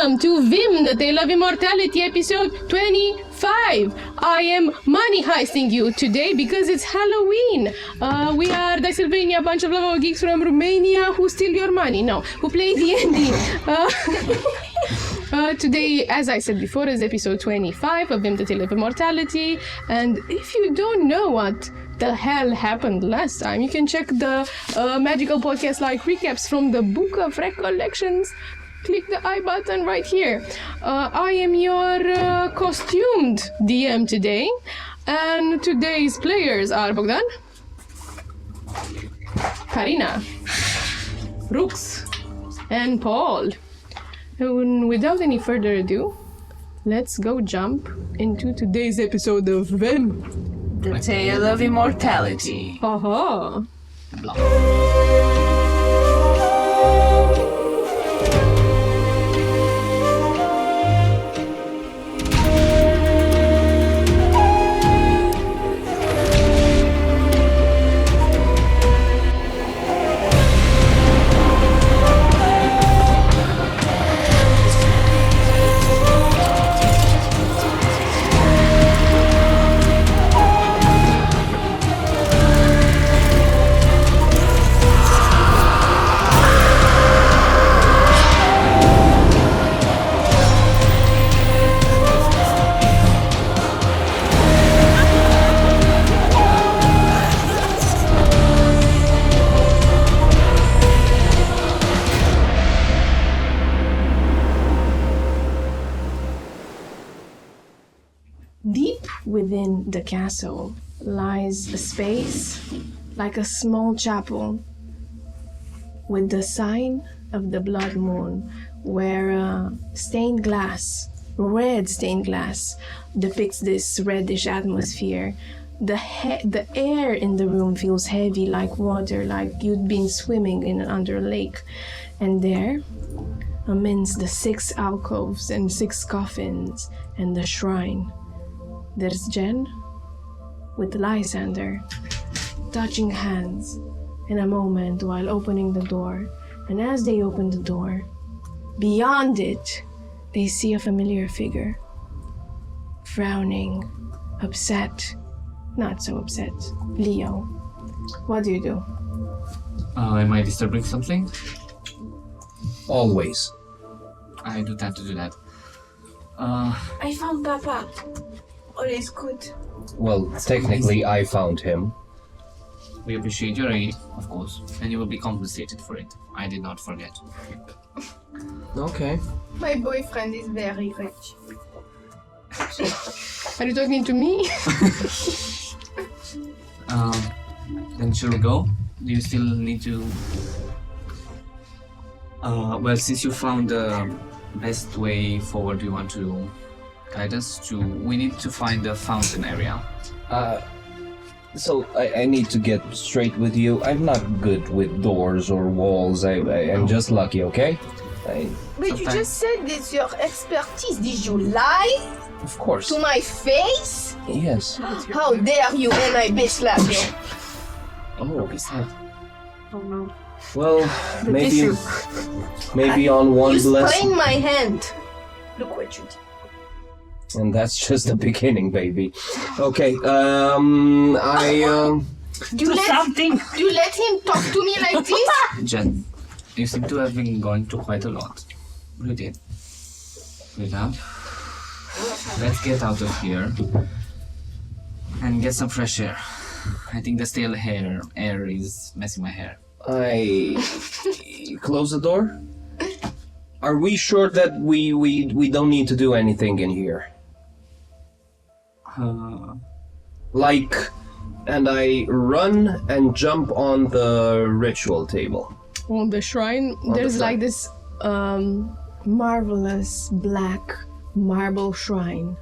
welcome to VIM, the Tale of Immortality, episode 25. I am money heisting you today because it's Halloween. We are Dicesylvania, a bunch of lovable geeks from Romania who steal your money. No, who play D&D. Today, as I said before, is episode 25 of VIM, the Tale of Immortality. And if you don't know what the hell happened last time, you can check the magical podcast-like recaps from the Book of Recollections. Click the I button right here. I am your costumed DM today, and today's players are Bogdan, Karina, Rux, and Paul. And without any further ado, let's go jump into today's episode of VIM, the Tale of Immortality. Aha! Within the castle lies a space like a small chapel with the sign of the blood moon, where stained glass, red stained glass, depicts this reddish atmosphere. The air in the room feels heavy like water, like you'd been swimming under a lake. And there, amidst the 6 alcoves and 6 coffins and the shrine, there's Jen with Lysander touching hands in a moment while opening the door. And as they open the door, beyond it, they see a familiar figure. Frowning, upset, not so upset. Leo, what do you do? Am I disturbing something? Always. I do tend to do that. I found Papa. Always good. Well, technically, I found him. We appreciate your aid, of course, and you will be compensated for it. I did not forget. Okay. My boyfriend is very rich. Are you talking to me? Then shall we go? Do you still need to... well, since you found the best way forward, you want to guide us to... We need to find the fountain area. So I need to get straight with you. I'm not good with doors or walls. I'm just lucky, okay? But you just said it's your expertise. Did you lie? Of course. To my face? Yes. How dare you when I bitch slap you? Oh no. Well, maybe on one You blessing. sprained my hand. Look what you did. And that's just the beginning, baby. Okay, Do you let him talk to me like this? Jen, you seem to have been going through quite a lot. Breathe in. Breathe out. Let's get out of here and get some fresh air. I think the stale air is messing my hair. I close the door. Are we sure that we don't need to do anything in here? And I run and jump on the ritual table. On the shrine, there's like this marvelous black marble shrine.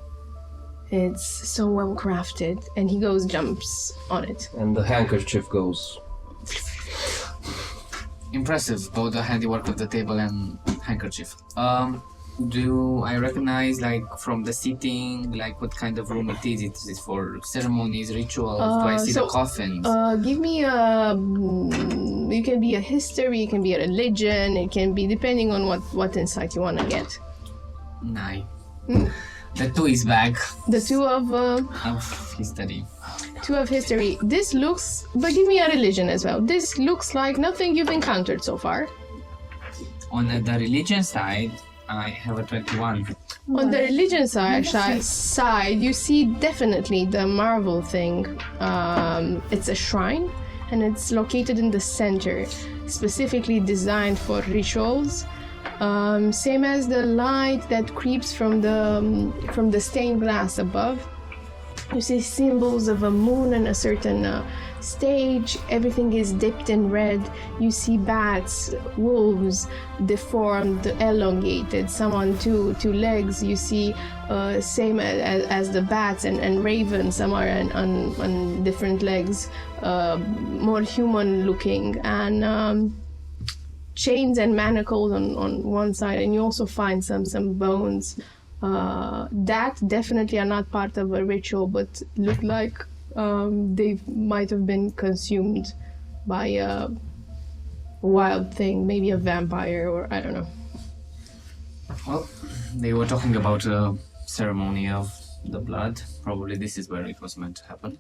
It's so well crafted, and he jumps on it. And the handkerchief goes. Impressive, both the handiwork of the table and handkerchief. Do I recognize, like, from the seating, like, what kind of room it is? Is it for ceremonies, rituals? Do I see the coffins? Give me it can be a history, it can be a religion, it can be depending on what insight you want to get. 9. The 2 is back The 2 of history. 2 of history. This looks, but give me a religion as well. This looks like nothing you've encountered so far. On the religion side, I have a 21. On the religion side, you see definitely the marvel thing. It's a shrine, and it's located in the center, specifically designed for rituals. Same as the light that creeps from the stained glass above. You see symbols of a moon and a certain stage. Everything is dipped in red. You see bats, wolves, deformed, elongated, some on two legs. You see same as the bats and ravens, some are on different legs, more human looking, and chains and manacles on one side, and you also find some bones that definitely are not part of a ritual, but look like they might have been consumed by a wild thing, maybe a vampire, or I don't know. Well, they were talking about a ceremony of the blood. Probably this is where it was meant to happen.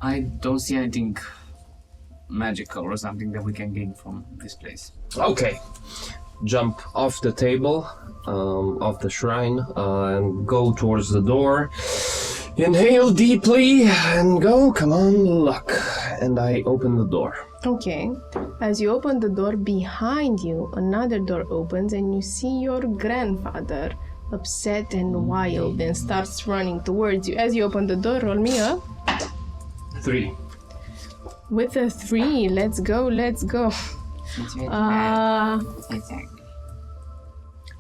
I don't see anything magical or something that we can gain from this place. Okay. Jump off the table, off the shrine, and go towards the door. Inhale deeply and go. Come on, luck. And I open the door. Okay. As you open the door, behind you, another door opens, and you see your grandfather, upset and wild, and starts running towards you. As you open the door, roll me up. 3. With a 3, let's go.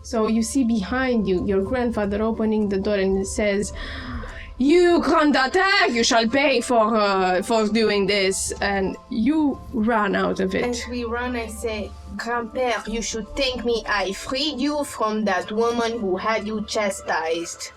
So you see behind you your grandfather opening the door, and it says, "You can't attack. You shall pay for doing this." And you run out of it. As we run, I say, "Grandpère, you should thank me. I freed you from that woman who had you chastised."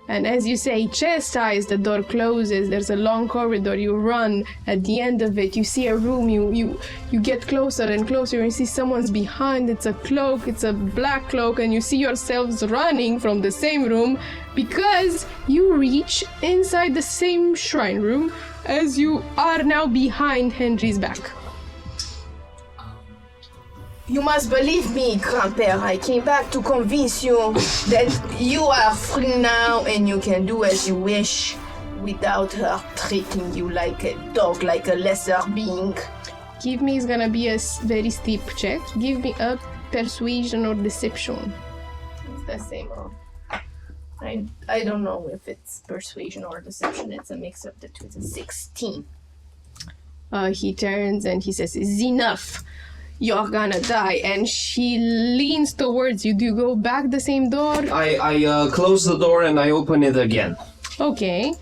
And as you say chastise, the door closes. There's a long corridor. You run. At the end of it, you see a room. You get closer and closer, and you see someone's behind. It's a cloak. It's a black cloak, and you see yourselves running from the same room because you reach inside the same shrine room as you are now behind Henry's back. You must believe me, Grandpère. I came back to convince you that you are free now and you can do as you wish without her treating you like a dog, like a lesser being. Give me, it's gonna be a very steep check. Give me a persuasion or deception. It's the same. I don't know if it's persuasion or deception. It's a mix of the two. It's a 16. He turns and he says, "It's enough. You're gonna die." And she leans towards you. Do you go back the same door? I close the door and I open it again. Okay.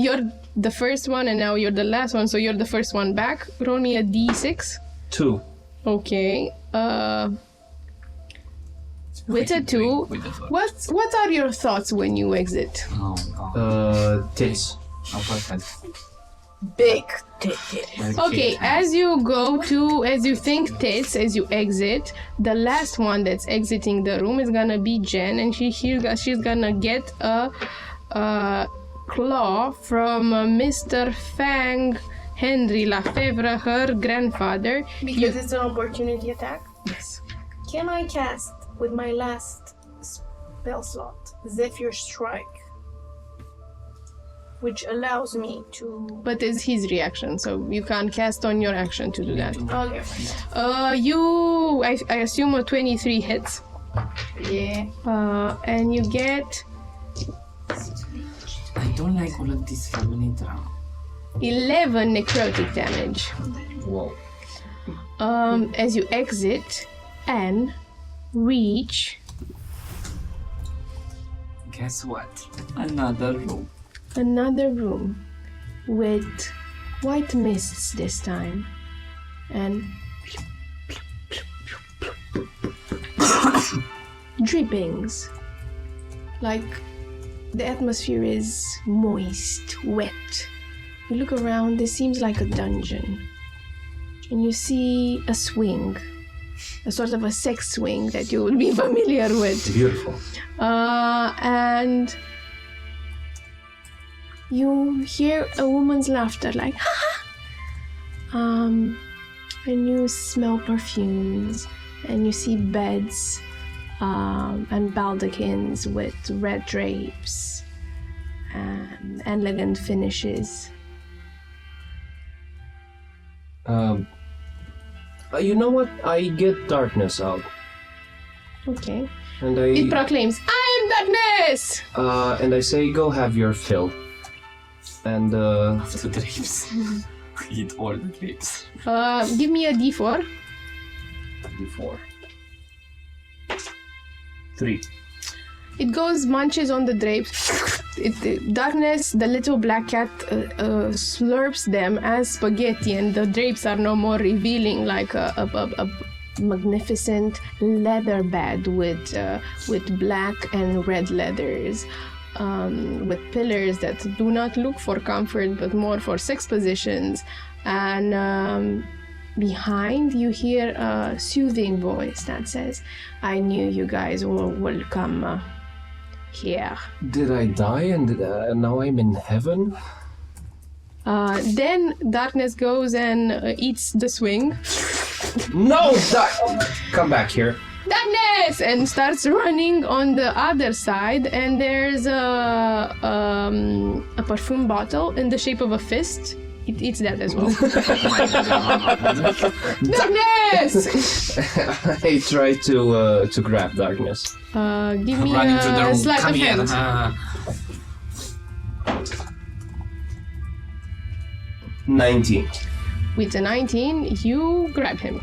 You're the first one and now you're the last one, so you're the first one back. Roll me a d6. 2. Okay. With a 2, what are your thoughts when you exit? Tits. Oh, perfect. Big titties. Okay, as you think tits, as you exit, the last one that's exiting the room is gonna be Jen, and she's gonna get a claw from Mr. Fang Henry Lafevre, her grandfather. Because it's an opportunity attack? Yes. Can I cast with my last spell slot, Zephyr Strike? Which allows me to... But it's his reaction, so you can't cast on your action to do that. Okay. I assume a 23 hits. Yeah. And you get I don't like all of this family drama. 11 necrotic damage. Whoa. As you exit and reach Guess what? Another room. another room with white mists this time, and drippings, like the atmosphere is moist, wet. You look around, this seems like a dungeon, and you see a swing a sort of a sex swing that you would be familiar with. Beautiful. And you hear a woman's laughter, like ha ha. And you smell perfumes, and you see beds and baldachins with red drapes and elegant finishes. You know what? I get darkness out. Okay. And It proclaims, I am darkness! and I say, go have your fill. And The drapes. Eat all the drapes. Give me a d4. D4. 3. It goes, munches on the drapes. Darkness, the little black cat, slurps them as spaghetti, and the drapes are no more revealing, like a magnificent leather bed with black and red leathers, with pillars that do not look for comfort but more for sex positions. And behind you hear a soothing voice that says, I knew you guys will come here. did I die and now I'm in heaven? Then darkness goes and eats the swing. No! Come back here. Darkness! And starts running on the other side, and there's a perfume bottle in the shape of a fist. It eats that as well. Darkness! I try to grab darkness. Give me Run into the a room. sleight Come of here. hand. 19. With a 19, you grab him.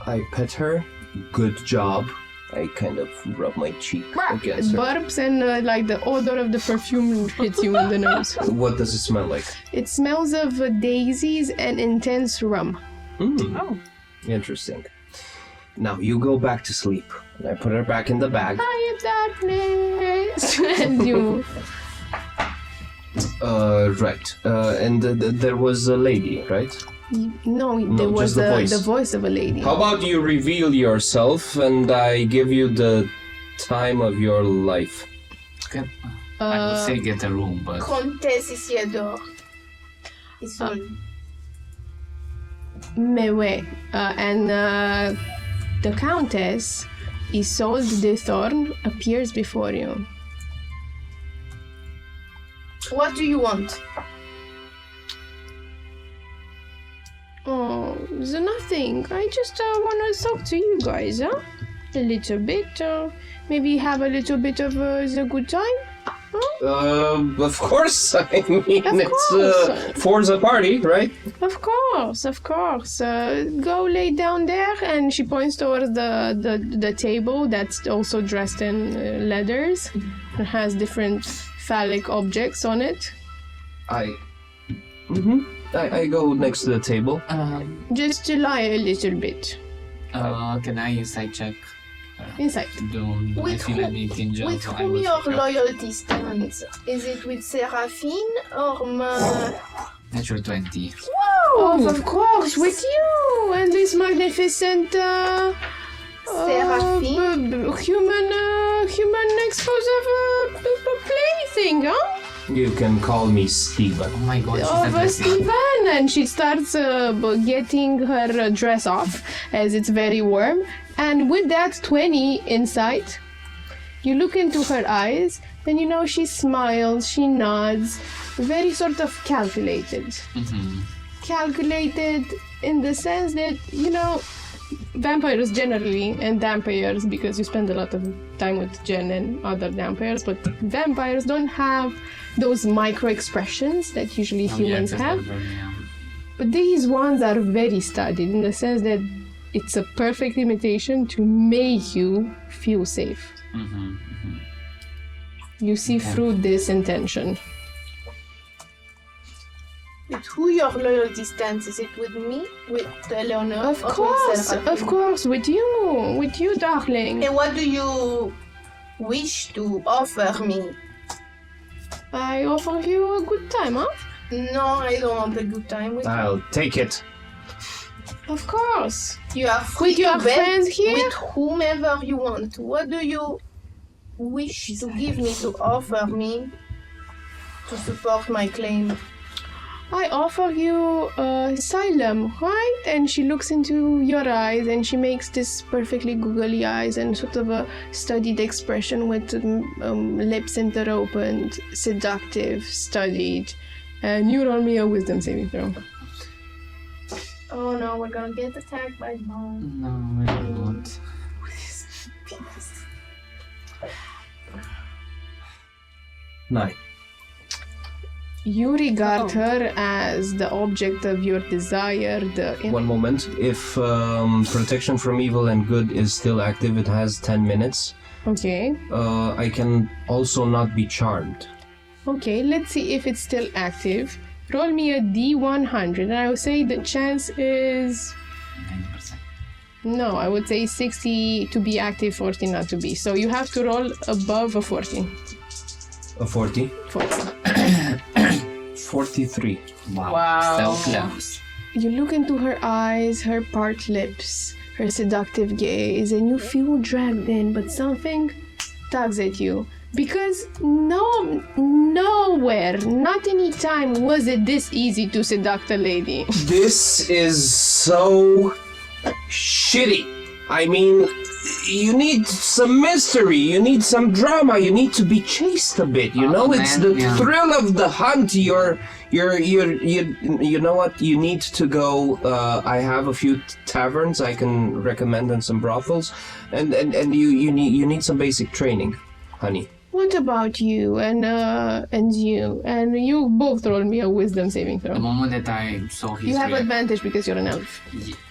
I pet her. Good job. I kind of rub my cheek against her. Burps and like the odor of the perfume hits you in the nose. What does it smell like? It smells of daisies and intense rum. Oh. Interesting. Now you go back to sleep. And I put her back in the bag. I am darkness. And you. Right. And there was a lady, right? No, there was just the voice. the voice of a lady. How about you reveal yourself and I give you the time of your life? I would say get a room, but Comtesse Isidore. It's all. Mais ouais. And the Countess, Isolde de Thorn, appears before you. What do you want? Oh, there's nothing. I just want to talk to you guys, huh? A little bit. Maybe have a little bit of the good time? Huh? Of course. I mean, Of it's course. Forza party, right? Of course, of course. Go lay down there, and she points towards the table that's also dressed in leathers. It has different phallic objects on it. I I go next to the table. Just to lie a little bit. can I insight check? Inside. Do I With feel who- anything just With so I whom will your figure- loyalty stands? Is it with Seraphine or Natural 20. Oh, of course, with you and this magnificent Seraphine? human explosive plaything, huh? You can call me Steven. Oh my god, she's Of aggressive. Steven, and she starts getting her dress off as it's very warm. And with that 20 insight, you look into her eyes, and you know she smiles, she nods, very sort of calculated. Calculated in the sense that, you know, vampires generally, and vampires because you spend a lot of time with Jen and other vampires, but vampires don't have those micro expressions that usually humans have. But these ones are very studied in the sense that it's a perfect imitation to make you feel safe. You see through this intention. with who your loyalty stands? Is it with me, with Eleanor, Of or with course, Seraphine? with you, darling. And what do you wish to offer me? I offer you a good time, huh? No, I don't want a good time with you. I'll take it. Of course. You are free With your to bet friends here? with whomever you want. What do you wish to give me, to offer me, to support my claim? I offer you asylum, right? And she looks into your eyes and she makes this perfectly googly eyes and sort of a studied expression with lips interopened, seductive, studied. And you roll me a wisdom saving throw. Oh no, we're gonna get attacked by mom. No, I don't. 9. You regard her as the object of your desire, One moment. If protection from evil and good is still active, it has 10 minutes. Okay. I can also not be charmed. Okay, let's see if it's still active. Roll me a D100, and I would say the chance is... 90%. No, I would say 60 to be active, 40 not to be. So you have to roll above a 40. A 40? 40. 43. Wow. So close. You look into her eyes, her part lips, her seductive gaze, and you feel dragged in, but something tugs at you. Because nowhere, not any time was it this easy to seduct a lady. This is so shitty. I mean, you need some mystery, you need some drama, you need to be chased a bit, you know? It's man, the yeah. thrill of the hunt. You know what? You need to go. I have a few taverns I can recommend and some brothels, and you need some basic training, honey. What about you and you both roll me a wisdom saving The throw. moment that I saw his You have reaction- advantage because you're an elf.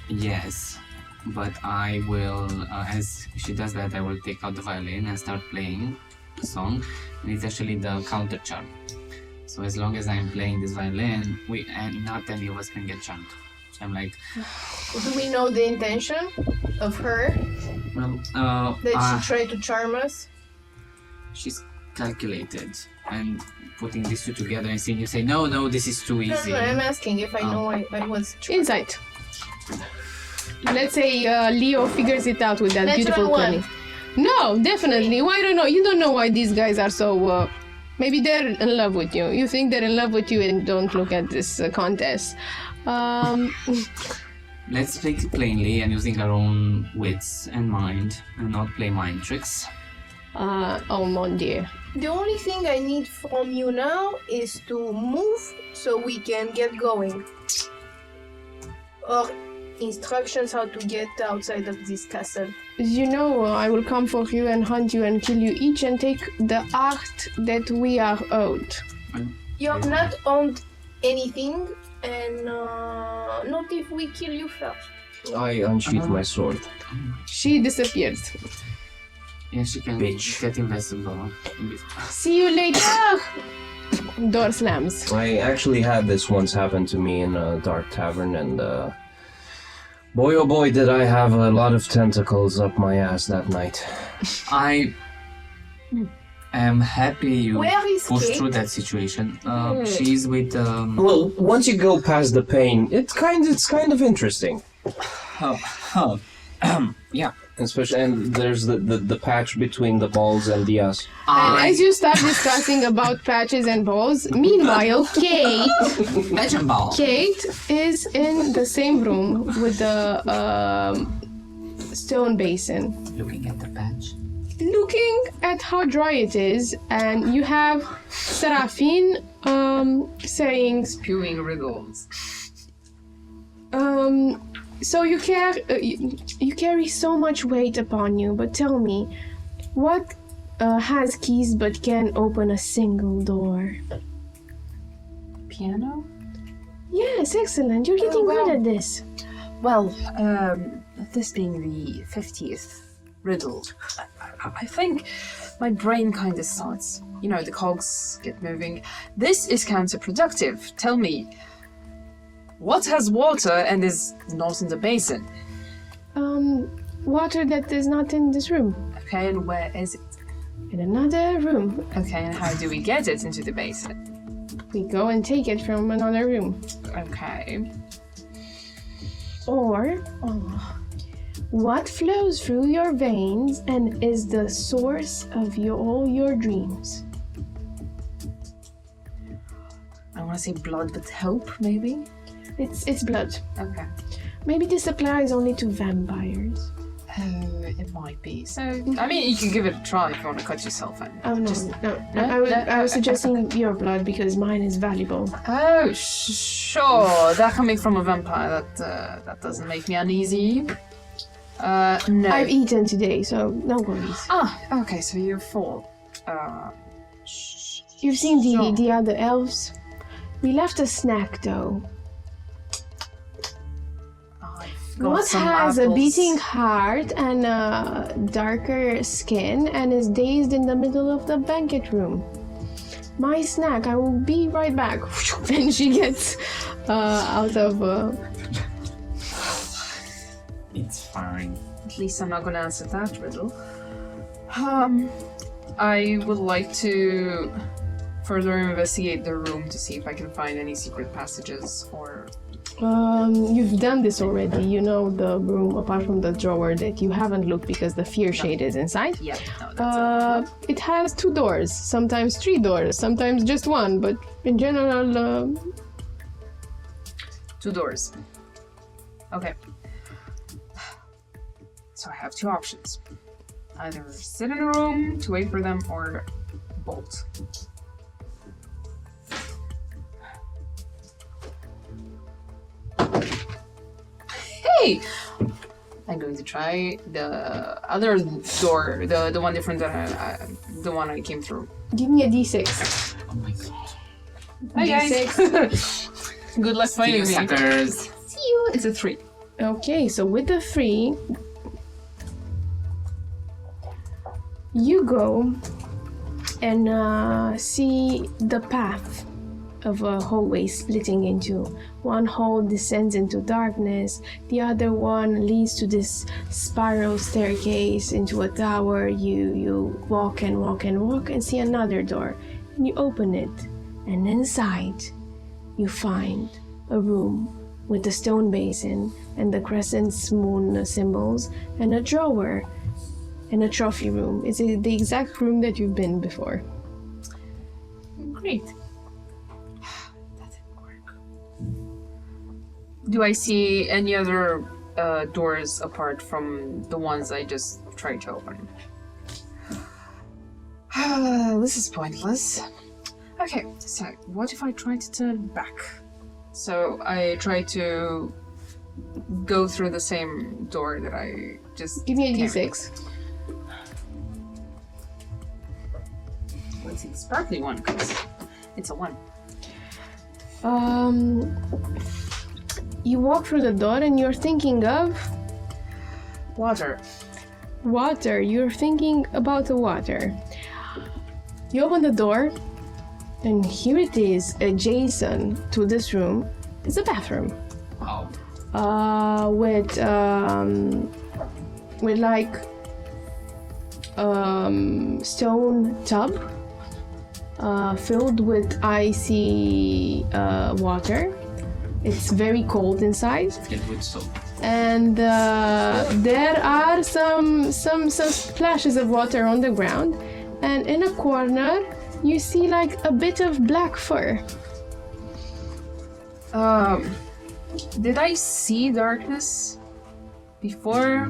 Yes, but I will, as she does that, I will take out the violin and start playing a song, and it's actually the counter charm. So as long as I'm playing this violin, and not any of us can get charmed. So I'm like, Do we know the intention of her? well, That she tried to charm us? she's calculated and putting these two together and seeing you say, no, this is too No, easy. no, I'm asking if I know I was... Insight. Let's say Leo figures it out with that Natural beautiful one. 20. No, definitely. Why don't know? You don't know why these guys are so... maybe they're in love with you. You think they're in love with you and don't look at this contest. Let's speak plainly and using our own wits and mind and not play mind tricks. Oh mon dieu. The only thing I need from you now is to move so we can get going. Or instructions how to get outside of this castle. You know, I will come for you and hunt you and kill you each and take the art that we are owed. You're not owned anything, and not if we kill you first. I unsheath my sword. She disappeared. Yeah, she can Bitch. get invisible. See you later! Door slams. I actually had this once happen to me in a dark tavern, and boy oh boy did I have a lot of tentacles up my ass that night. I am happy you Where is pushed Kate? through that situation. She's with Well, once you go past the pain, it's kind of interesting. yeah. Especially, and there's the patch between the balls and the ass. And as you start discussing about patches and balls, meanwhile, Kate is in the same room with the stone basin, Looking at the patch. looking at how dry it is, and you have Seraphine saying, Spewing riddles. so you carry so much weight upon you, but tell me, what has keys but can open a single door? Piano? Yes, excellent. You're getting wow. good at this. Well, this being the 50th riddle, I think my brain kind of starts, the cogs get moving. This is counterproductive. Tell me, what has water and is not in the basin? Water that is not in this room. Okay, and where is it? In another room. Okay, and how do we get it into the basin? We go and take it from another room. Okay. Or what flows through your veins and is the source of all your dreams? I want to say blood, but hope, maybe? It's blood. Okay. Maybe this applies only to vampires. It might be. So, I mean, you can give it a try if you want to cut yourself in. Oh no. I was suggesting your blood because mine is valuable. Oh, sure. That coming from a vampire, that doesn't make me uneasy. No. I've eaten today, so no worries. Ah, okay, so you're full. You've seen sure. the other elves? We left a snack though. What has a beating heart and a darker skin and is dazed in the middle of the banquet room? My snack, I will be right back. And she gets out of... It's fine. At least I'm not gonna answer that riddle. I would like to further investigate the room to see if I can find any secret passages or... You've done this already. You know the room apart from the drawer that you haven't looked because the fear shade is inside. Yeah, no, that's It has 2 doors, sometimes 3 doors, sometimes just 1, but in general... 2 doors. Okay. So I have 2 options. Either sit in a room to wait for them or bolt. Hey! I'm going to try the other door, the one different than the one I came through. Give me a d6. Oh my god. Hi guys! Good luck finding me. Suckers. See you! It's a 3. Okay, so with the 3, you go and see the path of a hallway splitting into. One hall descends into darkness, the other one leads to this spiral staircase into a tower. You walk and walk and walk and see another door, and you open it, and inside you find a room with a stone basin and the crescent moon symbols and a drawer and a trophy room. It's the exact room that you've been before. Great. That didn't work. Do I see any other doors apart from the ones I just tried to open? This is pointless. Okay, so what if I try to turn back? So I try to go through the same door that I just... Give me a came d6. Let's see the sparkly one, because it's a 1. You walk through the door and you're thinking of Water. water. You're thinking about the water. You open the door, and here it is, adjacent to this room. It's a bathroom. Wow. With like stone tub filled with icy water. It's very cold inside, Filled with soap. and there are some splashes of water on the ground, and in a corner you see like a bit of black fur. Did I see darkness before?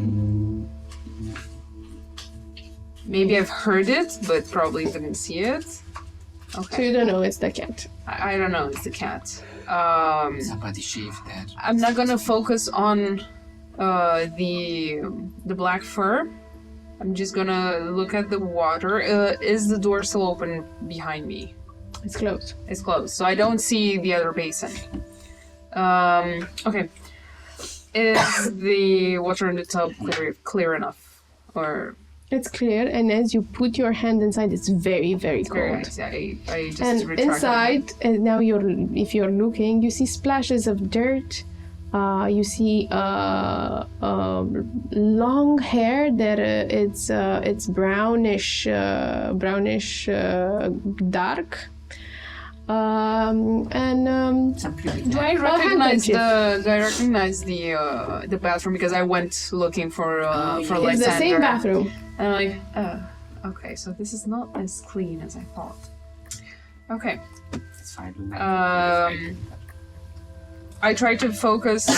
Maybe I've heard it, but probably didn't see it. So Okay. you don't know it's the cat. I don't know, it's the cat. Somebody shaved that. I'm not gonna focus on the black fur. I'm just gonna look at the water. Is the door still open behind me? It's closed. It's closed, so I don't see the other basin. Okay. Is the water in the tub clear enough? Or It's clear, and as you put your hand inside, it's very, very cold. very nice. I just And retract my inside, and now if you're looking, you see splashes of dirt. You see long hair that it's brownish dark. Some pretty Do I recognize the bathroom because I went looking for It's Lysander. the same bathroom. And I'm like, okay, so this is not as clean as I thought. Okay. It's fine. I try to focus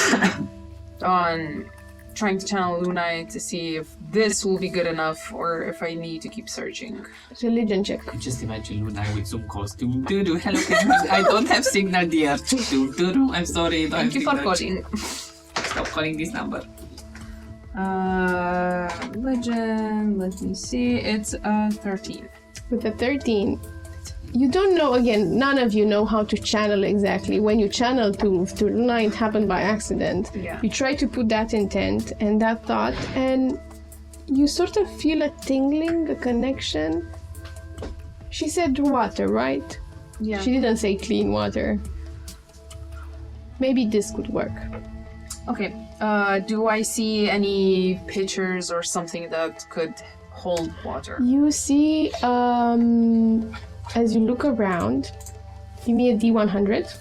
on trying to channel Lunai to see if this will be good enough or if I need to keep searching. Religion check. Just imagine Luna with Zoom calls. Hello, can you, I don't have signal, dear. I'm sorry. Thank you for calling. Stop calling this number. Legend, let me see, it's 13. With a 13, you don't know, again, none of you know how to channel exactly. When you channel to Luna, it happened by accident. Yeah. You try to put that intent and that thought, and you sort of feel a tingling, a connection. She said water, right? Yeah. She didn't say clean water. Maybe this could work. Okay, do I see any pictures or something that could hold water? You see, as you look around, give me a D100.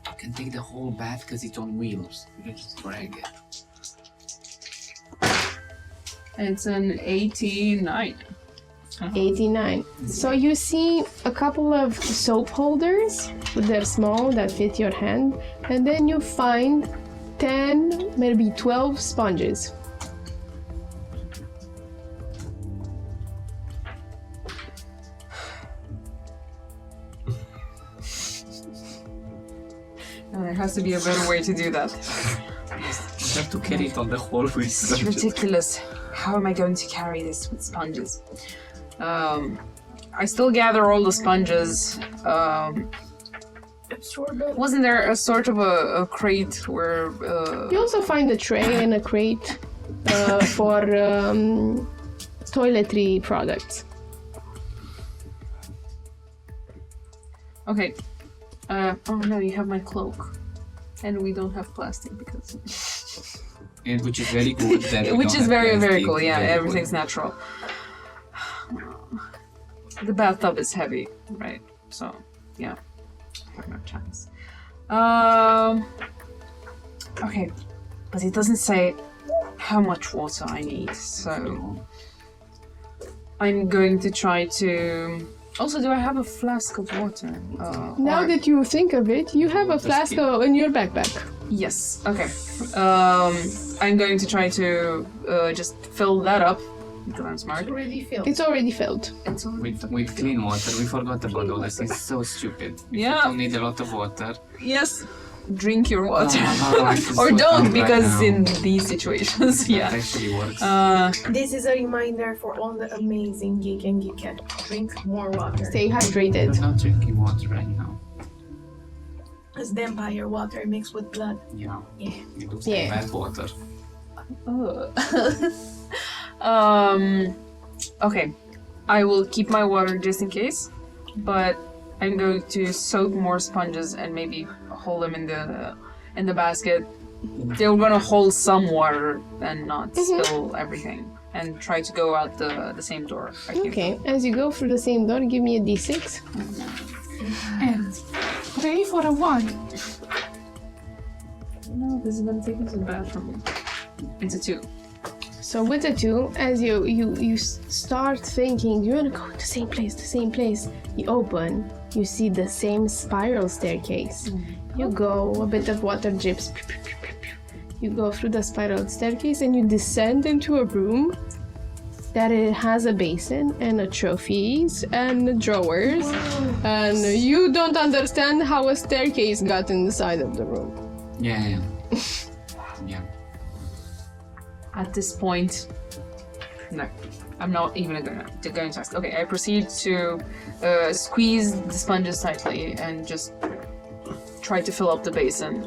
You can take the whole bath because it's on wheels. You can just drag it. It's an 89. 89. So you see a couple of soap holders, they're small, that fit your hand, and then you find 10, maybe 12 sponges. There has to be a better way to do that. You have to carry it on the hallway. This is ridiculous. How am I going to carry this with sponges? I still gather all the sponges. Wasn't there a sort of a crate where... You also find a tray and a crate for toiletry products. Okay. Oh no, you have my cloak. And we don't have plastic because... And which is very good. That we Which don't is have very, very plastic. cool. Yeah, Very everything's good. natural. The bathtub is heavy, right? So, yeah. I have no chance. Okay. But it doesn't say how much water I need, so... I'm going to try to... Also, do I have a flask of water? Now or- that you think of it, you have a flask in your backpack. Yes, okay. I'm going to try to just fill that up, because I'm smart. Already filled. It's already filled. With clean water, we forgot about all this. It's so stupid. Yeah. You don't need a lot of water. Yes, drink your water. I can Or sweat don't, right because now. in these situations, That yeah. actually works. This is a reminder for all the amazing geek and geekette. Drink more water. Stay hydrated. I'm not drinking water right now. It's vampire water mixed with blood. Yeah. Yeah. It looks Yeah. like bad water. Okay. I will keep my water just in case, but I'm going to soak more sponges and maybe hold them in the basket. They're gonna hold some water and not spill everything, and try to go out the same door. I think. Okay, as you go through the same door, give me a D6. And pray for a 1. No, this is gonna take me to the bathroom. It's a 2. So with the 2, as you start thinking, you're gonna go to the same place. You open, you see the same spiral staircase. You go, a bit of water drips. You go through the spiral staircase and you descend into a room that it has a basin and a trophies and drawers. And you don't understand how a staircase got inside of the room. Yeah. Yeah. At this point, no, I'm not even going to ask. Okay, I proceed to squeeze the sponges tightly and just try to fill up the basin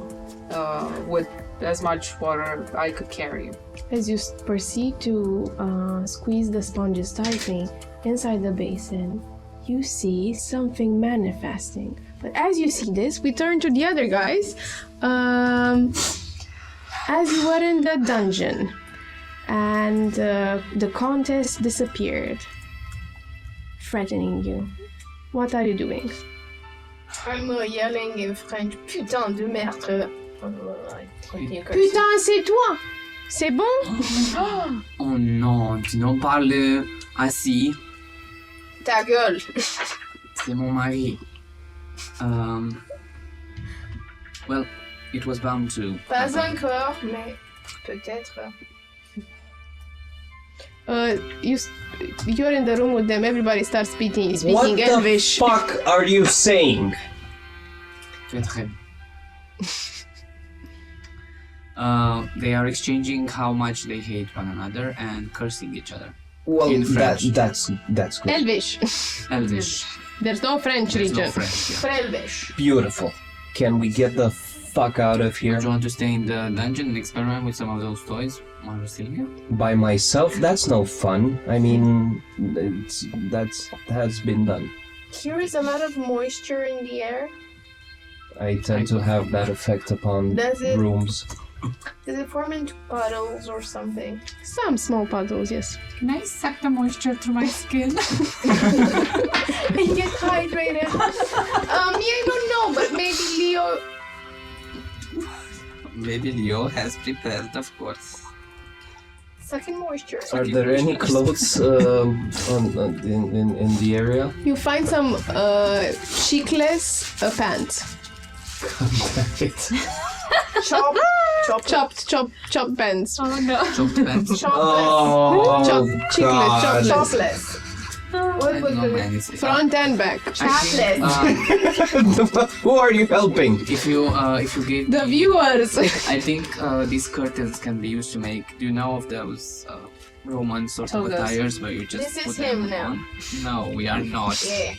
with as much water I could carry. As you proceed to squeeze the sponges tightly inside the basin, you see something manifesting. But as you see this, we turn to the other guys. As you were in the dungeon, and the contest disappeared, threatening you. What are you doing? I'm yelling in French. Putain de merde. Putain, c'est toi! C'est bon? Oh non, tu n'en parles ainsi. Ta gueule. C'est mon mari. Well, it was bound to. Pas happen. encore, mais peut-être. You're in the room with them. Everybody starts speaking What the Elvish. fuck are you saying? Tu es très. They are exchanging how much they hate one another and cursing each other. Well, In French. that's good. Elvish. Elvish. There's no French There's region. no French, yeah. Frelvish. Beautiful. Can we get the fuck out of here? Do you want to stay in the dungeon and experiment with some of those toys, Sylvia? By myself? That's no fun. I mean, that has been done. Here is a lot of moisture in the air. I tend to have that effect upon Does it? rooms. Does it form into puddles or something? Some small puddles, yes. Can I suck the moisture through my skin? And get hydrated. I don't know, but maybe Leo. Maybe Leo has prepared, of course. Sucking moisture. Are there any clothes in the area? You find some cheekless pants. Chopped pants. Oh no. Chopped pants? Chocolate. Cheekless, chopless. Chocolate. I What don't was know, the man. It's, Front and back. chocolate? Who are you helping? if you gave The me- viewers. I think these curtains can be used to make. Do you know of those Roman sort of Togas. attires where you just This is put them him now. on? No, we are not. Yeah.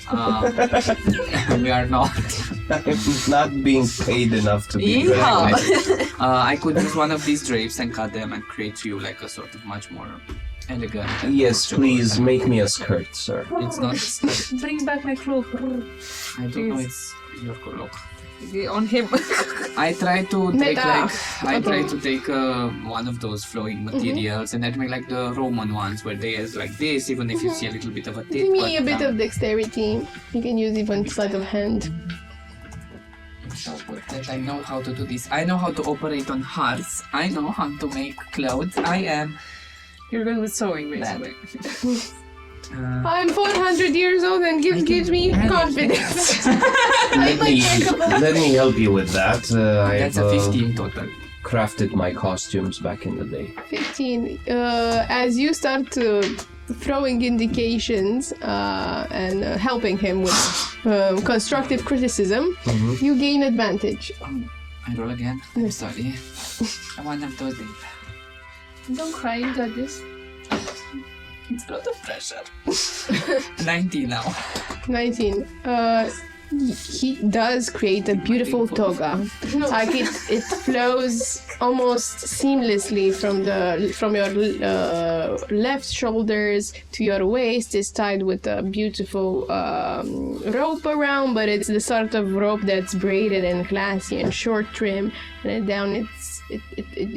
We are not. I'm not being paid enough to be Yeehaw. dressed. I could use one of these drapes and cut them and create you like a sort of much more elegant. and Yes, comfortable please attire. make me a skirt, sir. It's not. Bring back my cloak. I don't know. It's your cloak. On him. I try to take Meta. one of those flowing materials and I'd make like the Roman ones where they is like this, even if you see a little bit of a tip. Give me a but, bit of dexterity. You can use even sleight of hand. so good that I know how to do this. I know how to operate on hearts. I know how to make clothes. I am. You're good with sewing, basically. I'm 400 years old and gives me confidence. Let me help you with that. That's I've a 15 total. crafted my costumes back in the day. 15. As you start throwing indications and helping him with constructive criticism, you gain advantage. I roll again. I'm sorry. I want them to sleep. Don't cry, you got this. It's a lot of pressure. 90 now. 19. He does create a beautiful toga. Like it flows almost seamlessly from your left shoulders to your waist. It's tied with a beautiful rope around, but it's the sort of rope that's braided and classy and short trim, and then down it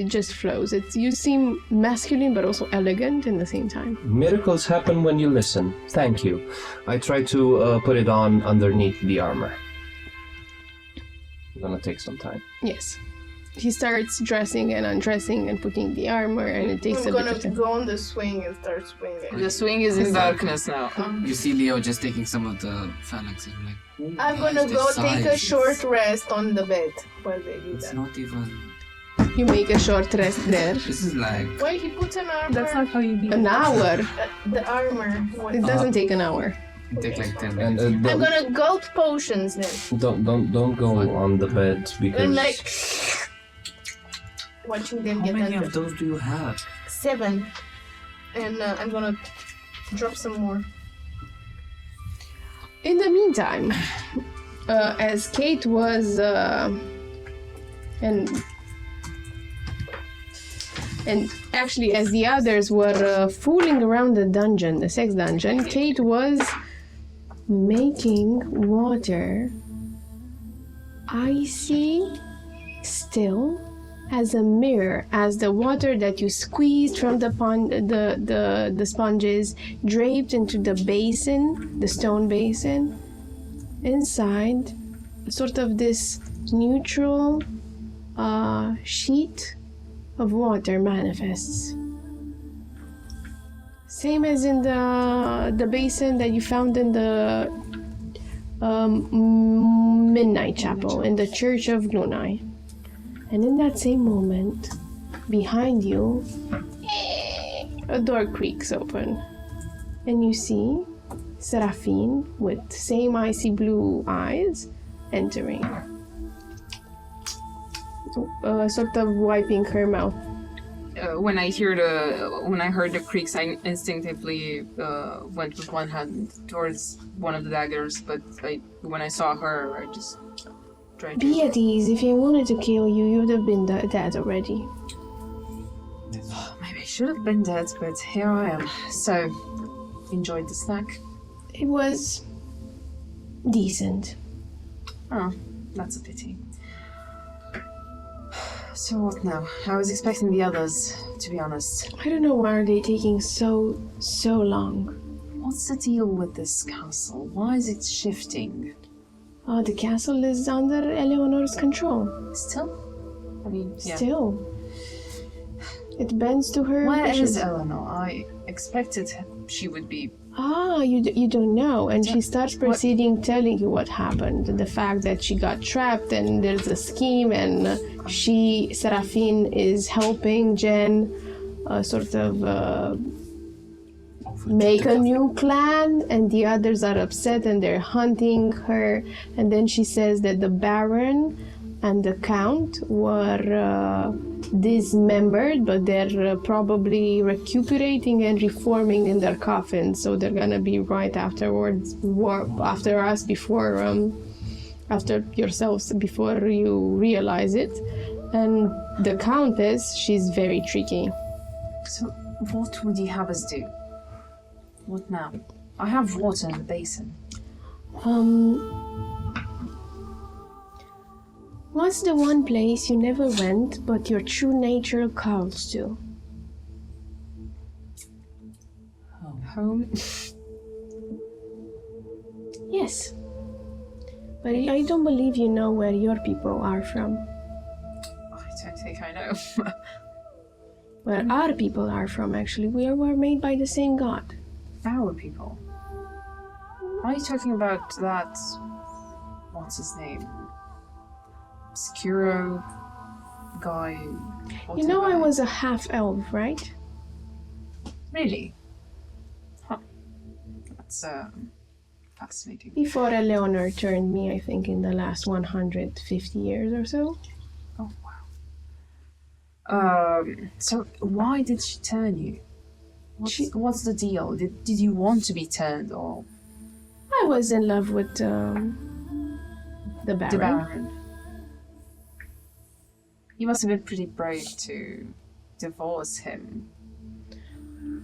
just flows. You seem masculine but also elegant in the same time. Miracles happen when you listen. Thank you. I try to put it on underneath the armor. It's gonna take some time. Yes. He starts dressing and undressing and putting the armor, and it takes I'm a bit gonna of time. go on the swing and start swinging. The swing is in darkness now. You see Leo just taking some of the phalanx and like, who I'm has gonna go take a decided short rest on the bed while they do It's that. not even. You make a short rest there. This is like. Wait, he puts an armor. That's not how you do An hour. The armor. What? It doesn't take an hour. It take like 10 And minutes. I'm gonna gulp potions then. don't go on the bed because And like watching them How get many under. of those do you have? 7. And I'm gonna drop some more. In the meantime, as Kate was and actually as the others were fooling around the dungeon, the sex dungeon, Kate was making water icy still as a mirror, as the water that you squeezed from the pond, the sponges draped into the basin, the stone basin, inside, sort of this neutral sheet of water manifests. Same as in the basin that you found in the midnight chapel in the church of Gnunai. And in that same moment, behind you, a door creaks open. And you see Seraphine with same icy blue eyes entering. Sort of wiping her mouth. When I heard the creaks, I instinctively went with one hand towards one of the daggers, but when I saw her, I just tried to... Be at ease. If he wanted to kill you, you would have been dead already. Maybe I should have been dead, but here I am. So, enjoyed the snack? It was decent. Oh, that's a pity. So what now? I was expecting the others, to be honest. I don't know why are they taking so long. What's the deal with this castle? Why is it shifting? The castle is under Eleanor's control. Still? I mean, yeah. Still. It bends to her Where wishes. is Eleanor? I expected she would be... You don't know. And she starts proceeding telling you what happened. The fact that she got trapped and there's a scheme and Seraphine is helping Jen make a new clan, and the others are upset and they're hunting her. And then she says that the Baron and the Count were dismembered, but they're probably recuperating and reforming in their coffins, so they're gonna be right afterwards, after us, after yourselves, before you realize it. And the Countess, she's very tricky. So, what would you have us do? What now? I have water in the basin. What's the one place you never went, but your true nature calls to? Home? Yes. But I don't believe you know where your people are from. I don't think I know. Where our people are from, actually. We were made by the same god. Our people? Are you talking about that... What's his name? Obscuro guy. You know I was a half-elf, right? Really? Huh. That's fascinating. Before Eleanor turned me, I think, in the last 150 years or so. Oh, wow. So why did she turn you? What's the deal? Did you want to be turned, or...? I was in love with the Baron. The Baron. You must have been pretty brave to divorce him.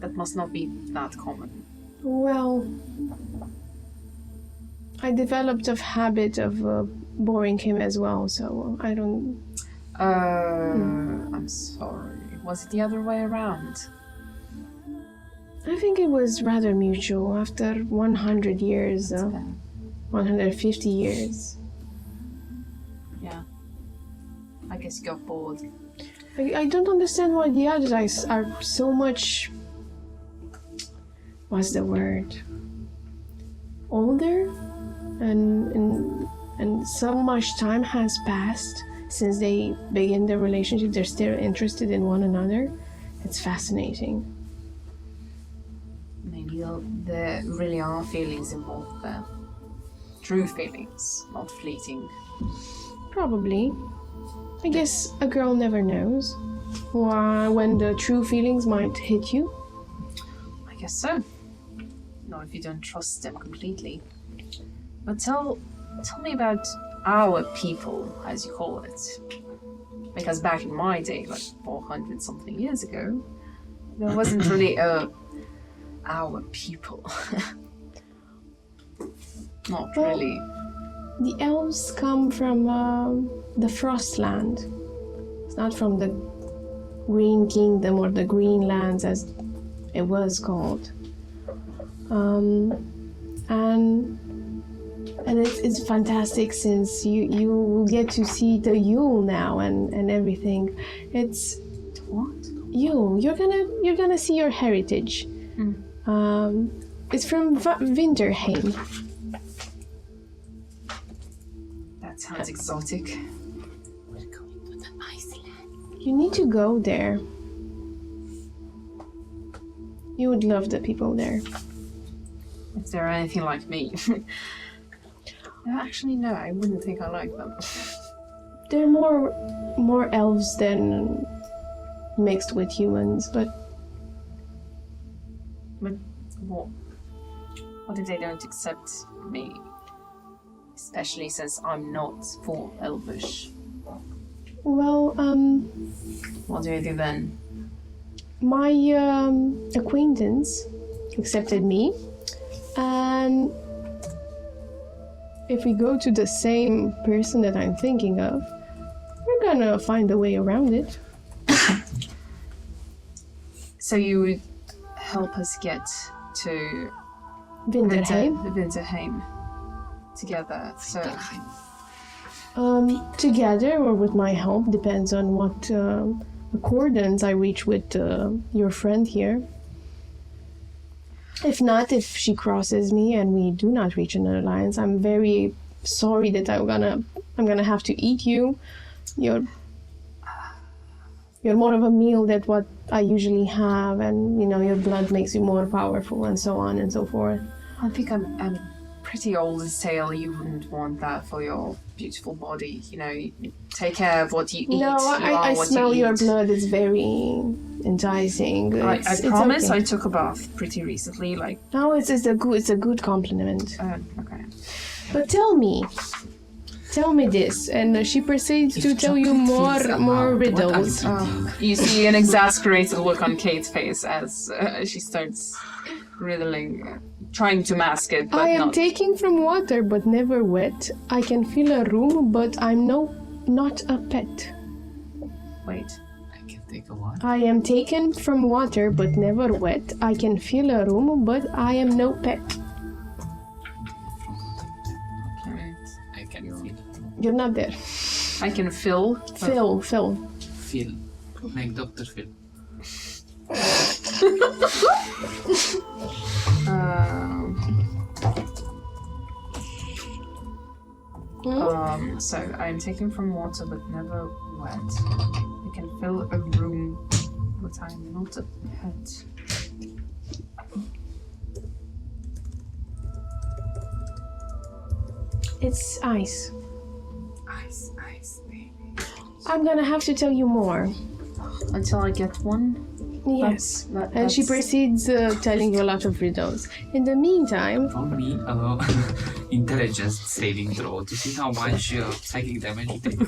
That must not be that common. Well, I developed a habit of boring him as well, so I don't... I'm sorry. Was it the other way around? I think it was rather mutual. After 100 years, 150 years. Yeah. I guess you got bored. I don't understand why the others are so much... What's the word? Older? And so much time has passed since they began their relationship. They're still interested in one another. It's fascinating. Maybe there really are feelings involved there. True feelings, not fleeting. Probably. I guess a girl never knows when the true feelings might hit you. I guess so. Not if you don't trust them completely. But tell me about our people, as you call it. Because back in my day, like 400 something years ago, there wasn't really our people. Not really. The elves come from the Frostland. It's not from the Green Kingdom or the Green Lands as it was called. And And it's fantastic since you get to see the Yule now and everything. It's What? Yule. You're gonna see your heritage. It's from Winterheim. That sounds exotic. You need to go there. You would love the people there. If they're anything like me. Actually, no, I wouldn't think I like them. They're more elves than mixed with humans, but But what if they don't accept me? Especially since I'm not full elvish. well, What do I do then? my acquaintance accepted me, and if we go to the same person that I'm thinking of, we're gonna find a way around it. So you would help us get to Winterheim. Winterheim together. So Together or with my help, depends on what accordance I reach with your friend here. If not, if she crosses me and we do not reach an alliance, I'm very sorry that I'm gonna have to eat you. You're more of a meal than what I usually have, and your blood makes you more powerful, and so on and so forth. I think I'm pretty old and stale. You wouldn't want that for your beautiful body. You take care of what you eat. No, I what smell you your eat. blood. It's very enticing. I It's promise okay. I took a bath pretty recently. No, it's a good compliment. Okay. But tell me this, and she proceeds to tell you more riddles. You see an exasperated look on Kate's face as she starts riddling, trying to mask it, but I am not. taking from water, but never wet. I can fill a room, but I'm not a pet. Wait. I can take a one. I am taken from water, but never wet. I can fill a room, but I am no pet. I can feel. You're not there. I can fill. Phil. Feel. Like Dr. Phil. So I'm taken from water but never wet. I can fill a room, but I'm not a pet. It's ice. Ice, baby. I'm gonna have to tell you more. Until I get one. Yes. That- And she that's- proceeds telling you a lot of riddles. In the meantime, From me, intelligence saving throw to see how much psychic damage you take. in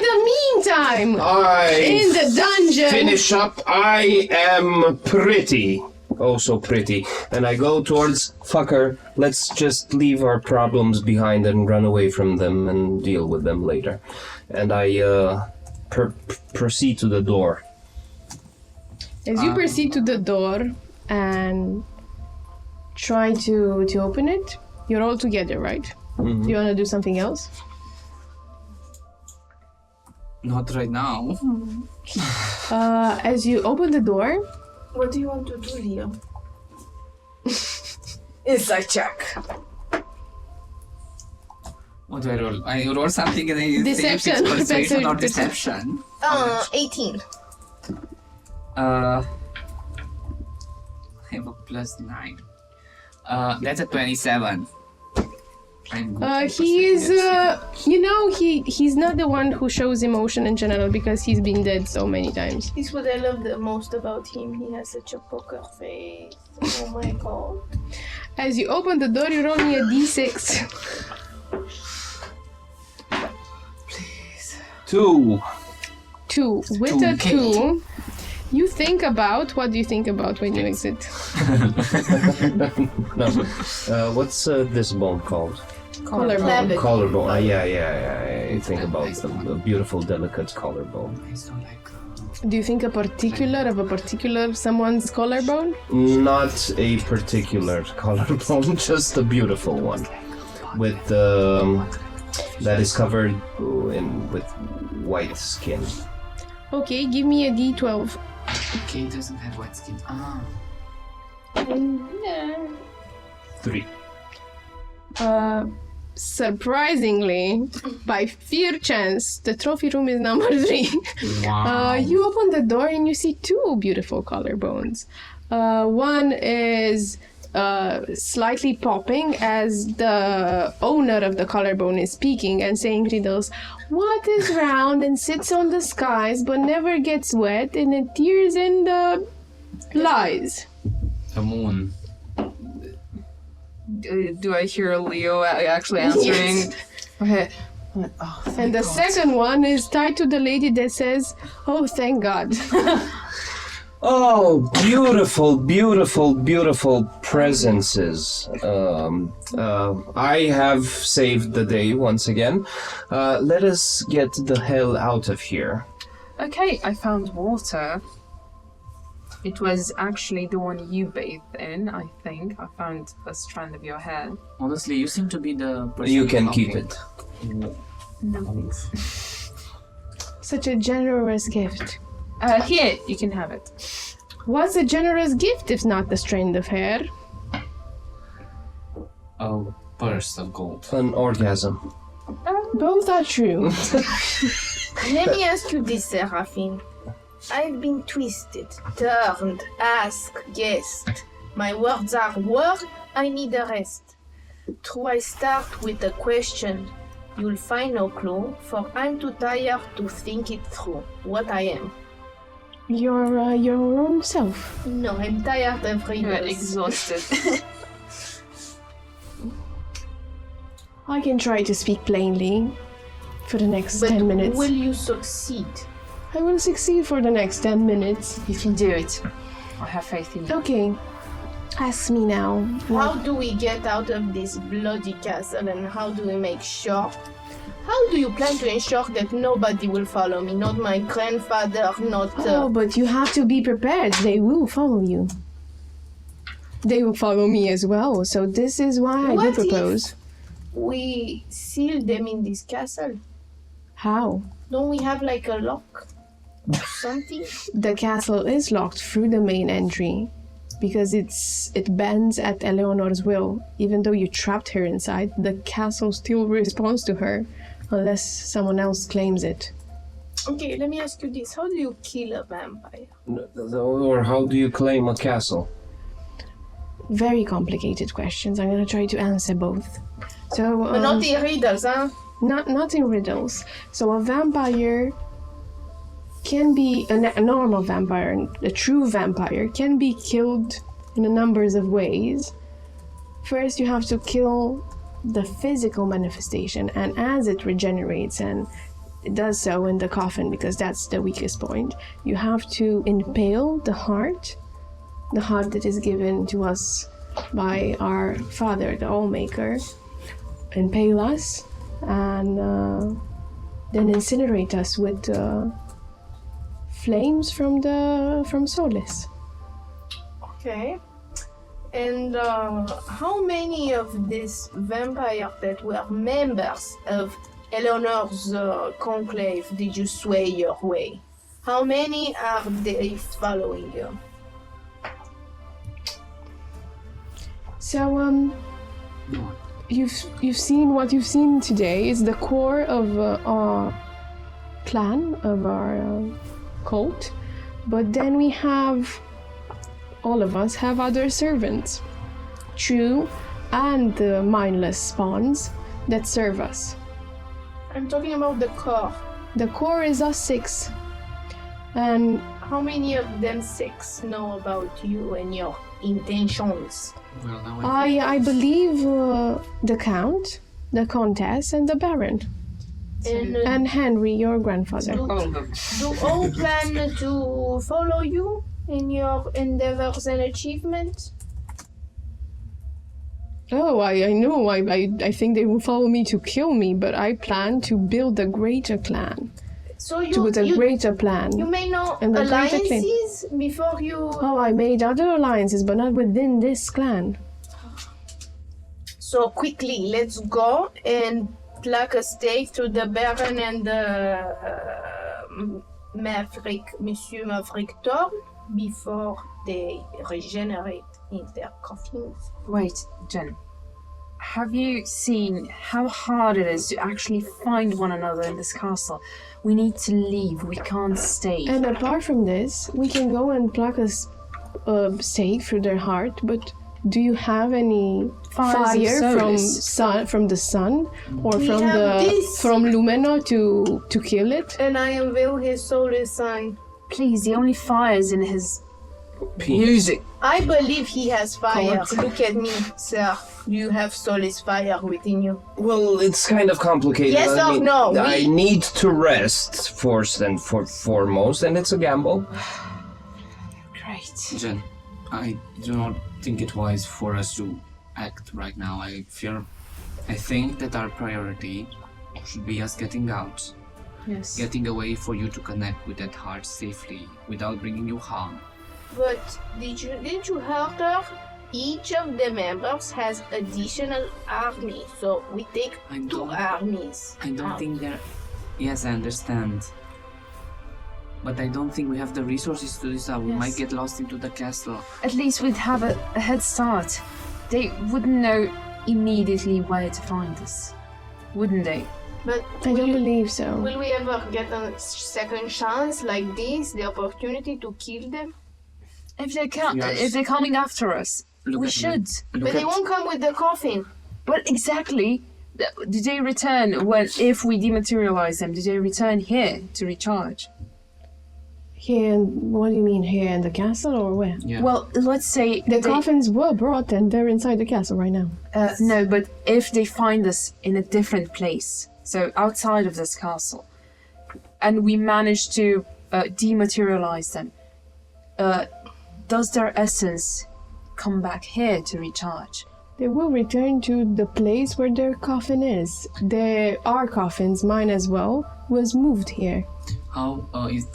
the meantime, in the dungeon. Finish up. I am pretty. Oh, so pretty. And I go towards fucker. Let's just leave our problems behind and run away from them and deal with them later. And I proceed to the door. As you proceed to the door and try to open it, you're all together, right? Mhm. Do you want to do something else? Not right now. As you open the door, What do you want to do, Leo? Insight check. What do I roll? I roll something and I Deception. say it's persuasion or Deception. deception. 18. I have a +9. That's a 27. I'm good at he is, persuasion. he's not the one who shows emotion in general because he's been dead so many times. This is what I love the most about him. He has such a poker face. Oh my god. As you open the door, you roll me a d6. 2. 2. With a 2K. 2, you think about, what do you think about when you exit? No. What's this bone called? Collarbone. Collarbone. Yeah. You think about the beautiful, delicate collarbone. I don't like Do you think a particular someone's collarbone? Not a particular collarbone, just a beautiful one. With that is covered with white skin. Okay, give me a D12. Okay, it doesn't have white skin. Ah. 3. Surprisingly, by pure chance, the trophy room is number 3. Wow. You open the door and you see 2 beautiful collarbones. One is slightly popping as the owner of the collarbone is speaking and saying riddles. What is round and sits on the skies but never gets wet and it tears and lies? The moon. Do I hear Leo actually answering? Yes. Okay. And the second one is tied to the lady that says, "Oh, thank God." Oh, beautiful, beautiful, beautiful presences. I have saved the day once again. Let us get the hell out of here. Okay, I found water. It was actually the one you bathed in, I think. I found a strand of your hair. Honestly, you seem to be the person. You can talking. keep it. No, thanks. Such a generous gift. Here, you can have it. What's a generous gift if not the strand of hair? A purse of gold. An orgasm. Both are true. Let me ask you this, Seraphine. I've been twisted, turned, asked, guessed. My words are word, I need a rest. True, I start with a question. You'll find no clue, for I'm too tired to think it through. What I am. Your own self. No, I'm tired of You're riddles. exhausted. I can try to speak plainly for the next But 10 minutes. will you succeed? I will succeed for the next 10 minutes. You can do it. I have faith in you. Okay. Ask me now. How do we get out of this bloody castle and how do we make sure? How do you plan to ensure that nobody will follow me? Not my grandfather, not... Oh, but you have to be prepared. They will follow you. They will follow me as well. So this is why I What do propose. we seal them in this castle? How? Don't we have like a lock? Something? The castle is locked through the main entry because it bends at Eleanor's will. Even though you trapped her inside, the castle still responds to her unless someone else claims it. Okay, let me ask you this. How do you kill a vampire? Or how do you claim a castle? Very complicated questions. I'm gonna try to answer both. So, But not in riddles, huh? not in riddles. So a vampire can be a normal vampire, a true vampire can be killed in a numbers of ways. First, you have to kill the physical manifestation, and as it regenerates, and it does so in the coffin because that's the weakest point, you have to impale the heart that is given to us by our Father, the Allmaker, impale us, and then incinerate us with flames from Solis. Okay. And how many of these vampires that were members of Eleanor's conclave did you sway your way? How many are they following you? So you've seen what you've seen today is the core of our clan, of our cult, but then we have, all of us have other servants, true and the mindless spawns that serve us. I'm talking about the core. The core is us 6, and How many of them 6 know about you and your intentions? Well, now I I believe the Count, the Countess, and the Baron, And and Henry, your grandfather. All of them. do all plan to follow you in your endeavors and achievements? Oh, I know. I think they will follow me to kill me, but I plan to build a greater clan. So with a greater plan. you may know And the greater claim. alliances before you. Oh, I made other alliances, but not within this clan. So quickly, let's go and pluck a stake to the Baron and the Monsieur Maverick Thorn before they regenerate in their coffins. Wait, Jen. Have you seen how hard it is to actually find one another in this castle? We need to leave. We can't stay. And apart from this, we can go and pluck a stake through their heart, but do you have any Fires of fire service. from the sun or We from have this. from Lumena to kill it? And I unveil his solar sign. Please, the only fire is in his Penis. music. I believe he has fire. Come on. Look at me, sir. You have Solis fire within you. Well, it's kind of complicated. Yes I or mean, no? I need to rest first and foremost, and it's a gamble. Great. Jen, I do not think it wise for us to act right now. I think that our priority should be us getting out, Yes. getting away for you to connect with that heart safely without bringing you harm. But didn't you hear her? Each of the members has additional army, so we take I 2 don't- armies. I don't out. think there. Yes, I understand. But I don't think we have the resources to do so. We Yes. might get lost into the castle. At least we'd have a head start. They wouldn't know immediately where to find us, wouldn't they? But I don't believe so. will we ever get a second chance like this? The opportunity to kill them? If Yes. if they're coming after us, Look we at me. should. Look But they at- won't come with the coffin. But exactly. Do they return if we dematerialize them? Do they return here to recharge? Here, what do you mean here in the castle or where? Yeah. Well, let's say The coffins were brought and they're inside the castle right now. no, but if they find us in a different place, so outside of this castle, and we manage to dematerialize them, does their essence come back here to recharge? They will return to the place where their coffin is. Our coffins, mine as well, was moved here. How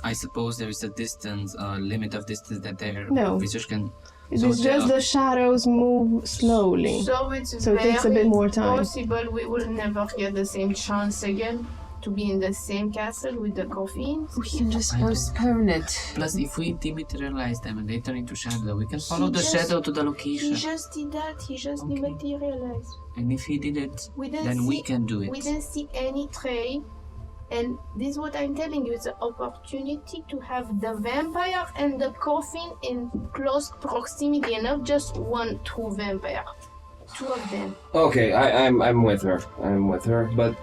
I suppose there is a distance, limit of distance that their No. visitors can. It So is they just are- the shadows move slowly. So it takes a bit more time. possible we will never get the same chance again to be in the same castle with the coffins. We can just I don't- postpone it. Plus, if we dematerialize them and they turn into shadow, we can follow the just- shadow to the He location. just did that. He just Okay. dematerialized. And if he did it, We didn't then we see- can do it. We didn't see any tray. And this is what I'm telling you, it's an opportunity to have the vampire and the coffin in close proximity and not just one true vampire. 2 of them. Okay, I'm with her. I'm with her. But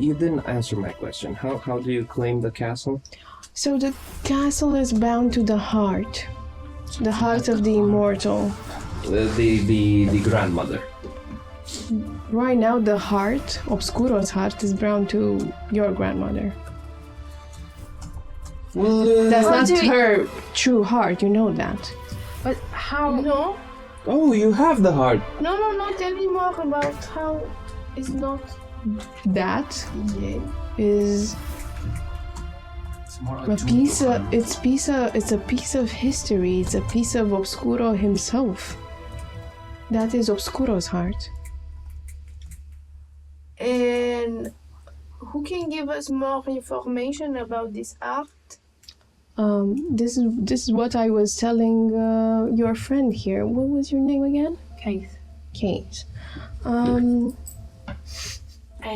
you didn't answer my question. How do you claim the castle? So the castle is bound to the heart of the immortal. The grandmother. Right now, the heart, Obscuro's heart, is bound to your grandmother. Well, That's How not do we- her true heart, you know that. But how? No, oh, you have the heart. no, tell me more about how it's not. That Yeah. is It's more a attuned piece to of, her. it's a piece of history. It's a piece of Obscuro himself. That is Obscuro's heart. And who can give us more information about this art? This is what I was telling your friend here. What was your name again? Keith. Kate. I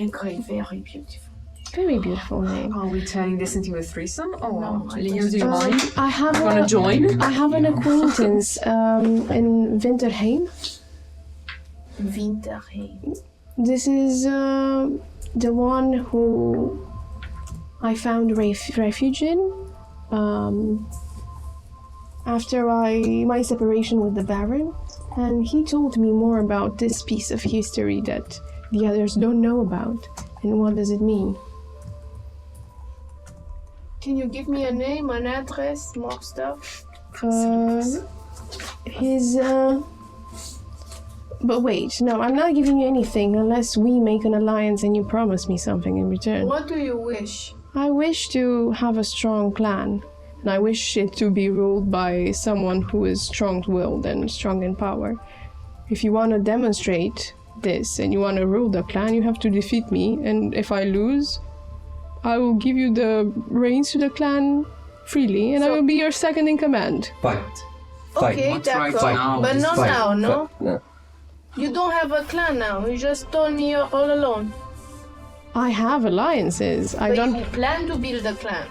agree, very beautiful. Very beautiful name. Are we turning this into a threesome? Or No, Leo, do you mind? I have Wanna join? I have an acquaintance in Winterheim. Winterheim. This is the one who I found refuge in after my separation with the Baron, and he told me more about this piece of history that the others don't know about. And what does it mean? Can you give me a name, an address, more stuff? His But wait, no, I'm not giving you anything unless we make an alliance and you promise me something in return. What do you wish? I wish to have a strong clan, and I wish it to be ruled by someone who is strong-willed and strong in power. If you want to demonstrate this and you want to rule the clan, you have to defeat me, and if I lose, I will give you the reins to the clan freely, and I will be your second in command. Fight. Okay, What's right d'accord. now? But This not Fight. now, no? No. You don't have a clan now. You just told me you're all alone. I have alliances. But you plan to build a clan.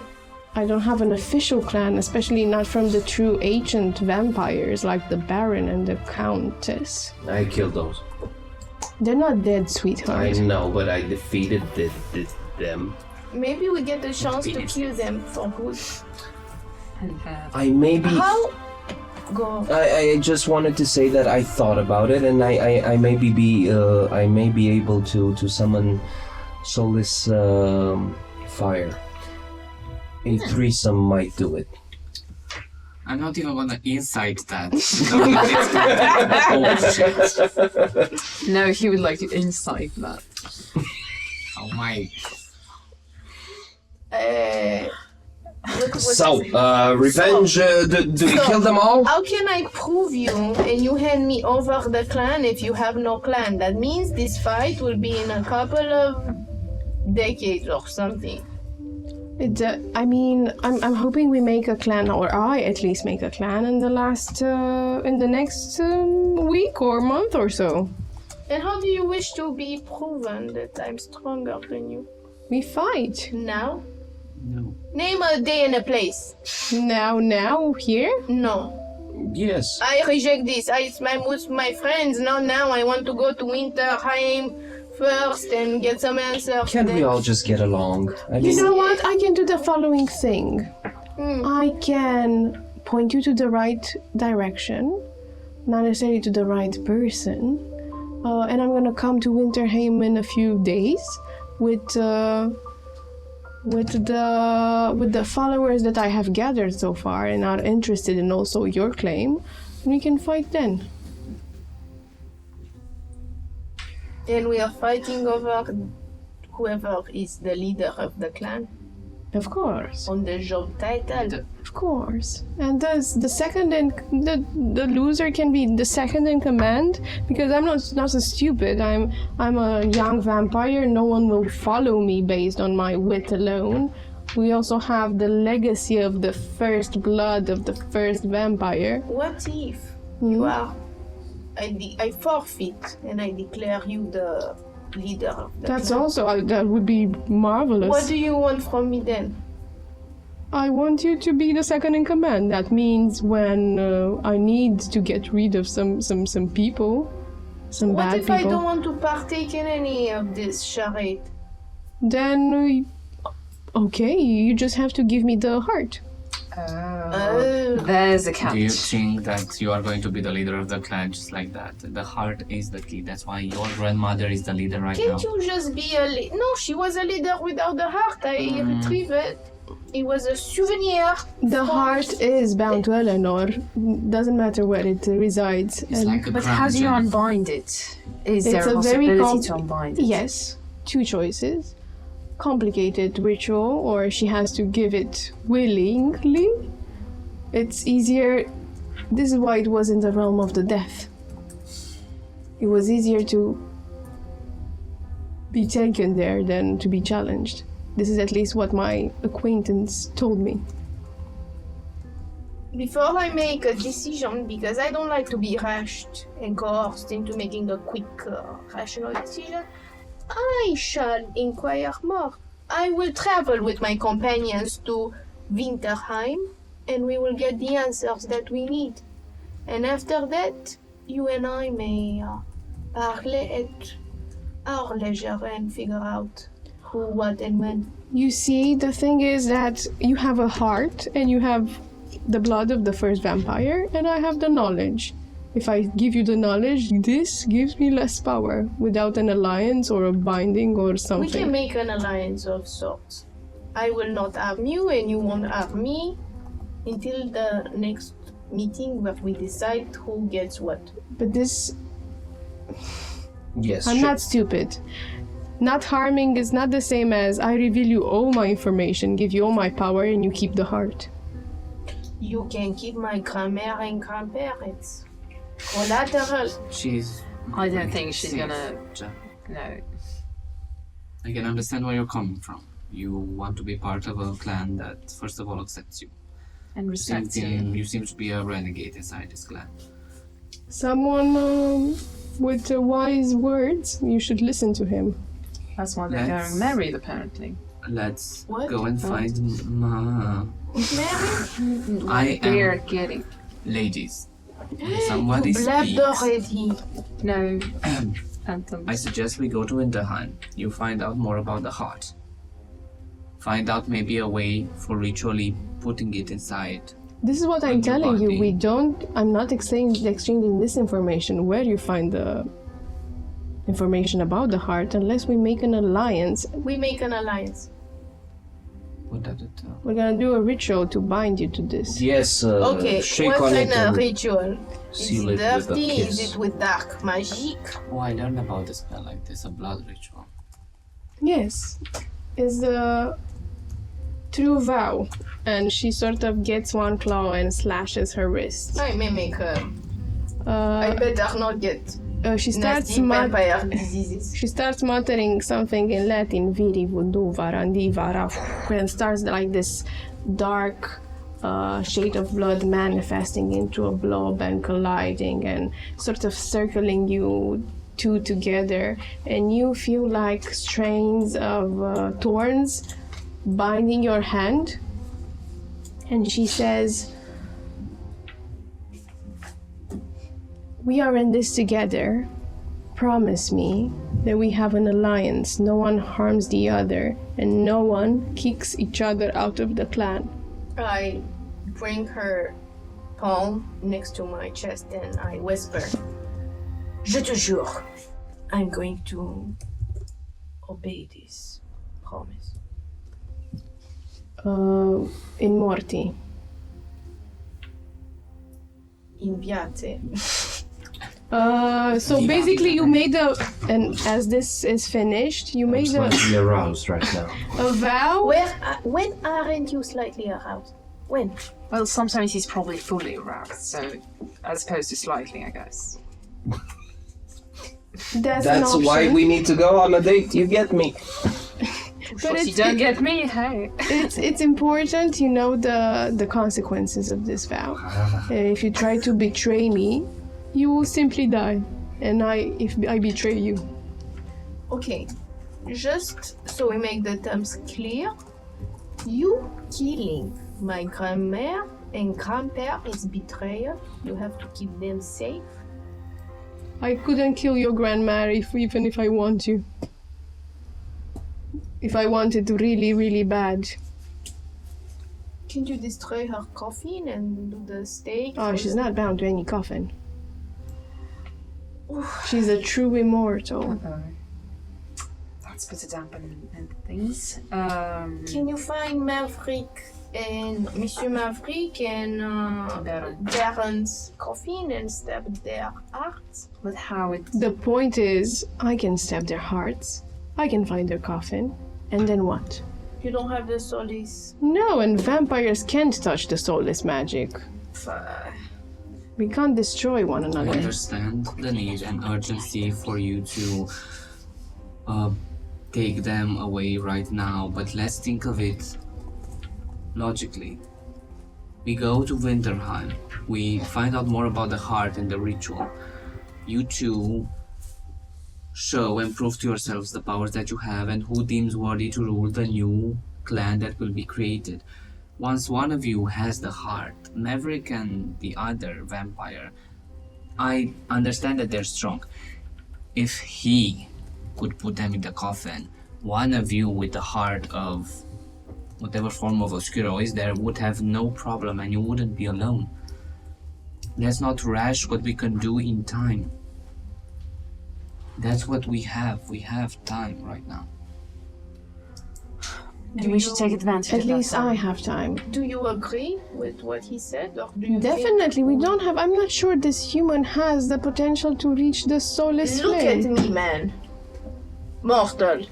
I don't have an official clan, especially not from the true ancient vampires like the Baron and the Countess. I killed those. They're not dead, I sweetheart. know, but I defeated them. Maybe we get the chance to kill them for good. And I maybe... How? Go. I just wanted to say that I thought about it, and I may be able to summon Soulless fire. A threesome might do it. I'm not even gonna incite that. no, he would like to incite that. Oh my. So, revenge, do we kill them all? How can I prove you and you hand me over the clan if you have no clan? That means this fight will be in a couple of decades or something. I'm hoping we make a clan, or I at least make a clan in the next week or month or so. And how do you wish to be proven that I'm stronger than you? We fight. Now? No. Name a day and a place. Now, here? No. Yes. I reject this. It's with my friends. Now I want to go to Winterheim first and get some answers. Can't we then- all just get along? I You mean, know what? I can do the following thing. I can point you to the right direction, not necessarily to the right person, and I'm gonna come to Winterheim in a few days with the followers that I have gathered so far and are interested in also your claim, and we can fight then. And we are fighting over whoever is the leader of the clan Of course. on the job title. Of course. And does the second in the loser can be the second in command? Because I'm not so stupid. I'm a young vampire. No one will follow me based on my wit alone. We also have the legacy of the first blood of the first vampire. What if you are... I forfeit and I declare you the leader of the That's clan. also that would be marvelous. What do you want from me then? I want you to be the second in command. That means when I need to get rid of some people, some What bad if people. I don't want to partake in any of this charade? Then, okay, you just have to give me the heart. Oh. There's a catch. Do you think that you are going to be the leader of the clan just like that? The heart is the key. That's why your grandmother is the leader right now. Can't you just be a No, she was a leader without the heart. I retrieved it. It was a souvenir. The heart is bound to Eleanor. Doesn't matter where it resides. It's And like a But crown how do you gem. unbind it? Is It's there a a very possibility to unbind it? yes, two choices. Complicated ritual, or she has to give it willingly. It's easier. This is why it was in the realm of the death. It was easier to be taken there than to be challenged. This is at least what my acquaintance told me. Before I make a decision, because I don't like to be rushed and coerced into making a quick, rational decision, I shall inquire more. I will travel with my companions to Winterheim, and we will get the answers that we need. And after that, you and I may parley at our leisure and figure out who, what, and when. You see, the thing is that you have a heart and you have the blood of the first vampire, and I have the knowledge. If I give you the knowledge, this gives me less power without an alliance or a binding or We something. can make an alliance of sorts. I will not harm you, and you won't harm me until the next meeting where we decide who gets what. But this, yes. I'm not stupid. Not harming is not the same as I reveal you all my information, give you all my power, and you keep the heart. You can keep my grandmère and grandpère. It's collateral. I don't think she's safe, gonna. Jack. No. I can understand where you're coming from. You want to be part of a clan that, first of all, accepts you. And respect you. You seem to be a renegade inside this clan. Someone with wise words, you should listen to him. That's why they're getting married, apparently. Let's What? go and find Ma. Mary? They're getting. Ladies, somebody Left speaks. already. No. Anthem. I suggest we go to Winterheim. You find out more about the heart. Find out maybe a way for ritually putting it inside. This is what I'm On your telling you. body. I'm not exchanging this information where you find the information about the heart unless we make an alliance. We make an alliance. What does it tell? We're gonna do a ritual to bind you to this. Yes, Okay, shake what on kind it of and ritual? seal Is it it with a dirty? Is kiss. it with dark magic? Oh, I learned about a spell like this, a blood ritual. Yes, is a true vow, and she sort of gets one claw and slashes her wrist. I may make her. I Uh, better not get she starts nasty vampire diseases. She starts muttering something in Latin, viri voodoo varandi vara, and starts like this dark shade of blood manifesting into a blob and colliding and sort of circling you two together, and you feel like strands of thorns binding your hand. And she says, "We are in this together. Promise me that we have an alliance. No one harms the other, and no one kicks each other out of the clan." I bring her palm next to my chest and I whisper, "Je te jure, I'm going to obey this promise." In morti. In viate. So basically you made and as this is finished, you I'm made slightly aroused right now. a vow. When aren't you slightly aroused? When? Well, sometimes he's probably fully aroused, so as opposed to slightly, I guess. That's That's an why option. we need to go on a date, you get me. But If you don't get me, hey. it's important you know the consequences of this vow. If you try to betray me, you will simply die. And if I betray you. Okay, just so we make the terms clear, you killing my grandmère and grandpère is betrayal. You have to keep them safe. I couldn't kill your grandmother even if I want to. If I wanted to really, really bad. Can you destroy her coffin and do the stake? Oh, she's not bound to any coffin. She's a true immortal. Let's put a dampen in things. Can you find Maverick and Monsieur Maverick and Baron. Baron's coffin and stab their hearts? But how it... The point is, I can stab their hearts. I can find their coffin. And then what? You don't have the solace. No, and vampires can't touch the soulless magic. We can't destroy one I another. understand the need and urgency for you to take them away right now, but let's think of it logically. We go to Winterheim. We find out more about the heart and the ritual. You two show and prove to yourselves the powers that you have and who deems worthy to rule the new clan that will be created. Once one of you has the heart, Maverick and the other vampire, I understand that they're strong. If he could put them in the coffin, one of you with the heart of whatever form of Oscuro is there would have no problem and you wouldn't be alone. Let's not rush what we can do in time. That's what we have. We have time right now. And we should take advantage At of that least time. I have time. Do you agree with what he said, or do you Definitely, we don't have. I'm not sure this human has the potential to reach the soulless Look at flame. me, man. mortal.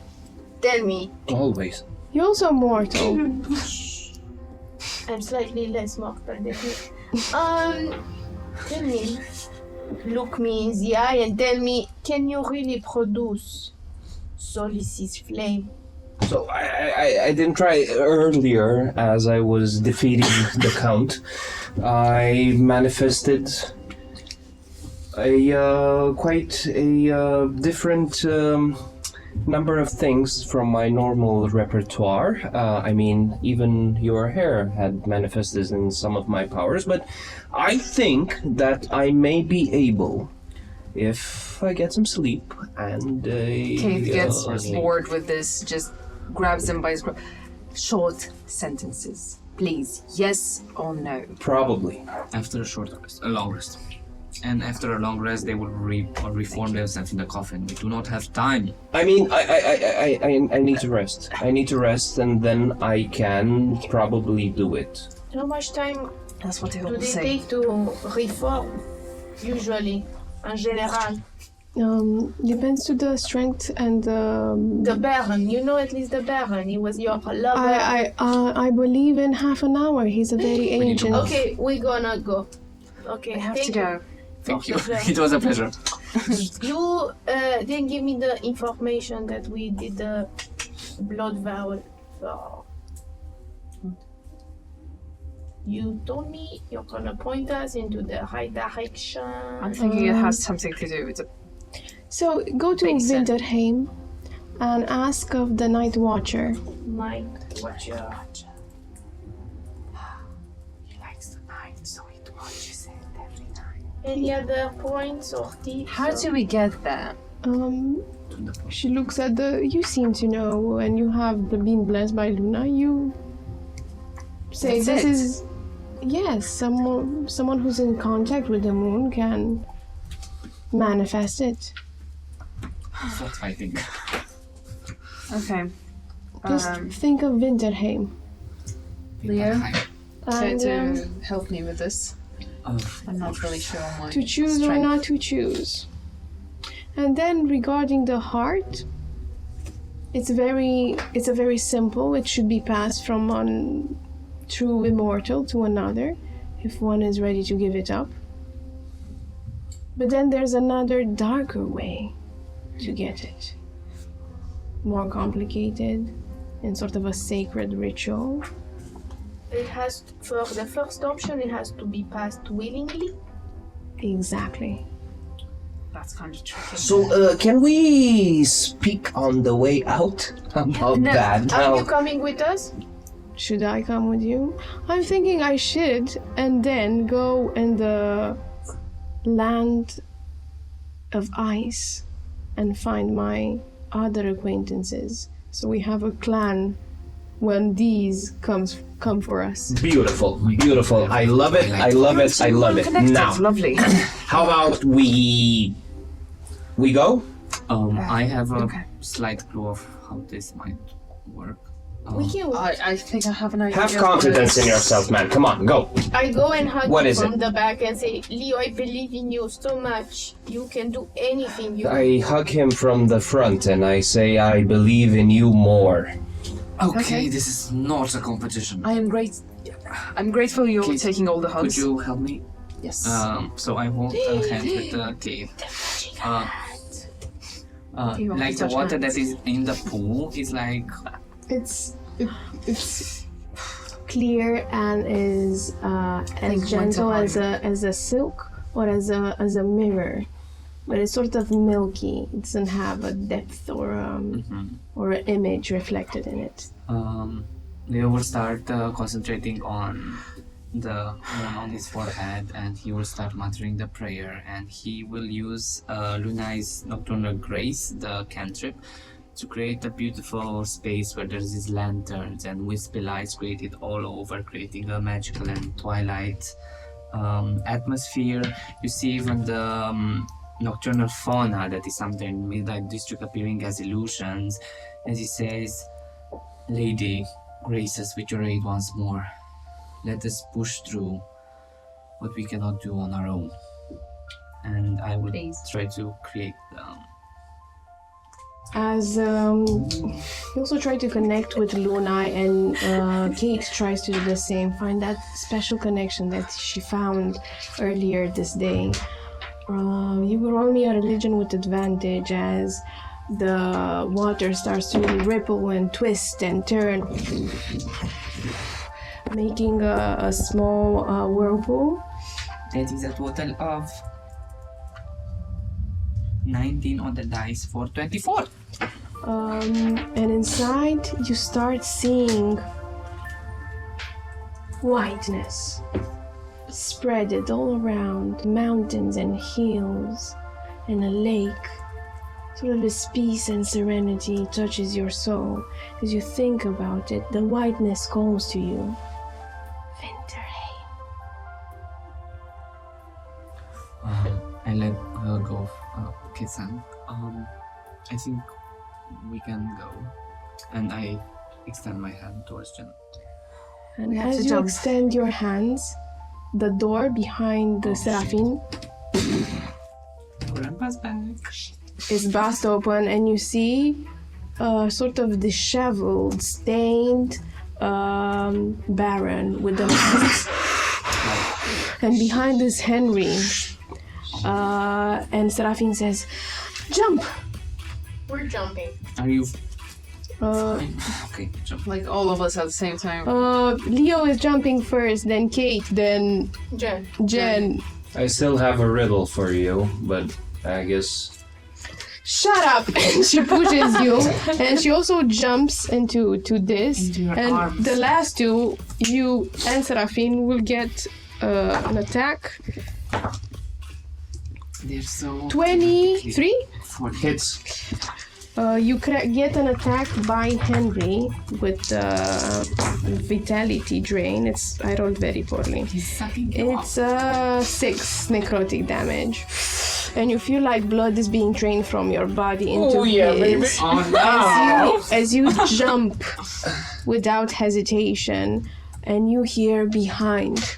Tell me. Always. You're also mortal. I'm slightly less mortal than you. Tell me. Look me in the eye and tell me, can you really produce Solis's flame? So I didn't try earlier as I was defeating the Count. I manifested quite a different number of things from my normal repertoire. I mean, even your hair had manifested in some of my powers, but I think that I may be able, if I get some sleep and Keith gets bored with this, just grabs him by his short sentences. Please, yes or no? Probably. After a long rest. And after a long rest, they will reform themselves in the coffin. We do not have time. I mean, I need to rest. I need to rest, and then I can probably do it. How much time That's what they do all they say. take to reform? Usually, en général. Depends to the strength and The Baron, you know at least the Baron. He was your lover. I believe in half an hour. He's a very ancient. Okay, we're gonna go. Okay, I have thank to go. Thank you. Okay. It was a pleasure. You didn't give me the information that we did the blood vow for. You told me you're gonna point us into the right direction. I'm thinking it has something to do with the... So go to Makes sense. Winterheim and ask of the Night Watcher. Night Watcher. He likes the night, so he watches it every night. Any other points or tips? How do we get there? She looks at the. You seem to know, and you have been blessed by Luna. You say That's this it. is. Yes, someone who's in contact with the moon can manifest it. That's what I think. Okay. Just think of Winterheim. Leo? And, to help me with this. Of I'm not really sure on my to choose or strength. not to choose. And then regarding the heart, it's a very simple. It should be passed from one true immortal to another, if one is ready to give it up. But then there's another darker way to get it. More complicated, in sort of a sacred ritual. It has, for the first option, it has to be passed willingly. Exactly. That's kind of tricky. So, can we speak on the way out about No. that? Are you Now, coming with us? Should I come with you? I'm thinking I should, and then go in the land of ice and find my other acquaintances. So we have a clan when these come for us. beautiful, beautiful. I love it. I love it. I love it. Connected. Now, Lovely. how about we go? I have a Okay. slight clue of how this might work. We can. I think I have an idea. Have of what confidence it in is. yourself, man. Come on, go. I go and hug What you is from it? the back and say, Leo, I believe in you so much. You can do anything you I hug him from the front and I say, I believe in you more. Okay, this is not a competition. I am I'm grateful you're Keith, taking all the Could hugs. you help me? Yes. So I hold a hand with the cave. You want Like to the touch water hands? that is in the pool is like It's clear and is Think as gentle Winterheim. as a silk or as a mirror, but it's sort of milky. It doesn't have a depth or or an image reflected in it. Leo will start concentrating on the moon on his forehead, and he will start muttering the prayer, and he will use Lunai's Nocturnal Grace, the cantrip, to create a beautiful space where there's these lanterns and wispy lights created all over, creating a magical and twilight atmosphere. You see even the nocturnal fauna that is something in the Midnight District appearing as illusions, as he says, Lady, grace us with your aid once more. Let us push through what we cannot do on our own. And I will Please. try to create As you also try to connect with Luna, and Kate tries to do the same, find that special connection that she found earlier this day. You will roll me a religion with advantage as the water starts to ripple and twist and turn, making a small whirlpool. That is a total of 19 on the dice for 24. And inside you start seeing whiteness spread all around, mountains and hills and a lake. Sort of this peace and serenity touches your soul as you think about it. The whiteness calls to you. Winterheim. I let her go, Kisan. I think we can go. And I extend my hand towards Jen. And as you extend your hands, the door behind the Seraphim Grandpa's back. is burst open, and you see a sort of disheveled, stained Baron with the mask. And behind is Henry. And Seraphim says, "Jump!" We're jumping. Are you Uh, okay? Jump. Like all of us at the same time. Leo is jumping first, then Kate, then Jen. I still have a riddle for you, but I guess Shut up! And she pushes you, and she also jumps into this. Into your and arms. the last two, you and Seraphim will get an attack. They're so 23. hits. You get an attack by Henry with vitality drain. I rolled very poorly. He's sucking you It's 6 necrotic damage. And you feel like blood is being drained from your body into his. Oh no! As you jump without hesitation, and you hear behind.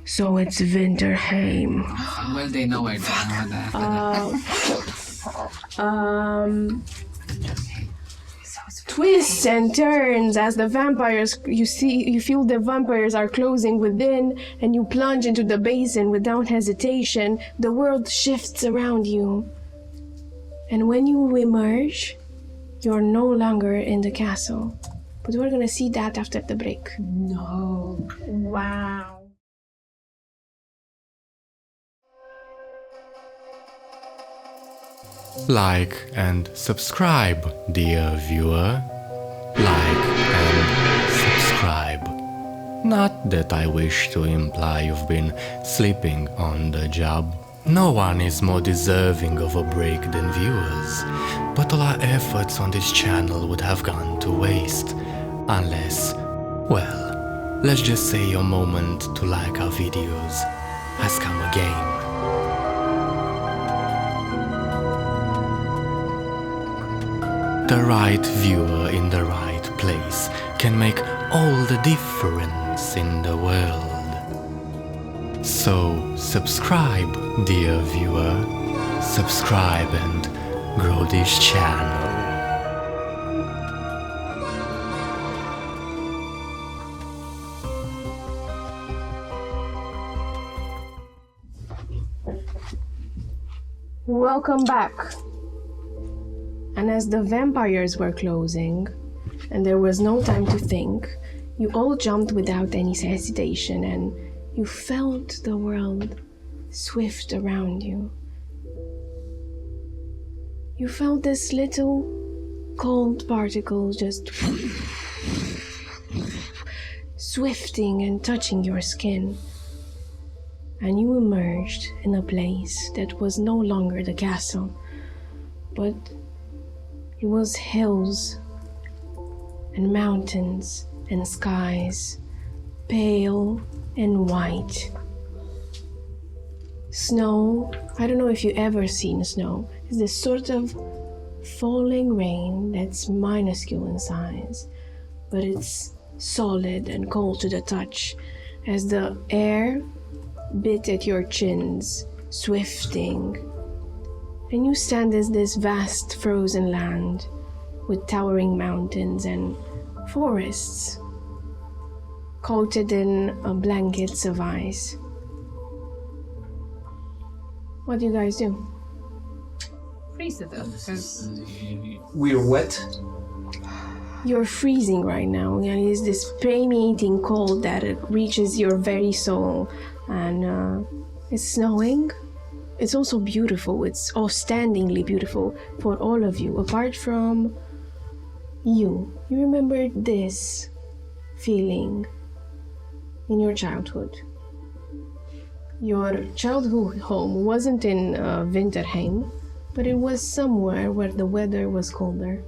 So it's Winterheim. Well, they know it. Twists and turns as the vampires, you feel the vampires are closing within, and you plunge into the basin without hesitation. The world shifts around you. And when you emerge, you're no longer in the castle. But we're gonna see that after the break. No. Wow. Like and subscribe, dear viewer. Like and subscribe. Not that I wish to imply you've been sleeping on the job. No one is more deserving of a break than viewers, but all our efforts on this channel would have gone to waste unless, well, let's just say your moment to like our videos has come again. The right viewer in the right place can make all the difference in the world. So subscribe, dear viewer. Subscribe and grow this channel. Welcome back. And as the vampires were closing, and there was no time to think, you all jumped without any hesitation, and you felt the world swift around you. You felt this little cold particles just swifting and touching your skin. And you emerged in a place that was no longer the castle, but it was hills and mountains and skies, pale and white. Snow, I don't know if you've ever seen snow. It's this sort of falling rain that's minuscule in size, but it's solid and cold to the touch as the air bit at your chins, swifting And you stand as this vast frozen land with towering mountains and forests coated in blankets of ice. What do you guys do? Freeze to death, because We're wet. You're freezing right now. It is this pain-eating cold that it reaches your very soul. And it's snowing. It's also beautiful. It's outstandingly beautiful for all of you, apart from you. You remember this feeling in your childhood. Your childhood home wasn't in Winterheim, but it was somewhere where the weather was colder.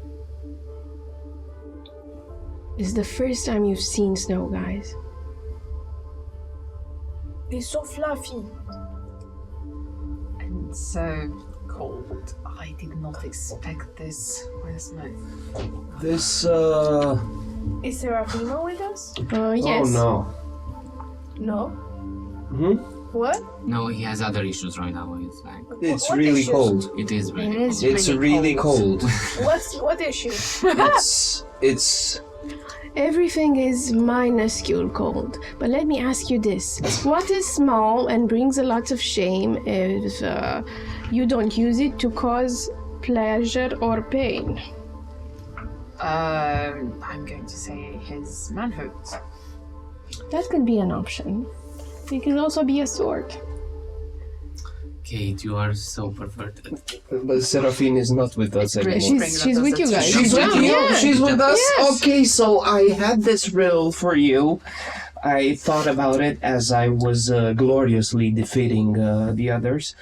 It's the first time you've seen snow, guys. It's so fluffy. and so cold. I did not expect this. Where's my... This, Is Serafino with us? Yes. Oh no. No. Hmm? What? No, he has other issues right now. It's like It's What really issues? cold. it is really It is cold. It's really cold. What issue? It's Everything is minuscule cold. But let me ask you this. What is small and brings a lot of shame if you don't use it to cause pleasure or pain? I'm going to say his manhood. That could be an option. It could also be a sword. Kate, you are so perverted. but Seraphine is not with us anymore. She's with you guys. She's with you? Yeah. She's with us? Yes. Okay, so I had this riddle for you. I thought about it as I was gloriously defeating the others.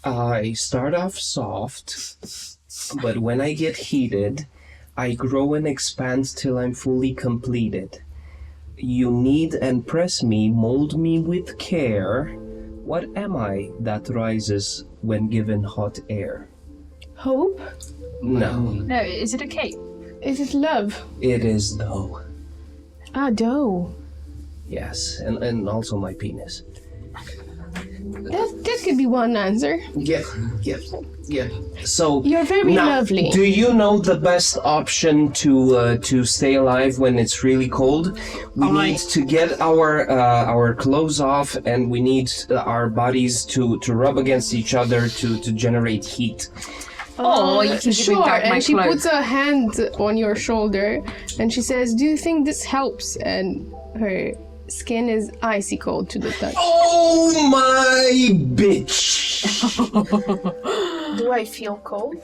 I start off soft, but when I get heated, I grow and expand till I'm fully completed. You knead and press me, mold me with care. What am I that rises when given hot air? Hope? No, No, is it a cape? Is it love? it is though. Ah, dough. Yes, and also my penis. That could be one answer. Yeah. So You're very now, lovely. do you know the best option to stay alive when it's really cold? We need to get our clothes off, and we need our bodies to rub against each other to generate heat. Oh, you can give me sure. back my And she clothes. puts a hand on your shoulder and she says, "Do you think this helps?" And her skin is icy cold to the touch. Oh my bitch! Do I feel cold?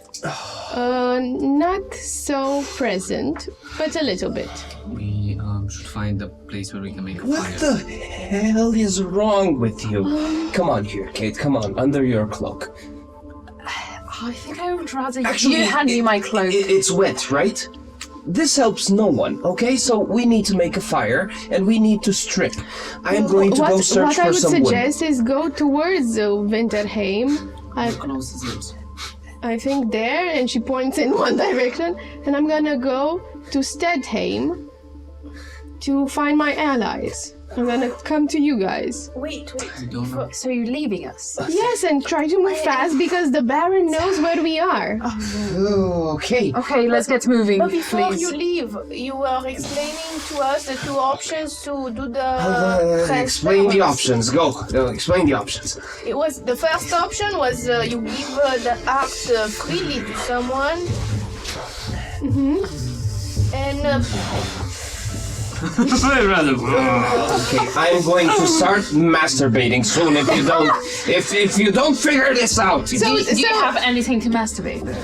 Not so present, but a little bit. We should find a place where we can make a What fire. the hell is wrong with you? Come on here, Kate. Come on, under your cloak. I think I would rather Actually, you hand me my cloak. It's wet, right? This helps no one, okay? So we need to make a fire, and we need to strip. I am going to go search what I for would some wood. suggest is go towards Winterheim. How close is it? I think there, and she points in one direction, and I'm gonna go to Stedheim to find my allies. I'm gonna come to you guys. Wait. I don't know. So you're leaving us? Yes, and try to move fast because the Baron knows where we are. Oh, okay. Okay, let's get moving, But before please. you leave, you were explaining to us the two options to do the Explain the transfer. options. Go. Explain the options. It was the first option was you give the act freely to someone. And Okay, I'm going to start masturbating soon if you don't if you don't figure this out. Do you have anything to masturbate with?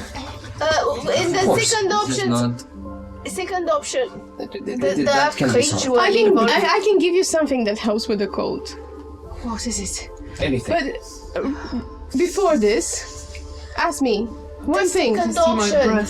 in the course. second It's option, not. the that act can be solved. ritual I can, involved. I can give you something that helps with the cold. What is it? Anything. But before this, ask me one thing. Second option,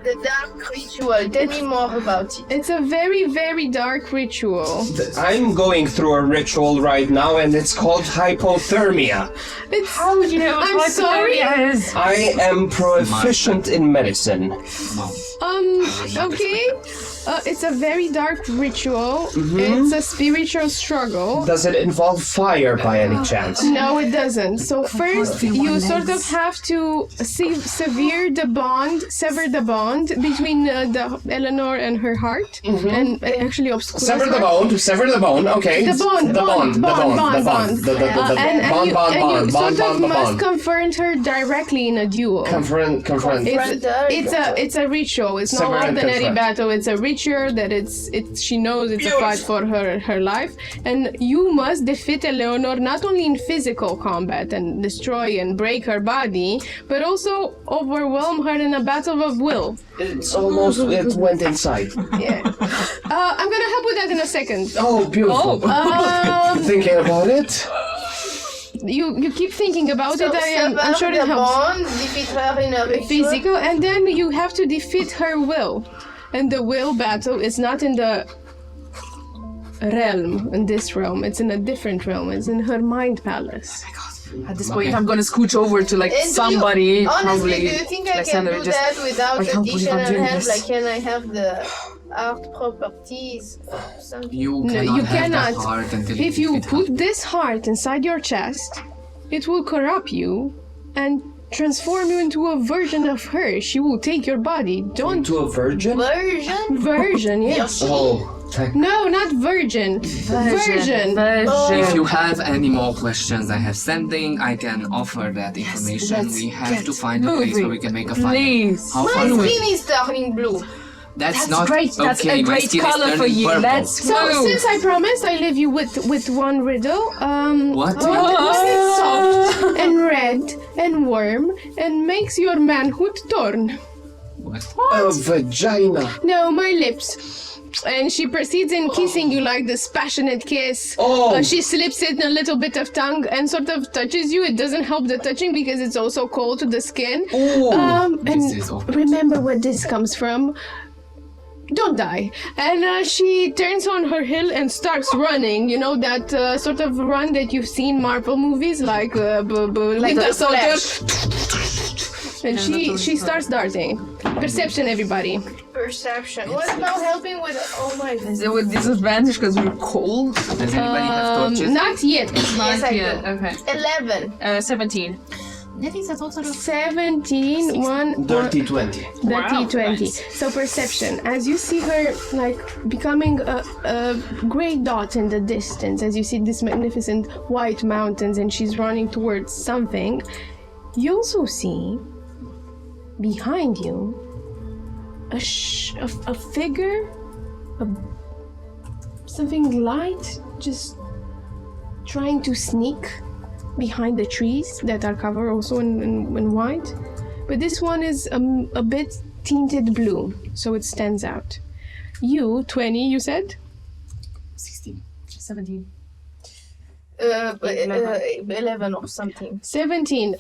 the dark ritual. Tell me more about it. It's a very, very dark ritual. I'm going through a ritual right now, and it's called hypothermia. It's, How would you know what I'm my sorry. is? I am proficient in medicine. Wow. okay. It's a very dark ritual. It's a spiritual struggle. Does it involve fire by any chance? No, it doesn't. So first, you sort of have to sever the bond between the Eleanor and her heart, and actually obscure. Sever the bone. Okay. The bond. And you sort of must confront her directly in a duel. Confront. It's a ritual. It's not Sever and ordinary confront. battle. It's a ritual that she knows it's a fight for her life, and you must defeat Eleanor not only in physical combat and destroy and break her body, but also overwhelm her in a battle of will. It's almost. It went inside. Yeah. I'm gonna help with that in a second. Oh, beautiful. Thinking about it. You keep thinking about it. I'm sure it helps. Bond, defeat her in a ritual. Physical, and then you have to defeat her will. And the will battle is not in the in this realm. It's in a different realm. It's in her mind palace. At this point, I'm gonna scooch over to like And somebody. honestly, probably do you think I Alexander, can do just- that without I can't believe I'm additional doing help? this. Like, can I have the art properties or something? You No, cannot you have cannot. that heart until If you defeat her. put this heart inside your chest, it will corrupt you and transform you into a version of her. She will take your body. Don't To a virgin? version, yes. Oh, No, not virgin. Version. If you have any more questions, I have something. I can offer that information. let's We have get to find a place moving. where we can make a fire. Please. How My far away? skin is turning blue. That's That's not great. That's okay. a My great skin is color for turning you. purple. Let's So move. since I promised, I leave you with one riddle. What? What is soft and red and warm and makes your manhood torn? What? a vagina. No, my lips. And she proceeds in kissing you like this passionate kiss. Oh. She slips in a little bit of tongue and sort of touches you. It doesn't help the touching because it's also cold to the skin. And This is awkward. remember where this comes from. Don't die. And she turns on her heel and starts running. You know that sort of run that you've seen Marvel movies, like Winter the Soldier. Flash. And she starts darting. Perception, everybody. Perception. What about helping with? Oh my. Is it with disadvantage because we're cold? Does anybody have torches? Not yet. Yes, I yet. do. Okay. 11. 17. 17, 1, Dirty 20. Dirty 20. So perception. As you see her like becoming a gray dot in the distance, as you see these magnificent white mountains and she's running towards something, you also see behind you a figure, something light, just trying to sneak behind the trees that are covered also in white. But this one is a bit tinted blue, so it stands out. You, 20, you said? 16. 17. 11 or something. 17.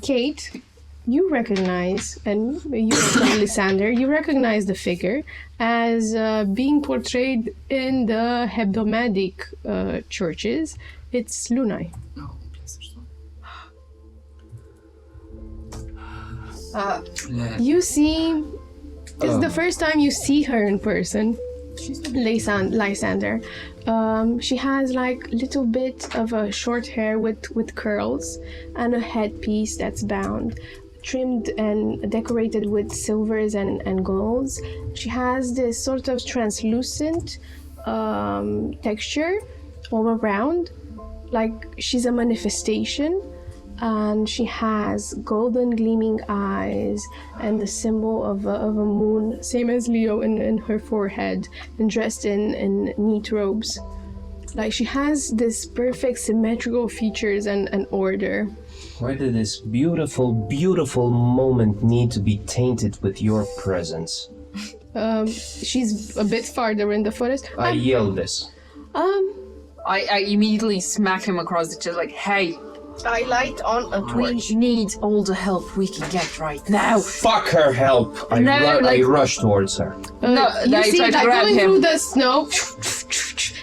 Kate, you recognize, and you, Lysander, you recognize the figure as being portrayed in the hebdomadic churches. It's Lunai. Oh, please. You see, it's the first time you see her in person, Lysander. She has like little bit of a short hair with curls and a headpiece that's bound, trimmed and decorated with silvers and golds. She has this sort of translucent texture all around, like she's a manifestation. And she has golden gleaming eyes and the symbol of a moon, same as Leo in her forehead, and dressed in neat robes. Like she has this perfect symmetrical features and order. Why did this beautiful, beautiful moment need to be tainted with your presence? She's a bit farther in the forest. I yell this. I immediately smack him across the chest like, hey, I light on a we torch. need all the help we can get right now. Fuck her help! I No, rush towards her. No, You I see, try to like grab going him. through the snow,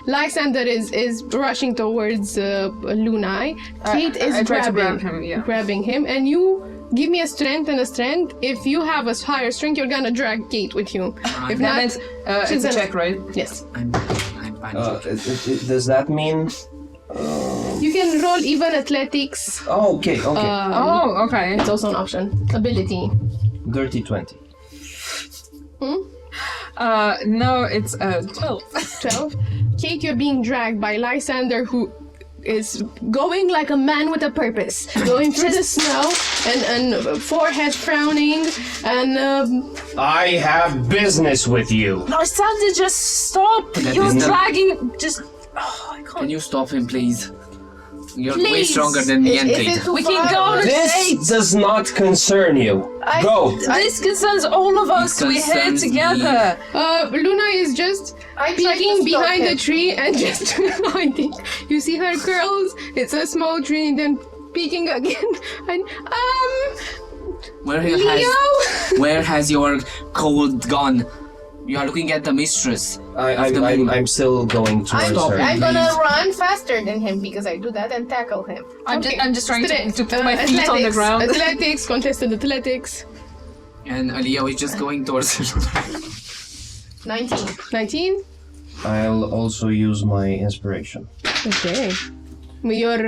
Lysander is rushing towards Lunai. Kate is I try to grabbing grab him, yeah. grabbing him, and you Give me a strength and a strength. If you have a higher strength, you're gonna drag Kate with you. If not, It's a check, right? yes. I'm bandaged. Does that mean? You can roll even athletics. Oh, okay. Okay. It's also an option. Ability. Dirty 20. No, it's 12. 12. Kate, you're being dragged by Lysander, who is going like a man with a purpose, going through the snow and forehead frowning and I have business with you. Lysander, just stop! You're is not- dragging. Just. Oh, I Can can't. you stop him, please? You're way Please. stronger than me and Is Kate. it too We can far? go on a This date. does not concern you. Go. This concerns all of us. We're here concerns together. Luna is just I tried to peeking stop behind him. the tree and just hiding. You see her curls. It's a small tree, and then peeking again. And Where Leo. where has your cold gone? You are looking at the mistress. I'm still going towards her. I'm gonna run faster than him because I do that and tackle him. I'm just trying Strength. to put my feet on the Athletics. ground. Athletics, contested athletics. And Leo is just going towards her. 19. 19. I'll also use my inspiration. Okay. Your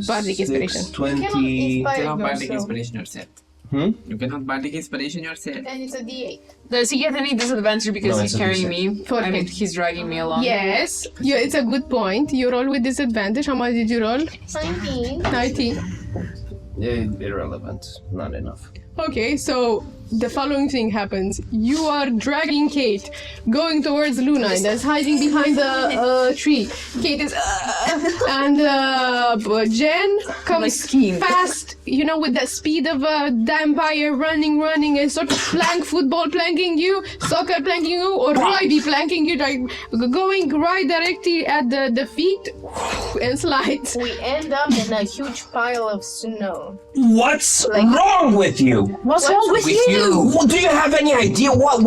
bardic inspiration. 20. You cannot bardic yourself. inspiration yourself. You cannot bardic inspiration yourself. And it's a D8. Does he get any disadvantage because No, he's it's a carrying D6. me? For I mean, him. he's dragging me along. Yes, it's a good point. You roll with disadvantage. How much did you roll? 19. 19. Irrelevant. Not enough. Okay, so the following thing happens. You are dragging Kate, going towards Luna, that's hiding behind the tree. Kate is, and Jen comes skiing. fast, with the speed of a vampire, running, and sort of football planking you, soccer planking you, or rugby planking you, like going right directly at the feet and slides. We end up in a huge pile of snow. What's wrong with you? What's wrong with With you. Do you have any idea what we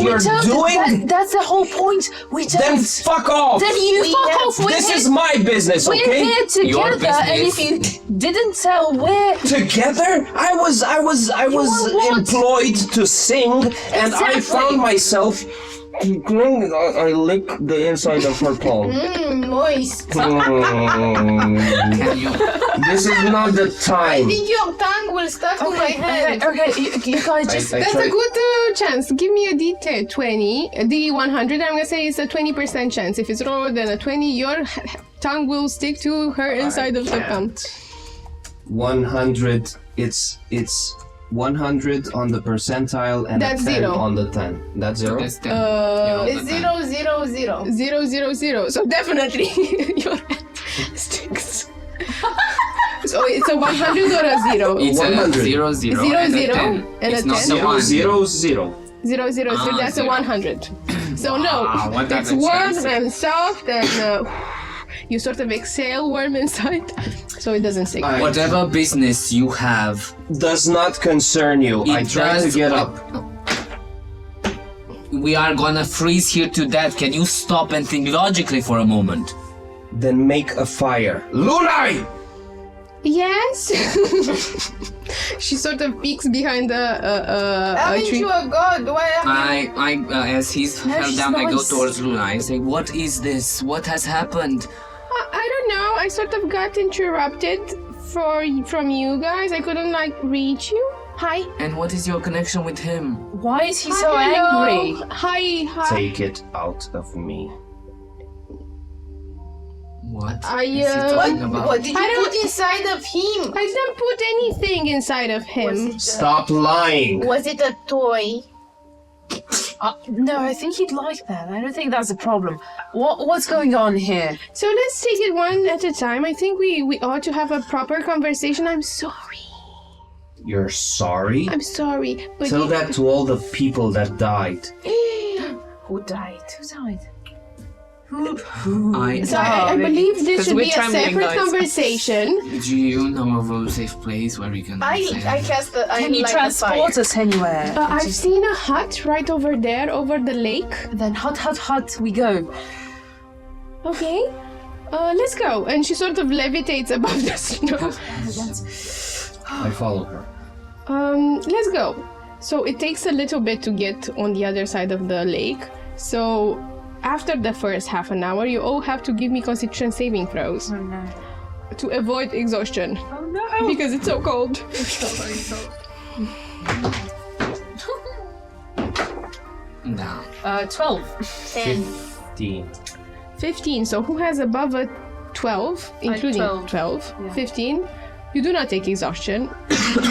you're don't- doing? That's the whole point. We don't. Then fuck off. Then you fuck off. This is my business, We're okay? here Your together, and if business. you didn't tell where. Together, I was are what? employed to sing, and I Exactly. found myself. I lick the inside of her palm. Moist. Can you? This is not the I time. think your tongue will stuck to my hand. Okay, you guys just. I That's tried- a good chance. Give me a D20, a D100. I'm gonna say it's a 20% chance. If it's lower than a 20, your tongue will stick to her inside of the palm. 100. It's 100 on the percentile and That's a 10 zero. on the 10. That's zero. That's them. You know, It's the 0, 0, 0. 0, 0, 0. So definitely your hand sticks. So it's a 100 or a 0? It's 100. a 0, 0, Zero, and zero, a 10. and a It's not 10. the 0, 1. 0, 0. 0, 0, so Ah, that's a zero. 100. So no, Wow, what are it's the warm chances? and soft and you sort of exhale warm inside, so it doesn't stick. Whatever business you have, Does not concern you. I it tried to does. get up. We are gonna freeze here to death. Can you stop and think logically for a moment? Then make a fire. Lunai! Yes. She sort of peeks behind a Haven't tree. you a god? Why are you... As he's held she's down, I go nice. towards Luna. I say, "What is this? What has happened?" I don't know. I sort of got interrupted from you guys. I couldn't reach you. Hi. And what is your connection with him? Why is he so Hello. angry? Hi. Take it out of me. What I, is he talking about? What did I you don't- put inside of him? I didn't put anything inside of him. Stop lying. Was it a toy? No, I think he'd like that. I don't think that's a problem. What's going on here? So let's take it one at a time. I think we ought to have a proper conversation. I'm sorry. You're sorry? I'm sorry. But Tell that to all the people that died. Who died? Who died? So I believe this 'Cause should we're be a trembling, separate guys. conversation. Do you know of a safe place where we can? I cast the... I Can you light the transport fire. us anywhere? I've seen a hut right over there, over the lake. Then hut, we go. Okay. Let's go. And she sort of levitates above the snow. I follow her. Let's go. So it takes a little bit to get on the other side of the lake. So after the first half an hour, you all have to give me Constitution saving throws Oh no. to avoid exhaustion Oh no. because it's so cold. No. 12. 10. 15. 15. So who has above a 12, including 12. Yeah. 15? You do not take exhaustion.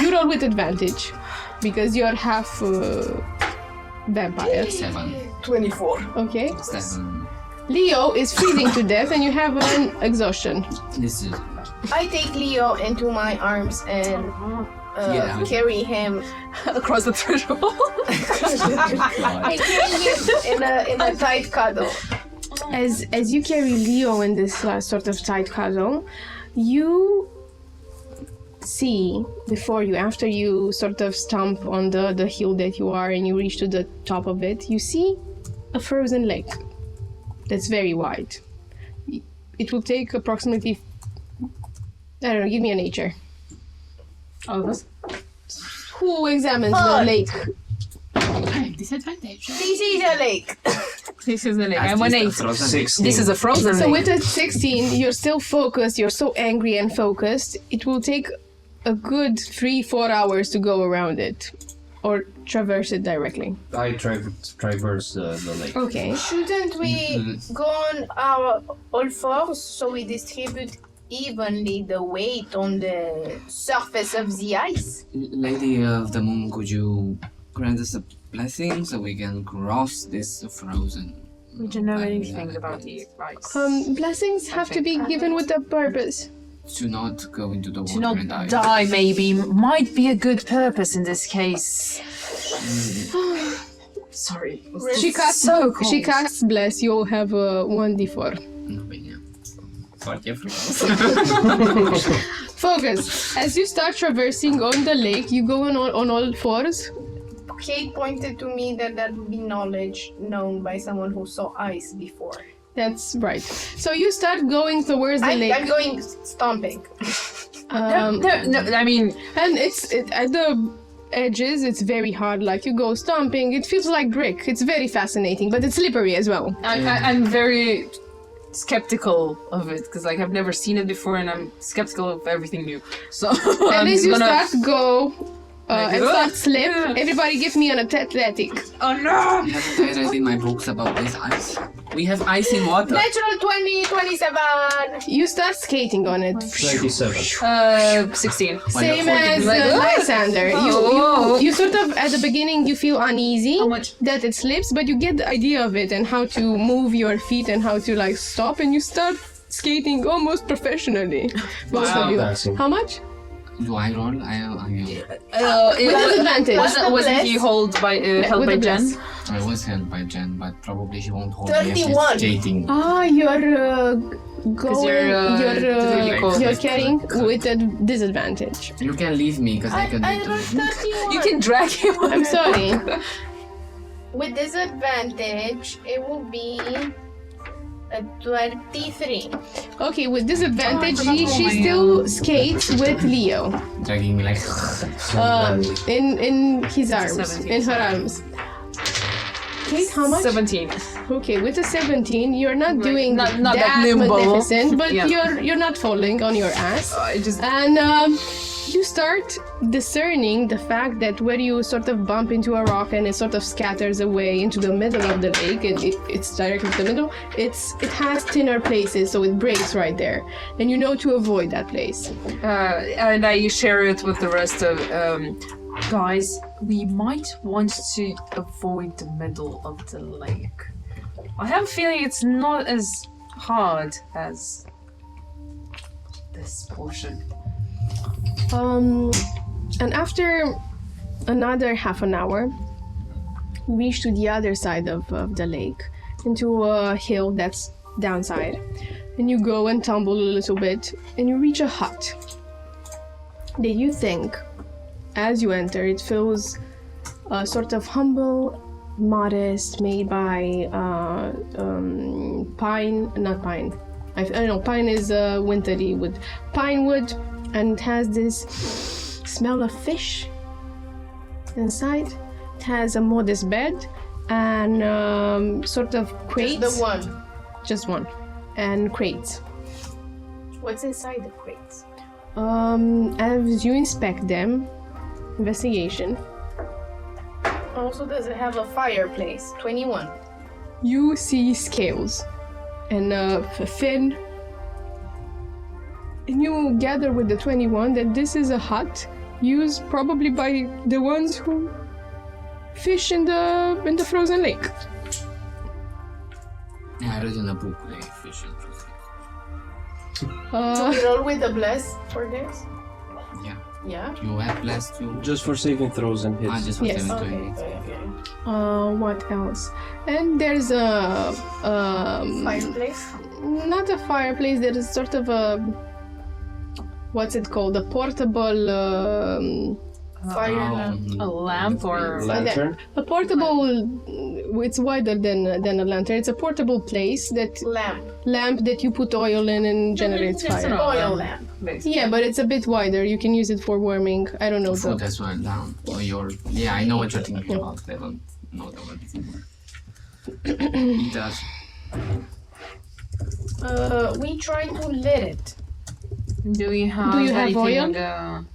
You roll with advantage because you're half vampire. 7. 24. Okay. 7. Leo is freezing to death and you have an exhaustion. This is. I take Leo into my arms and Yeah. carry him. Across the threshold. I carry him in a tight cuddle. As you carry Leo in this sort of tight cuddle, you see before you, after you sort of stomp on the hill that you are and you reach to the top of it, you see a frozen lake that's very wide. It will take approximately, I don't know, give me a nature. All of us. Who examines the lake? Disadvantage. This is a lake. This is the lake. I'm an 8. 16. This is a frozen So lake. with a 16, you're still focused, you're so angry and focused, it will take a good 3-4 hours to go around it. Or traverse it directly. I traverse the lake. Okay. Shouldn't we go on our all fours so we distribute evenly the weight on the surface of the ice? Lady of the Moon, could you grant us a blessing so we can cross this frozen? We don't know anything about the ice. Blessings have to be given with a purpose. To not go into the water To not and die. die, maybe, might be a good purpose in this case. Sorry. She casts, so cold. she casts bless, you all have a 1d4. No, but yeah. Fuck yeah, Focus. As you start traversing on the lake, you go on all fours. Kate pointed to me that would be knowledge known by someone who saw ice before. That's right. So you start going towards the I'm lake. going stomping. No, I mean, And at the edges, it's very hard. Like you go stomping, it feels like brick. It's very fascinating, but it's slippery as well. I'm very skeptical of it because like I've never seen it before and I'm skeptical of everything new. So And as you start go and go. start slip, Yeah. everybody give me an athletic. Oh no! I read in my books about this ice. We have ice in water. Natural 20, 27. You start skating on it. 27. 16. Same as Like, what? Lysander. Oh. You sort of, at the beginning, you feel uneasy How much? that it slips, but you get the idea of it and how to move your feet and how to like stop, and you start skating almost professionally. Both Wow. of you. Dancing. How much? Do I roll? I With disadvantage. Wasn't he held by held with by a Jen? bless. was held by Jen, but probably she won't hold me if 31. she's skating. Ah, you're going. really cold. You're carrying with a disadvantage. You can leave me because I can I do rolled it. 31. You can drag him. I'm sorry. With disadvantage, it will be a 23. Okay, with disadvantage, she still skates with Leo. Dragging me like. In his arms, 17. in her arms. Kate, how much? 17. Okay, with a 17, you're not doing Not that that nimble. magnificent, but Yeah. you're not falling on your ass. I just And you start discerning the fact that where you sort of bump into a rock and it sort of scatters away into the middle of the lake, and it's directly to the middle, it has thinner places, so it breaks right there. And you know to avoid that place. and I share it with the rest of guys. We might want to avoid the middle of the lake. I have a feeling it's not as hard as this portion. And after another half an hour, you reach to the other side of the lake, into a hill that's downside. And you go and tumble a little bit, and you reach a hut that you think, as you enter, it feels sort of humble, modest, made by pine, not pine. I don't know, pine is wintry wood. Pine wood, and it has this smell of fish Inside, it has a modest bed and sort of crates. Just the one. Just one. And crates. What's inside the crates? As you inspect them, investigation, Also, does it have a fireplace? 21. you see scales and a fin. And you gather with the 21 that this is a hut used probably by the ones who fish in the frozen lake. Yeah, I read in a book they fish and frozen. So we roll with a bless for this? Yeah. Yeah. You have blessed you. Just for saving throws and hits. Just for Yes. 720. What else? And there's a Fireplace? not a fireplace. There is sort of a what's it called? A portable. Fire Oh, lamp. A lamp or Lantern? A portable. It's wider than a lantern. It's a portable place lamp that you put oil in and generates It's an fire. Oil lamp. basically. Yeah, but it's a bit wider. You can use it for warming. I don't know Food though. as well down. Or your yeah, I know what you're thinking about. I don't know the word. It does. We try to lit it. Do you have have oil? anything,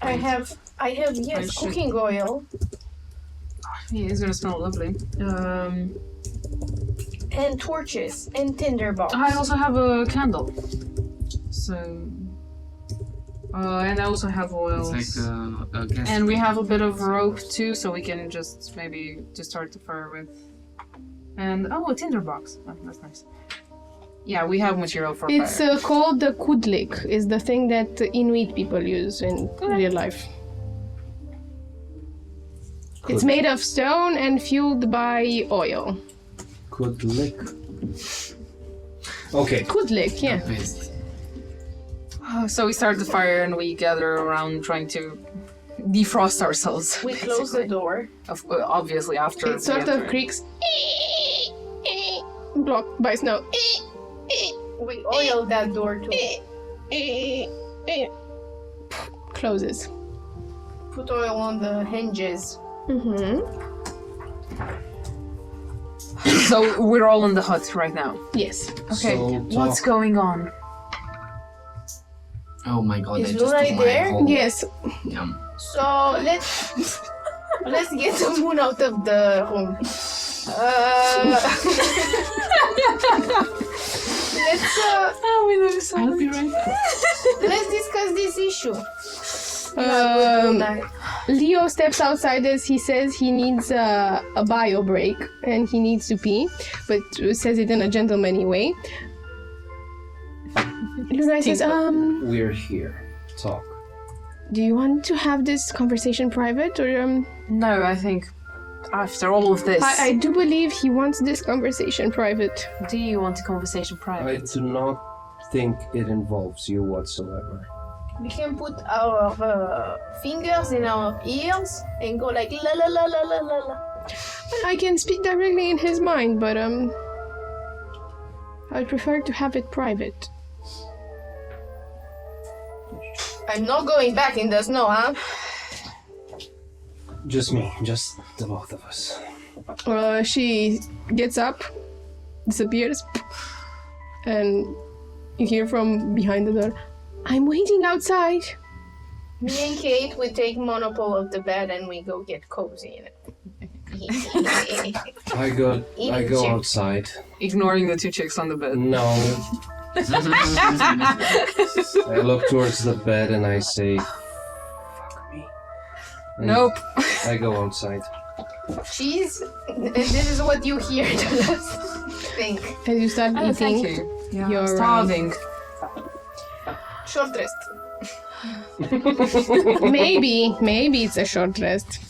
I have yes, should- cooking oil yeah, it's gonna smell lovely. and torches and tinderbox. I also have a candle. So, and I also have oils. It's like a gas. And we have a bit of rope too, so we can just maybe just start the fire with. And a tinderbox. Oh, that's nice. Yeah, we have material for It's fire. called the kudlik. Is the thing that Inuit people use in real life. It's made of stone and fueled by oil. Could lick. Okay. Kudlik, yeah. Based. So we start the fire and we gather around trying to defrost ourselves. We close the door. Obviously after. It sort we of enter. creaks. Blocked by snow. We oil that door too. Closes. Put oil on the hinges. Mm-hmm. So we're all in the hut right now. Yes. Okay. So What's talk. going on? Oh my god, Is I Lou just right took my there? whole Yes. yum. So let's get the moon out of the room. Let's I'll be right back. let's discuss this issue. Leo steps outside as he says he needs a bio break and he needs to pee, but says it in a gentlemanly way. Luna says, We're here. Talk. do you want to have this conversation private or No, I think after all of this, I do believe he wants this conversation private. do you want a conversation I private? do not think it involves you whatsoever. We can put our fingers in our ears and go like la la la la la la la. I can speak directly in his mind, but I'd prefer to have it private. I'm not going back in the snow, huh? Just me. Just the both of us. She gets up, disappears, and you hear from behind the door, I'm waiting outside. Me and Kate, we take monopole of the bed and we go get cozy in it. I go Eating outside. Ignoring the two chicks on the bed. No. I look towards the bed and I say, fuck me. And Nope. I go outside. Cheese? This is what you hear the last thing. As you start Oh, eating, thank you. Yeah, You're, I'm starving. Short rest. maybe it's a short rest.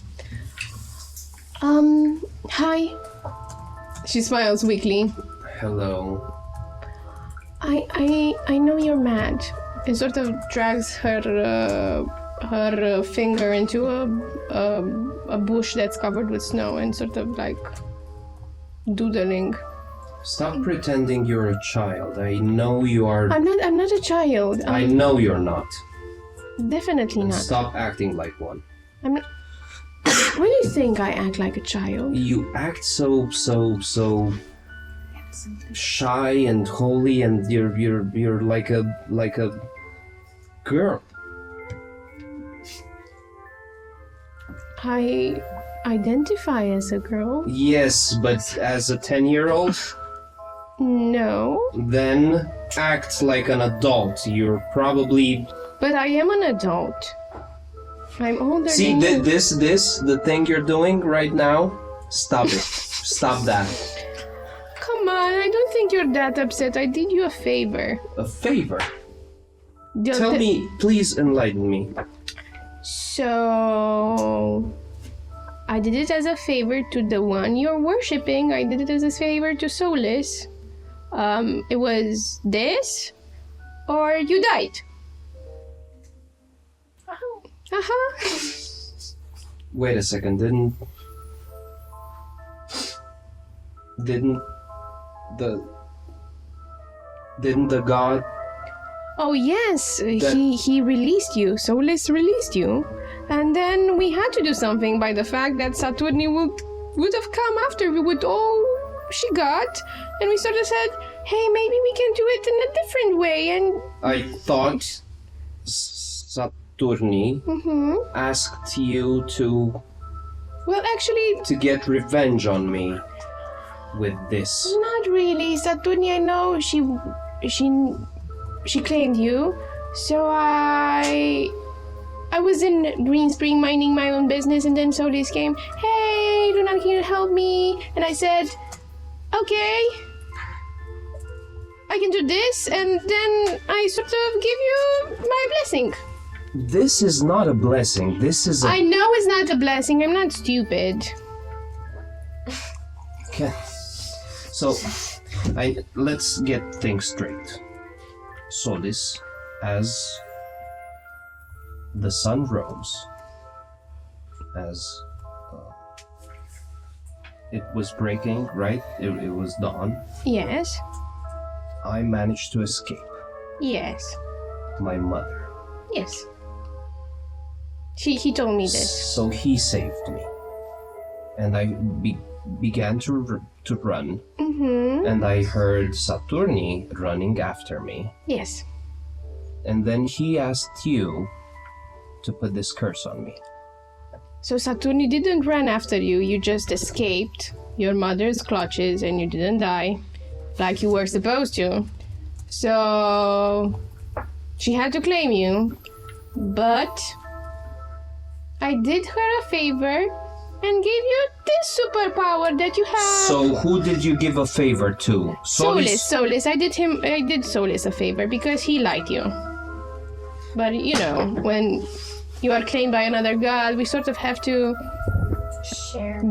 Hi. She smiles weakly. Hello. I know you're mad. And sort of drags her finger into a bush that's covered with snow and sort of like doodling. Stop pretending you're a child. I know you are. I'm not a child. I know you're not. Definitely And not. stop acting like one. I'm not. Why do you think I act like a child? You act so shy and holy, and you're like a girl. I identify as a girl. Yes, but as a 10-year-old, No, then act like an adult. You're probably but I am an adult. I'm older see than you. the thing you're doing right now. Stop it. Stop that. Come on, I don't think you're that upset. I did you a favor. A favor. Just- Tell me, please enlighten me. So, I did it as a favor to the one you're worshipping. I did it as a favor to Solis. It was this, or you died. Wait a second. Didn't the god? Oh yes, he released you. Solis released you, and then we had to do something by the fact that Saturni would have come after with all she got, and we sort of said, hey, maybe we can do it in a different way. And I thought Saturni asked you to well, actually, get revenge on me with this. not really. Saturni, I know she claimed you, so I was in Green Spring minding my own business, and then Solis came, hey, Lunan, can you help me? And I said, okay, I can do this, and then I sort of give you my blessing. This is not a blessing. This is a... I know it's not a blessing, I'm not stupid. Okay. So, let's get things straight. Solis, as the sun rose, as it was breaking, right? It was dawn. Yes, I managed to escape yes, my mother. yes. He told me this. So he saved me, and I began to run. Mm-hmm. And I heard Saturni running after me. Yes. And then he asked you to put this curse on me. So Saturni didn't run after you, you just escaped your mother's clutches and you didn't die like you were supposed to. So she had to claim you, but I did her a favor and gave you this superpower that you have. So who did you give a favor to? Solis. I did Solis a favor because he liked you. But you know, when you are claimed by another god, we sort of have to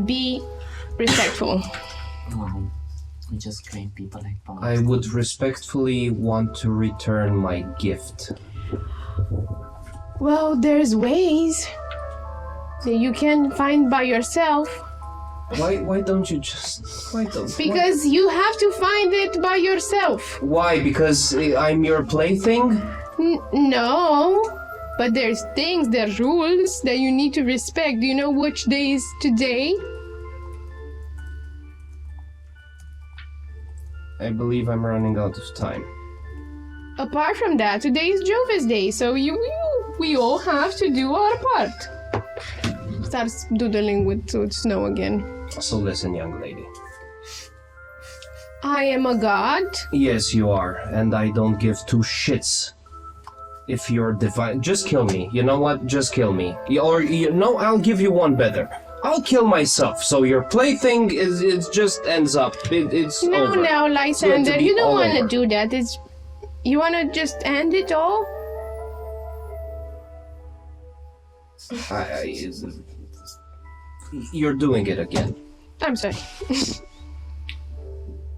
be respectful. No, we just claim people like bombs. I would respectfully want to return my gift. Well, there's ways that you can find by yourself. Why don't you just... Because you have to find it by yourself. Why? Because I'm your plaything? No. But there's rules that you need to respect. Do you know which day is today? I believe I'm running out of time. Apart from that, today is Jova's day, so we all have to do our part. Starts doodling with snow again. So listen, young lady. I am a god. Yes, you are, and I don't give two shits if you're divine. Just kill me. You know what? Just kill me. Or I'll give you one better. I'll kill myself. So your plaything it just ends up. It's over. No, Lysander, be you don't all want to over. do that. You want to just end it all? You're doing it again. I'm sorry.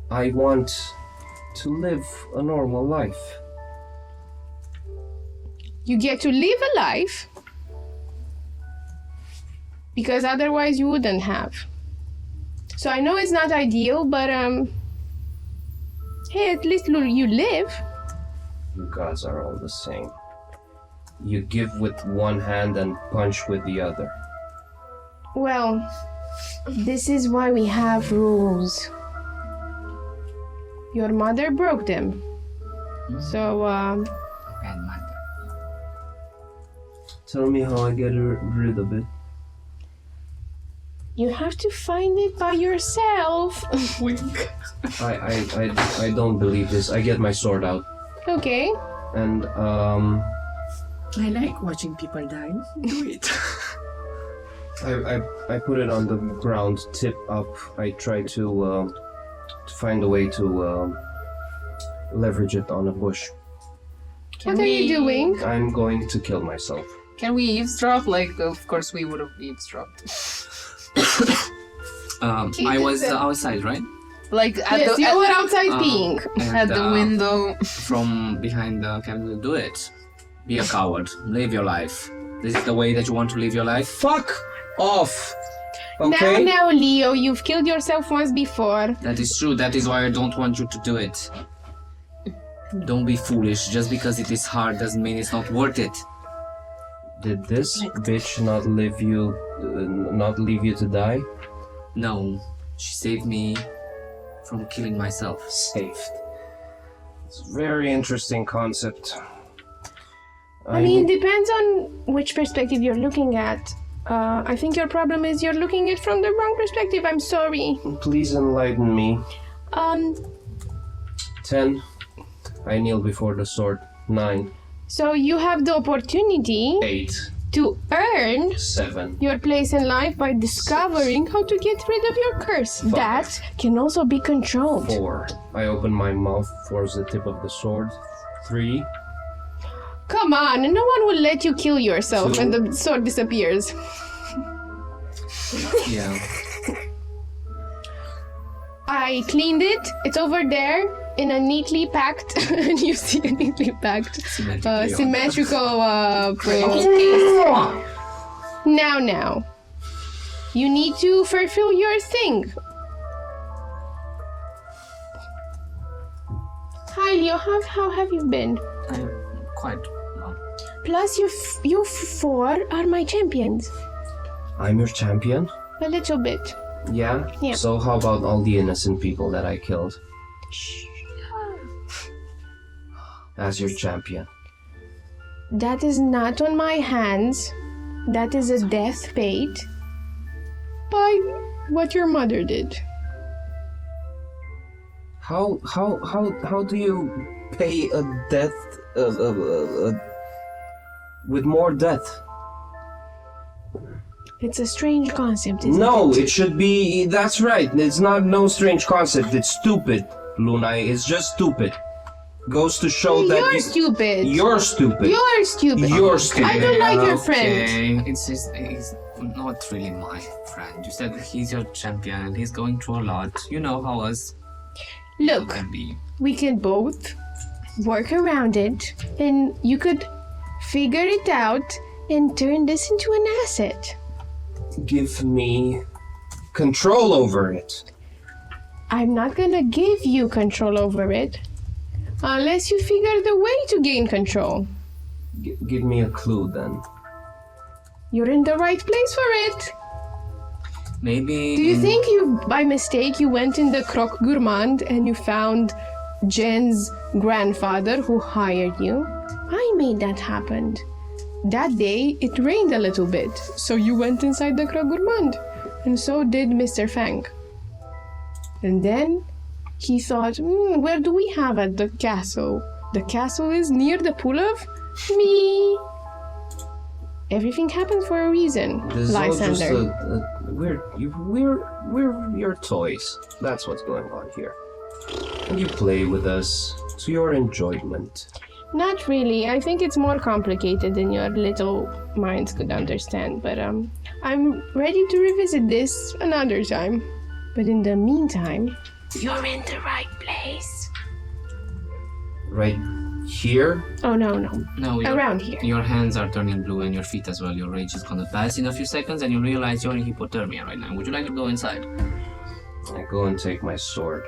I want to live a normal life. You get to live a life because otherwise you wouldn't have. So I know it's not ideal, but hey, at least you live. You gods are all the same. You give with one hand and punch with the other. Well, this is why we have rules. Your mother broke them. So, Bad mother. Tell me how I get rid of it. you have to find it by yourself. Wink. I don't believe this. I get my sword out. Okay. And, I like watching people die. Do it. I put it on the ground, tip up. I try to find a way to leverage it on a bush. What are you doing? I'm going to kill myself. Can we eavesdrop? Like, of course we would have eavesdropped. I was outside, right? Like, at Yes, the, you at, were outside peeing. at the window. From behind the cabinet, do it. Be a coward. Live your life. This is the way that you want to live your life. Fuck off! Okay? Now, Leo, you've killed yourself once before. That is true. That is why I don't want you to do it. Don't be foolish. Just because it is hard doesn't mean it's not worth it. Did this bitch not leave you to die? No, she saved me from killing myself. Saved. It's a very interesting concept. I mean, it depends on which perspective you're looking at. I think your problem is you're looking at it from the wrong perspective. I'm sorry. Please enlighten me. 10. I kneel before the sword. 9. So you have the opportunity 8. to earn 7. your place in life by discovering how to get rid of your curse. That can also be controlled. 4. I open my mouth towards the tip of the sword. 3. Come on, no one will let you kill yourself 2. and the sword disappears. Yeah. I cleaned it. It's over there in a neatly packed, and you see a neatly packed, symmetrical case. Now, you need to fulfill your thing. Hi, Leo. How have you been? I'm quite well. Plus, you four are my champions. I'm your champion? A little bit. Yeah? Yeah. So how about all the innocent people that I killed? As your champion. That is not on my hands. That is a death paid by what your mother did. How do you pay a death with more death? It's a strange concept, isn't No, it? it should be. That's right. It's not no strange concept. It's stupid, Luna. It's just stupid. Goes to show that You're stupid. You're stupid. You're stupid. You're stupid. I don't like your friend. Okay, he's not really my friend. You said he's your champion and he's going through a lot. You know how us Look, can be. we can both work around it, and you could figure it out and turn this into an asset. Give me control over it. I'm not gonna give you control over it unless you figure the way to gain control. Give me a clue then. You're in the right place for it. Maybe. Do you think you, by mistake, you went in the Croque Gourmand and you found Jen's grandfather who hired you? I made that happen. That day, it rained a little bit, so you went inside the Croque Gourmand. And so did Mr. Fang. And then he thought, where do we have at the castle? The castle is near the pool of me. Everything happens for a reason, This is all just Lysander. we're your toys. That's what's going on here. And you play with us to your enjoyment. Not really. I think it's more complicated than your little minds could understand. But I'm ready to revisit this another time. But in the meantime, you're in the right place. Right here? Oh no. No, Around here. Your hands are turning blue and your feet as well. Your rage is gonna pass in a few seconds and you realize you're in hypothermia right now. Would you like to go inside? I go and take my sword.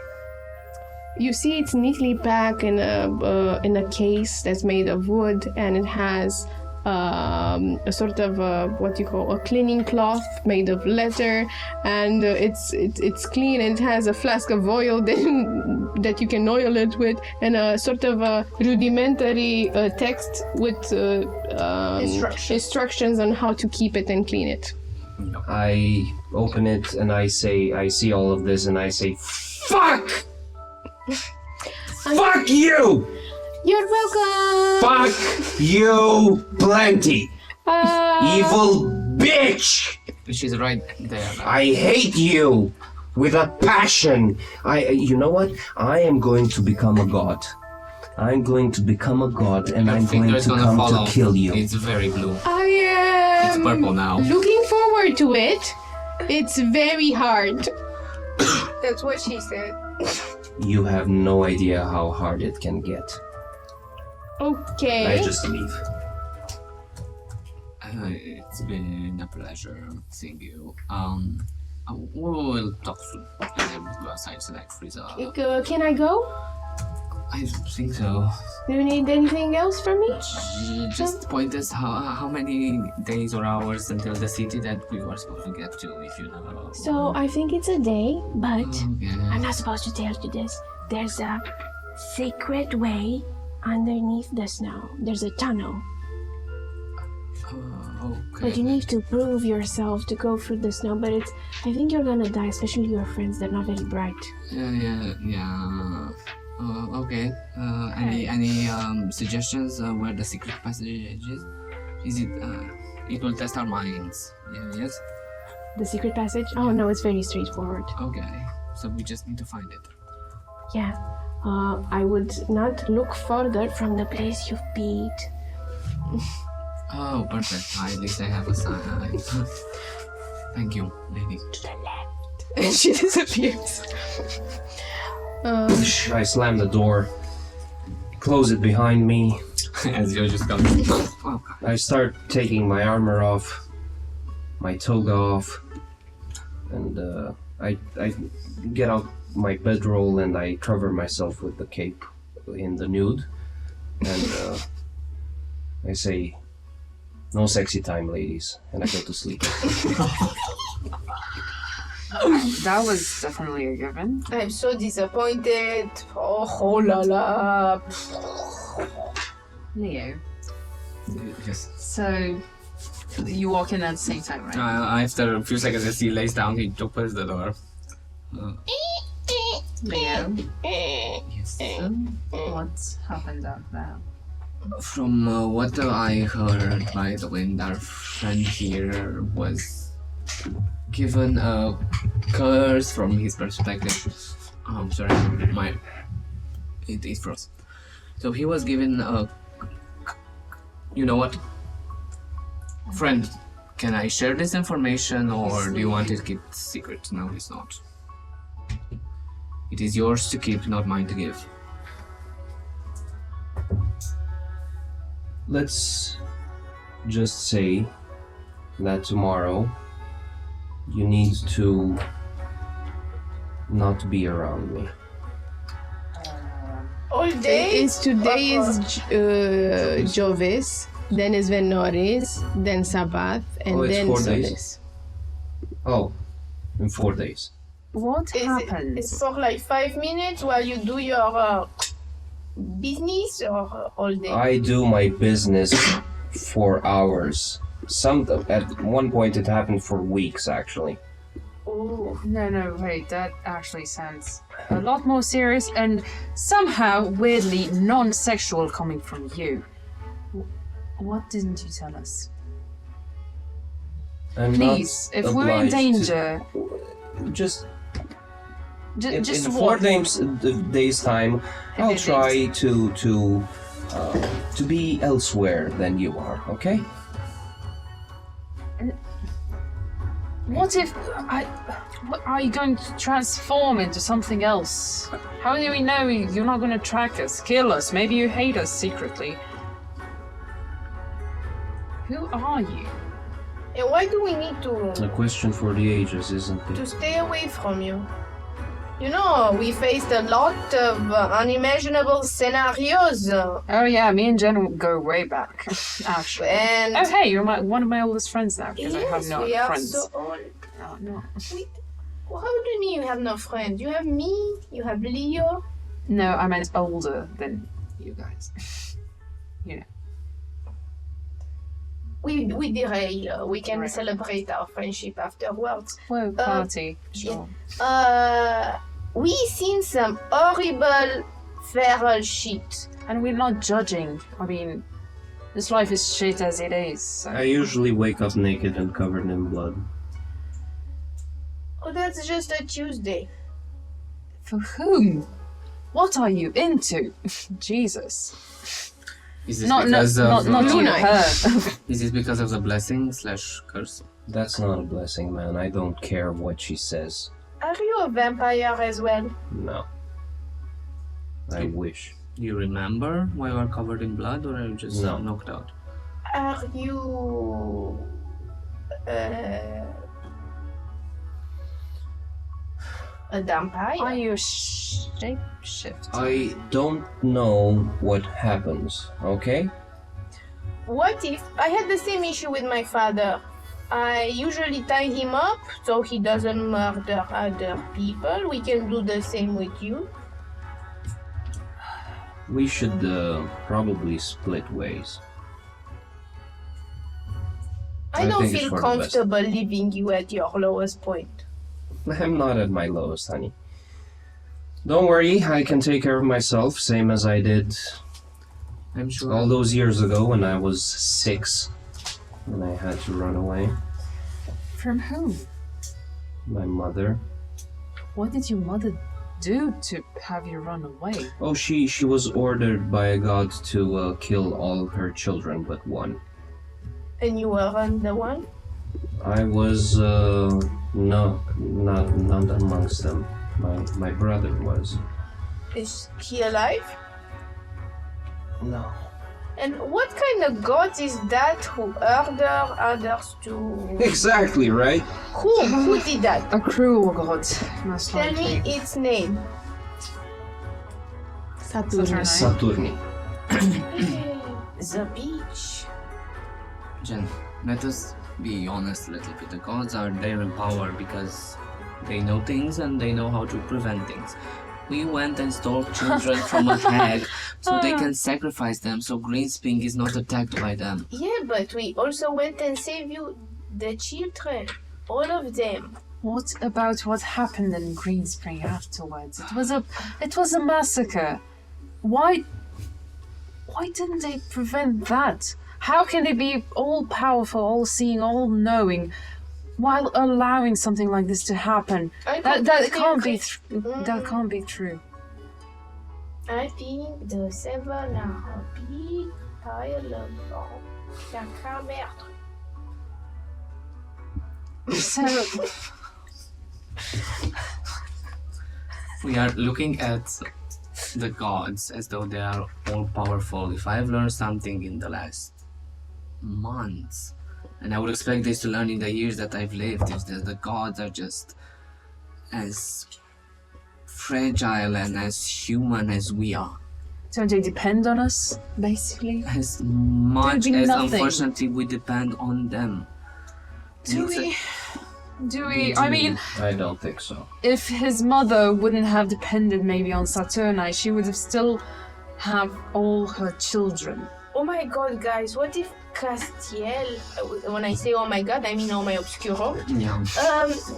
You see, it's neatly packed in a case that's made of wood, and it has a sort of what you call a cleaning cloth made of leather, and it's clean, and it has a flask of oil that you can oil it with, and a sort of a rudimentary text with instructions on how to keep it and clean it. I open it and I see all of this and I say, fuck! Fuck you! You're welcome! Fuck you plenty! Evil bitch! She's right there. I hate you with a passion. You know what? I am going to become a god. I'm going to become a god and I'm going to come to kill you. It's very blue. I am It's purple now. looking forward to it. It's very hard. That's what she said. You have no idea how hard it can get. Okay. I just leave. It's been a pleasure seeing you. We'll talk soon. And then we'll go outside so that freeze up. Can I go? I think so. Do you need anything else from me? Just point us how many days or hours until the city that we were supposed to get to, if you know. So I think it's a day, but Okay. I'm not supposed to tell you this. There's a secret way underneath the snow. There's a tunnel. Okay. But you need to prove yourself to go through the snow. But I think you're gonna die, especially your friends. They're not very bright. Yeah. Okay. Any suggestions where the secret passage is? Is it? It will test our minds. Yes. The secret passage? Oh no, it's very straightforward. Okay. So we just need to find it. Yeah. I would not look further from the place you've beat. Oh, perfect. At least I have a sign. Thank you, lady. To the left. And she disappears. I slam the door, close it behind me. As you're just going. Oh, I start taking my armor off, my toga off, and I get out my bedroll and I cover myself with the cape in the nude, and I say, "No sexy time, ladies," and I go to sleep. That was definitely a given. I'm so disappointed. Oh la la. Leo. yes. So you walk in at the same time, right? After a few seconds, as he lays down, he opens the door. Leo. Yes. What happened out there? From what I heard by the wind, our friend here was given a curse from his perspective. Oh, I'm sorry, it froze. So he was given a. You know what? Friend, can I share this information or do you want it kept secret? No, it's not. It is yours to keep, not mine to give. Let's just say that tomorrow you need to not be around me. All day? Today is Jovis, then is Venoris, then Sabbath, and it's then 4 Solis. days? Oh, in 4 days. What happened? It's for like 5 minutes while you do your business or all day? I do my business for hours. At one point it happened for weeks, actually. Oh. No, wait, that actually sounds a lot more serious and somehow weirdly non-sexual coming from you. What didn't you tell us? I'm Please, not if we're in obliged danger, to, just in just 4 walk. days time, I'll days. try to be elsewhere than you are. Okay? What if are you going to transform into something else? How do we know you're not going to track us, kill us? Maybe you hate us secretly. Who are you? And why do we need A question for the ages, isn't to it? stay away from you? You know, we faced a lot of unimaginable scenarios. Oh yeah, me and Jen go way back, actually. And Oh hey, you're one of my oldest friends now because I have yes, no we are friends. so old. Oh, no. How do you mean you have no friends? You have me, you have Leo. No, I meant older than you guys. You know. We derail. We can Right. celebrate our friendship afterwards. Whoa, party. Sure. We seen some horrible feral shit. And we're not judging. I mean, this life is shit as it is. So. I usually wake up naked and covered in blood. Oh, that's just a Tuesday. For whom? What are you into? Jesus. Is this Not because of not you, Luna. her. is this because of the blessing / curse? That's not a blessing, man. I don't care what she says. Are you a vampire as well? No. I wish. Do you remember why you are covered in blood, or are you just No. knocked out? Are you a vampire? Are you a shapeshifter? I don't know what happens, okay? What if I had the same issue with my father? I usually tie him up so he doesn't murder other people. We can do the same with you. We should probably split ways. I I don't think it's feel for the best. comfortable leaving you at your lowest point. I'm not at my lowest, honey. Don't worry, I can take care of myself, same as I did I'm sure. all those years ago when I was 6 and I had to run away. From whom? My mother. What did your mother do to have you run away? Oh, she was ordered by a god to kill all her children but one. And you weren't the one? I was no, not amongst them. My brother was. Is he alive? No. And what kind of god is that who order others to... Exactly, right? Who did that? A cruel god, most Tell me likely. its name. Saturnus. Saturni. The beach. Jen, let us be honest a little bit. The gods are there in power because they know things and they know how to prevent things. We went and stole children from a hag so they can sacrifice them so Greenspring is not attacked by them. Yeah, but we also went and saved you the children. All of them. What about what happened in Greenspring afterwards? It was a massacre. Why didn't they prevent that? How can they be all powerful, all seeing, all knowing, while allowing something like this to happen? I That completely can't be agree. that can't be true. I think the seven are a big pile of caca meurtre. So We are looking at the gods as though they are all powerful. If I've learned something in the last months, and I would expect this to learn in the years that I've lived, is that the gods are just as fragile and as human as we are. don't they depend on us, basically? As much Doing as nothing. unfortunately we depend on them. Do It's a- we? Do we? I mean, I don't think so. if his mother wouldn't have depended maybe on Saturni, she would have still have all her children. Oh my god, guys, what if Castiel, when I say oh my god, I mean oh my obscuro. Yeah.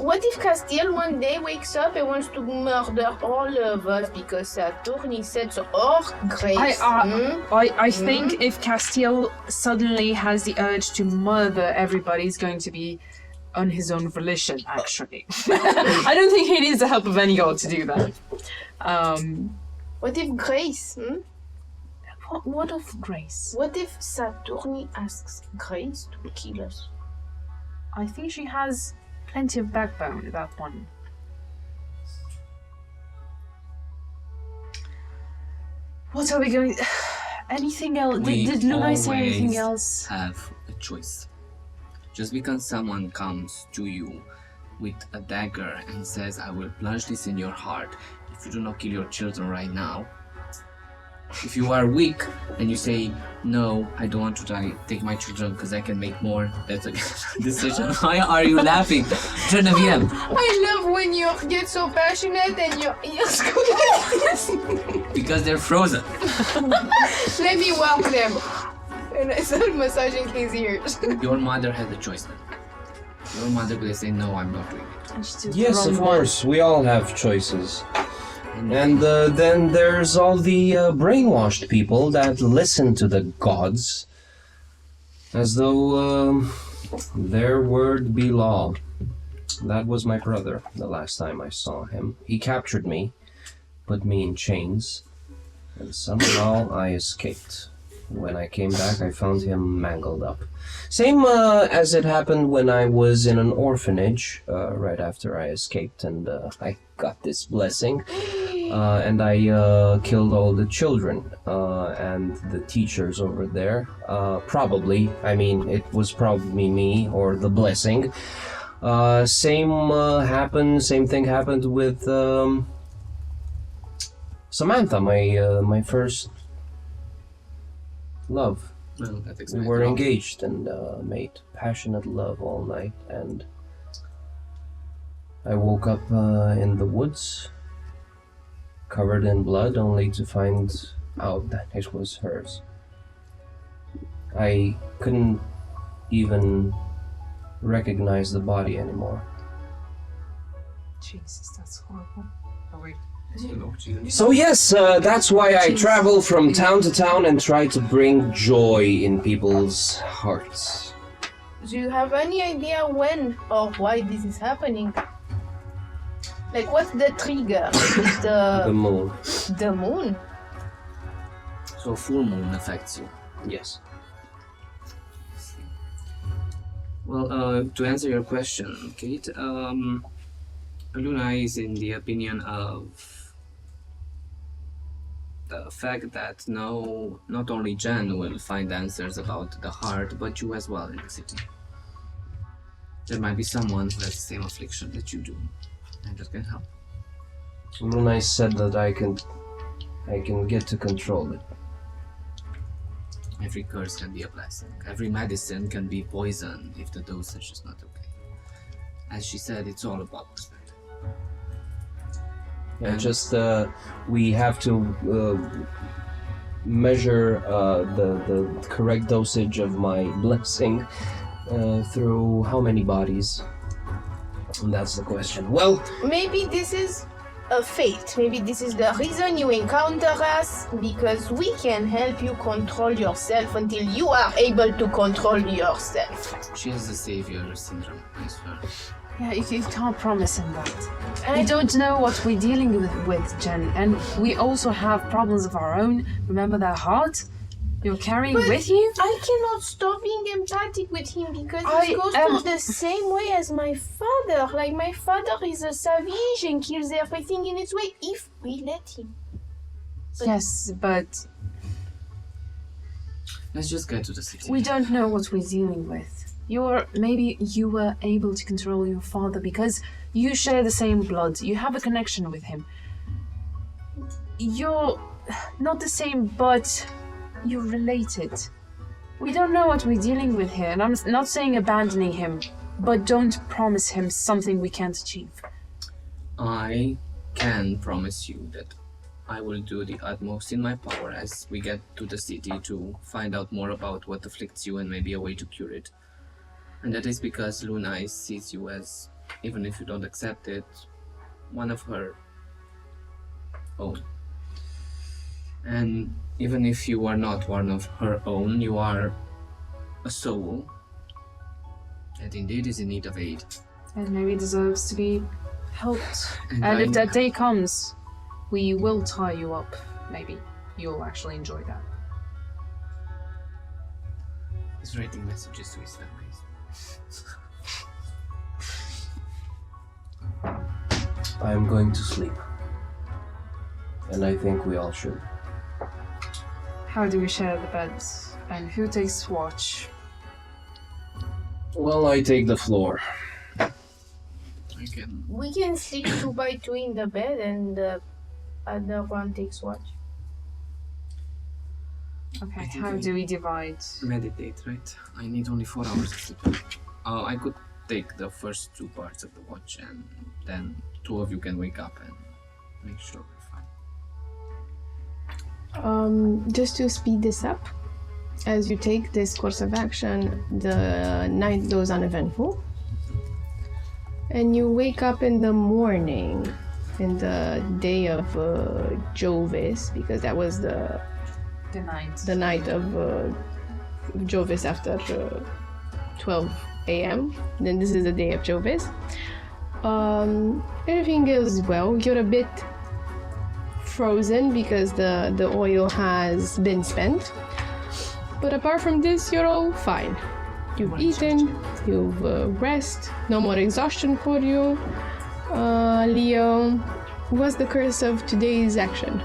What if Castiel one day wakes up and wants to murder all of us because Saturni said so? Or Grace. I think if Castiel suddenly has the urge to murder everybody, it's going to be on his own volition, actually. I don't think he needs the help of any god to do that. What if Grace? What of Grace? What if Saturni asks Grace to kill us? I think she has plenty of backbone, that one. What are we going... Anything else? We Did Luna say anything always else? have a choice. Just because someone comes to you with a dagger and says, I will plunge this in your heart if you do not kill your children right now. If you are weak and you say, no, I don't want to die, take my children because I can make more, that's a decision. Why are you laughing? Genevieve. I love when you get so passionate and your ears go like this. Because they're frozen. Let me walk them. And I start massaging his ears. Your mother had a choice then. Your mother could say, no, I'm not doing it. And she took Yes, the of wrong one. course, we all have choices. And then there's all the brainwashed people that listen to the gods as though their word be law. That was my brother the last time I saw him. He captured me, put me in chains, and somehow I escaped. When I came back, I found him mangled up. Same as it happened when I was in an orphanage right after I escaped, and I got this blessing. And I killed all the children and the teachers over there. Probably, I mean, it was probably me or the blessing. Same thing happened with Samantha, my first love. Well, that We explains were it all. engaged and made passionate love all night, and I woke up in the woods, covered in blood, only to find out that it was hers. I couldn't even recognize the body anymore. Jesus, that's horrible. Oh wait. So yes, that's why I travel from town to town and try to bring joy in people's hearts. Do you have any idea when or why this is happening? Like, what's the trigger? Is The the moon. the moon? So full moon affects you. Yes. Well, to answer your question, Kate, Luna is in the opinion of the fact that not only Jen will find answers about the heart, but you as well in the city. There might be someone who has the same affliction that you do, and that can help. Luna said that I can get to control it. Every curse can be a blessing. Every medicine can be poison if the dosage is not okay. As she said, it's all about perspective. Yeah, just we have to measure the correct dosage of my blessing through how many bodies? And that's the question. Well, Maybe this is a fate. Maybe this is the reason you encounter us, because we can help you control yourself until you are able to control yourself. She has the savior syndrome, I swear. Yeah, you can't promise him that. And We I don't know what we're dealing with, Jen, and we also have problems of our own. Remember that heart you're carrying But with you? I cannot stop being empathic with him because I he goes am- through the same way as my father. Like, my father is a savage and kills everything in its way if we let him. Yes, but Let's just get to the city. we don't know what we're dealing with. Maybe you were able to control your father because you share the same blood. You have a connection with him. You're not the same, but you're related. We don't know what we're dealing with here, and I'm not saying abandoning him, but don't promise him something we can't achieve. I can promise you that I will do the utmost in my power as we get to the city to find out more about what afflicts you and maybe a way to cure it. And that is because Luna sees you as, even if you don't accept it, one of her own. And even if you are not one of her own, you are a soul that indeed is in need of aid. And maybe deserves to be helped. And And if I'm- that day comes, we will tie you up. Maybe you'll actually enjoy that. He's writing messages to his families. I am going to sleep. And I think we all should. How do we share the beds? And who takes watch? Well, I take the floor. I can. We can sleep 2 by 2 in the bed and the other one takes watch. Okay, how do we divide? Meditate, right? I need only 4 hours of sleep. I could take the first 2 parts of the watch, and then 2 of you can wake up and make sure we're fine. Just to speed this up, as you take this course of action, the night goes uneventful, and you wake up in the morning, in the day of Jovis, because that was the night of Jovis after 12 a.m. Then this is the day of Jovis. Everything goes well. You're a bit frozen because the oil has been spent. But apart from this, you're all fine. You've eaten, you've rest, no more exhaustion for you. Leo, what's the curse of today's action?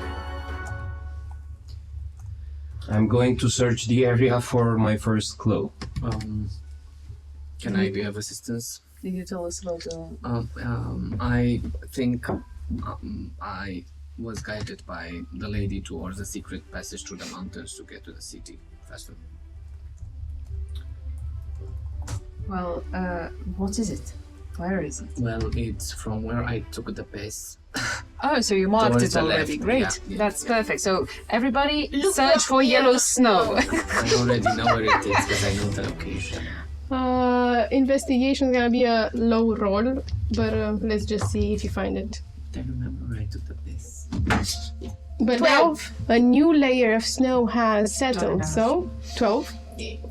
I'm going to search the area for my first clue. Can I be of assistance? Did you tell us about the... I think I was guided by the lady towards a secret passage through the mountains to get to the city faster. Well, what is it? Where is it? Well, it's from where I took the pace. Oh, so you marked Towards it the already. left, Great. yeah. That's perfect. So everybody Look search up for yellow yellow snow. I already know where it is because I know the location. Investigation is gonna be a low roll, but let's just see if you find it. I remember where I took the pace. But 12. now a new layer of snow has settled, so 12.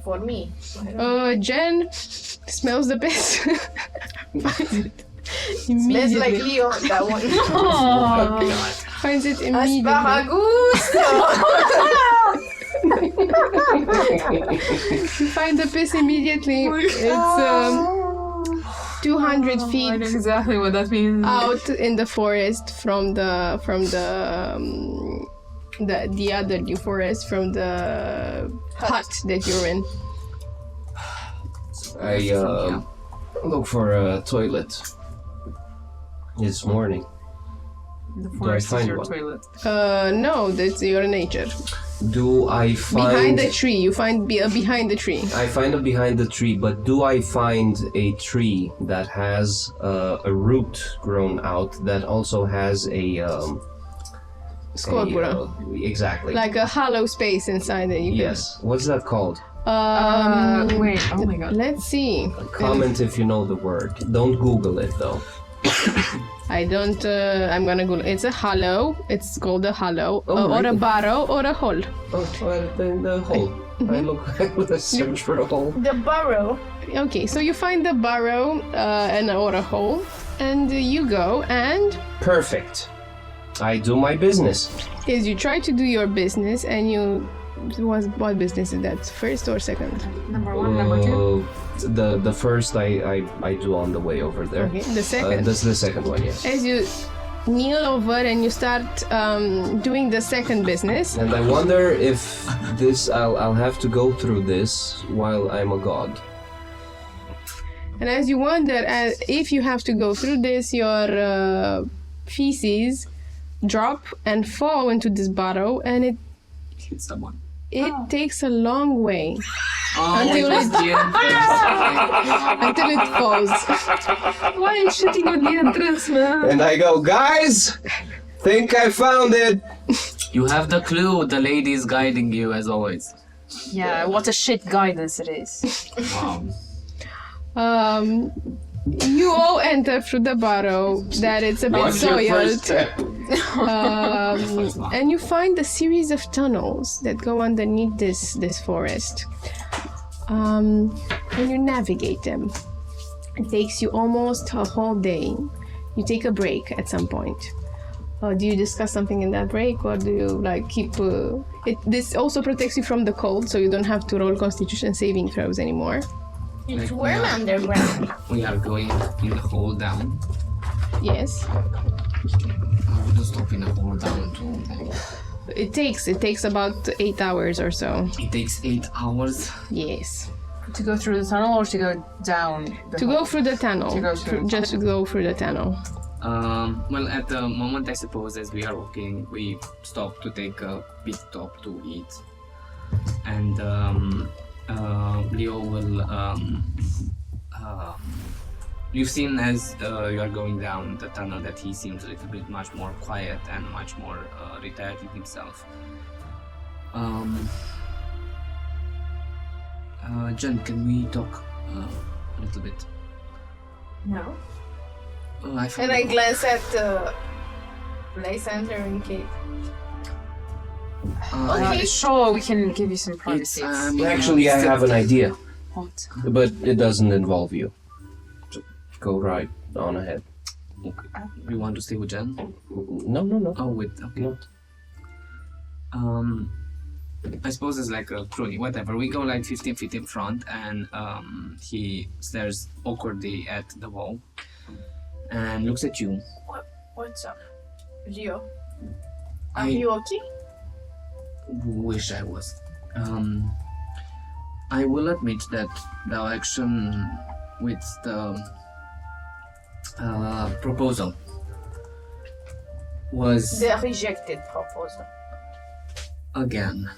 For me. Jen smells the best. Finds it Smells immediately. like Leo, that one. Finds it immediately. Asparagus! You find the piss immediately. It's 200 I know feet exactly what that means. out in the forest from the other new forest, from the hut that you're in. I look for a toilet this morning. The I forest is find your one? toilet. No, that's your nature. Do I find... Behind the tree, you find behind the tree. I find it behind the tree, but do I find a tree that has a root grown out that also has a... Scorbura. Exactly. Like a hollow space inside that you can... Yes. What's that called? Wait, oh my god. Let's see. Comment if you know the word. Don't Google it though. I don't. I'm gonna Google. It's a hollow. It's called a hollow, Oh, or a really? barrow, or a hole. Oh, well, the hole. I will search for a hole. The burrow. Okay, so you find the barrow or a hole, and you go and Perfect. I do my business. is you try to do your business, and you. What business is that? First or second? Number one, number two. The first I do on the way over there. Okay, the second. That's the second one, yes. As you kneel over and you start doing the second business, And I wonder if this I'll have to go through this while I'm a god. and as you wonder if you have to go through this, your feces drop and fall into this barrow, and it Hit someone. takes a long way Until it- until it falls. Why are you shitting on the entrance, man? And I go, guys, think I found it. You have the clue. The lady is guiding you as always. Yeah, what a shit guidance it is. Wow. You all enter through the barrow that it's a bit What's your first soiled, step? and you find a series of tunnels that go underneath this forest, and you navigate them. It takes you almost a whole day. You take a break at some point. Do you discuss something in that break, or do you like keep? This also protects you from the cold, so you don't have to roll Constitution saving throws anymore. It's warm underground. We are going in the hole down. Yes. I wouldn't stop in the hole down too. It takes about 8 hours or so. It takes 8 hours. Yes. To go through the tunnel or to go down? To go through the tunnel. To go through the Just to go through the tunnel. Well, at the moment, I suppose, as we are walking, we stop to take a pit stop to eat. And Leo will. You've seen as you are going down the tunnel that he seems a little bit much more quiet and much more retired in himself. Jen, can we talk a little bit? No. Oh, I And I glance at Lysander and Kate. Okay. Sure, we can give you some privacy. Actually, I have an idea, What? but it doesn't involve you. So go right on ahead. You want to stay with Jen? No. Oh, okay. No. I suppose it's like a crony, whatever. We go like 15 feet in front, and he stares awkwardly at the wall and looks at you. What's up, Leo? Are I you okay? wish I was. I will admit that the action with the proposal was The rejected proposal. again.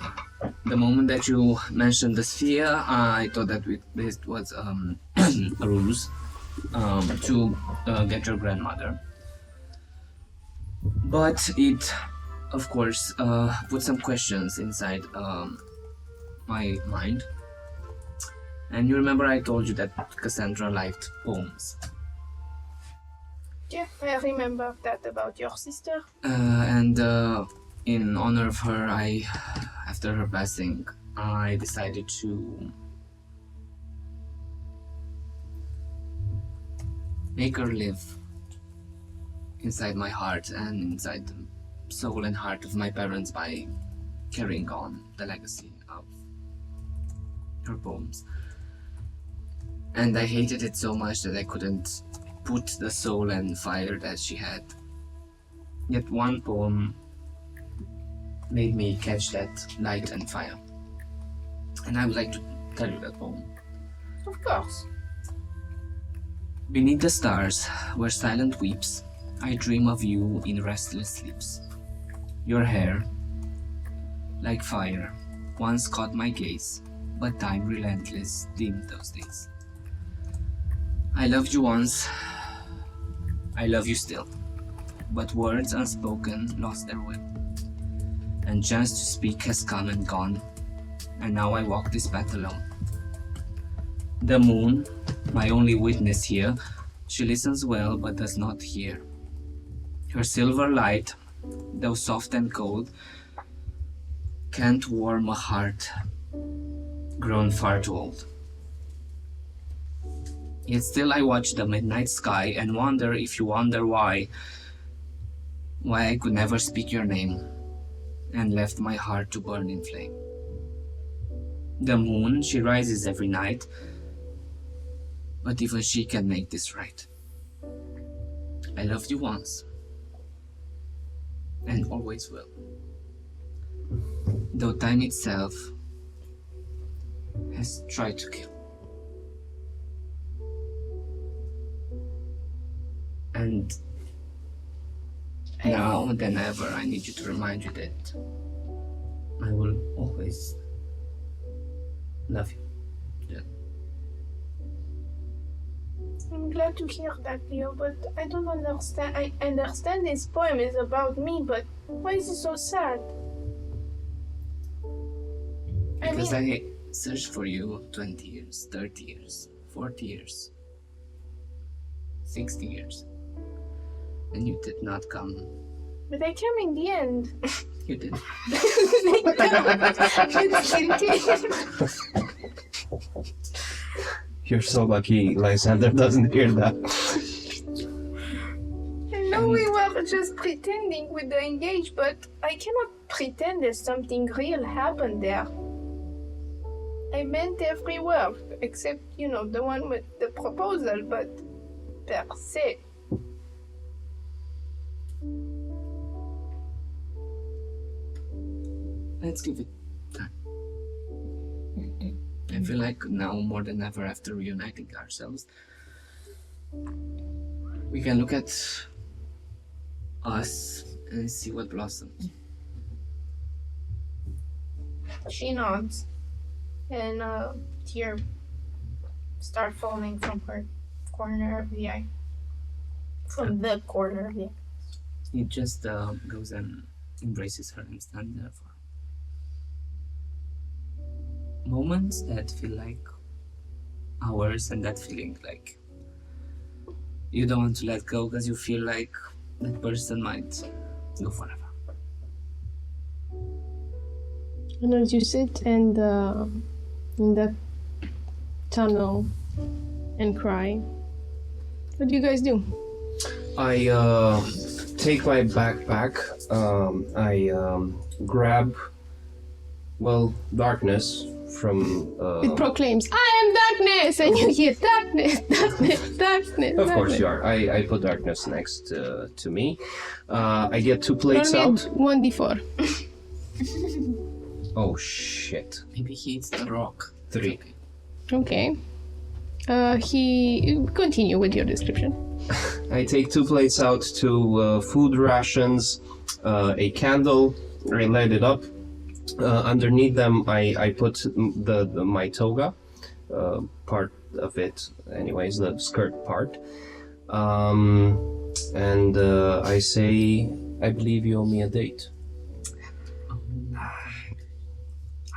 The moment that you mentioned the sphere, I thought that this was a ruse to get your grandmother. But it, of course, put some questions inside my mind. And you remember I told you that Cassandra liked poems. Yeah, I remember that about your sister. And in honor of her, after her passing, I decided to make her live inside my heart and inside the soul and heart of my parents by carrying on the legacy of her poems. And I hated it so much that I couldn't put the soul and fire that she had. Yet one poem made me catch that light and fire. And I would like to tell you that poem. Of course. Beneath the stars, where silent weeps, I dream of you in restless sleeps. Your hair, like fire, once caught my gaze, but time relentless dimmed those days. I loved you once, I love you still, but words unspoken lost their will. And chance to speak has come and gone, and now I walk this path alone. The moon, my only witness here, she listens well but does not hear. Her silver light, though soft and cold, can't warm a heart grown far too old. Yet still I watch the midnight sky and wonder if you wonder why I could never speak your name and left my heart to burn in flame. The moon, she rises every night, but even she can make this right. I loved you once, and always will. Though time itself has tried to kill. And now more than ever, I need you to remind you that I will always love you. Yeah. I'm glad to hear that, Leo, but I don't understand. I understand this poem is about me, but why is it so sad? Because I searched for you 20 years, 30 years, 40 years, 60 years. And you did not come. But I came in the end. You did. You're so lucky Lysander doesn't hear that. I know we were just pretending with the engage, but I cannot pretend that something real happened there. I meant every word, except, the one with the proposal, but per se. Let's give it time. I feel like now more than ever after reuniting ourselves, we can look at us and see what blossoms. She nods, and a tear start falling from her corner of the eye. From the corner of the eye. He just goes and embraces her and stands there for moments that feel like hours, and that feeling like you don't want to let go because you feel like that person might go forever. And as you sit in the tunnel and cry, what do you guys do? I take my backpack. I grab, darkness from. It proclaims, "I am darkness," and you hear darkness, darkness, darkness. Of course you are. I put darkness next to me. I get 2 plates out. 1d4. Oh shit. Maybe he eats the rock. 3. Okay. He continue with your description. I take 2 plates out to food rations, a candle. I light it up. Underneath them, I put my toga, part of it, anyways, the skirt part. And I say, I believe you owe me a date.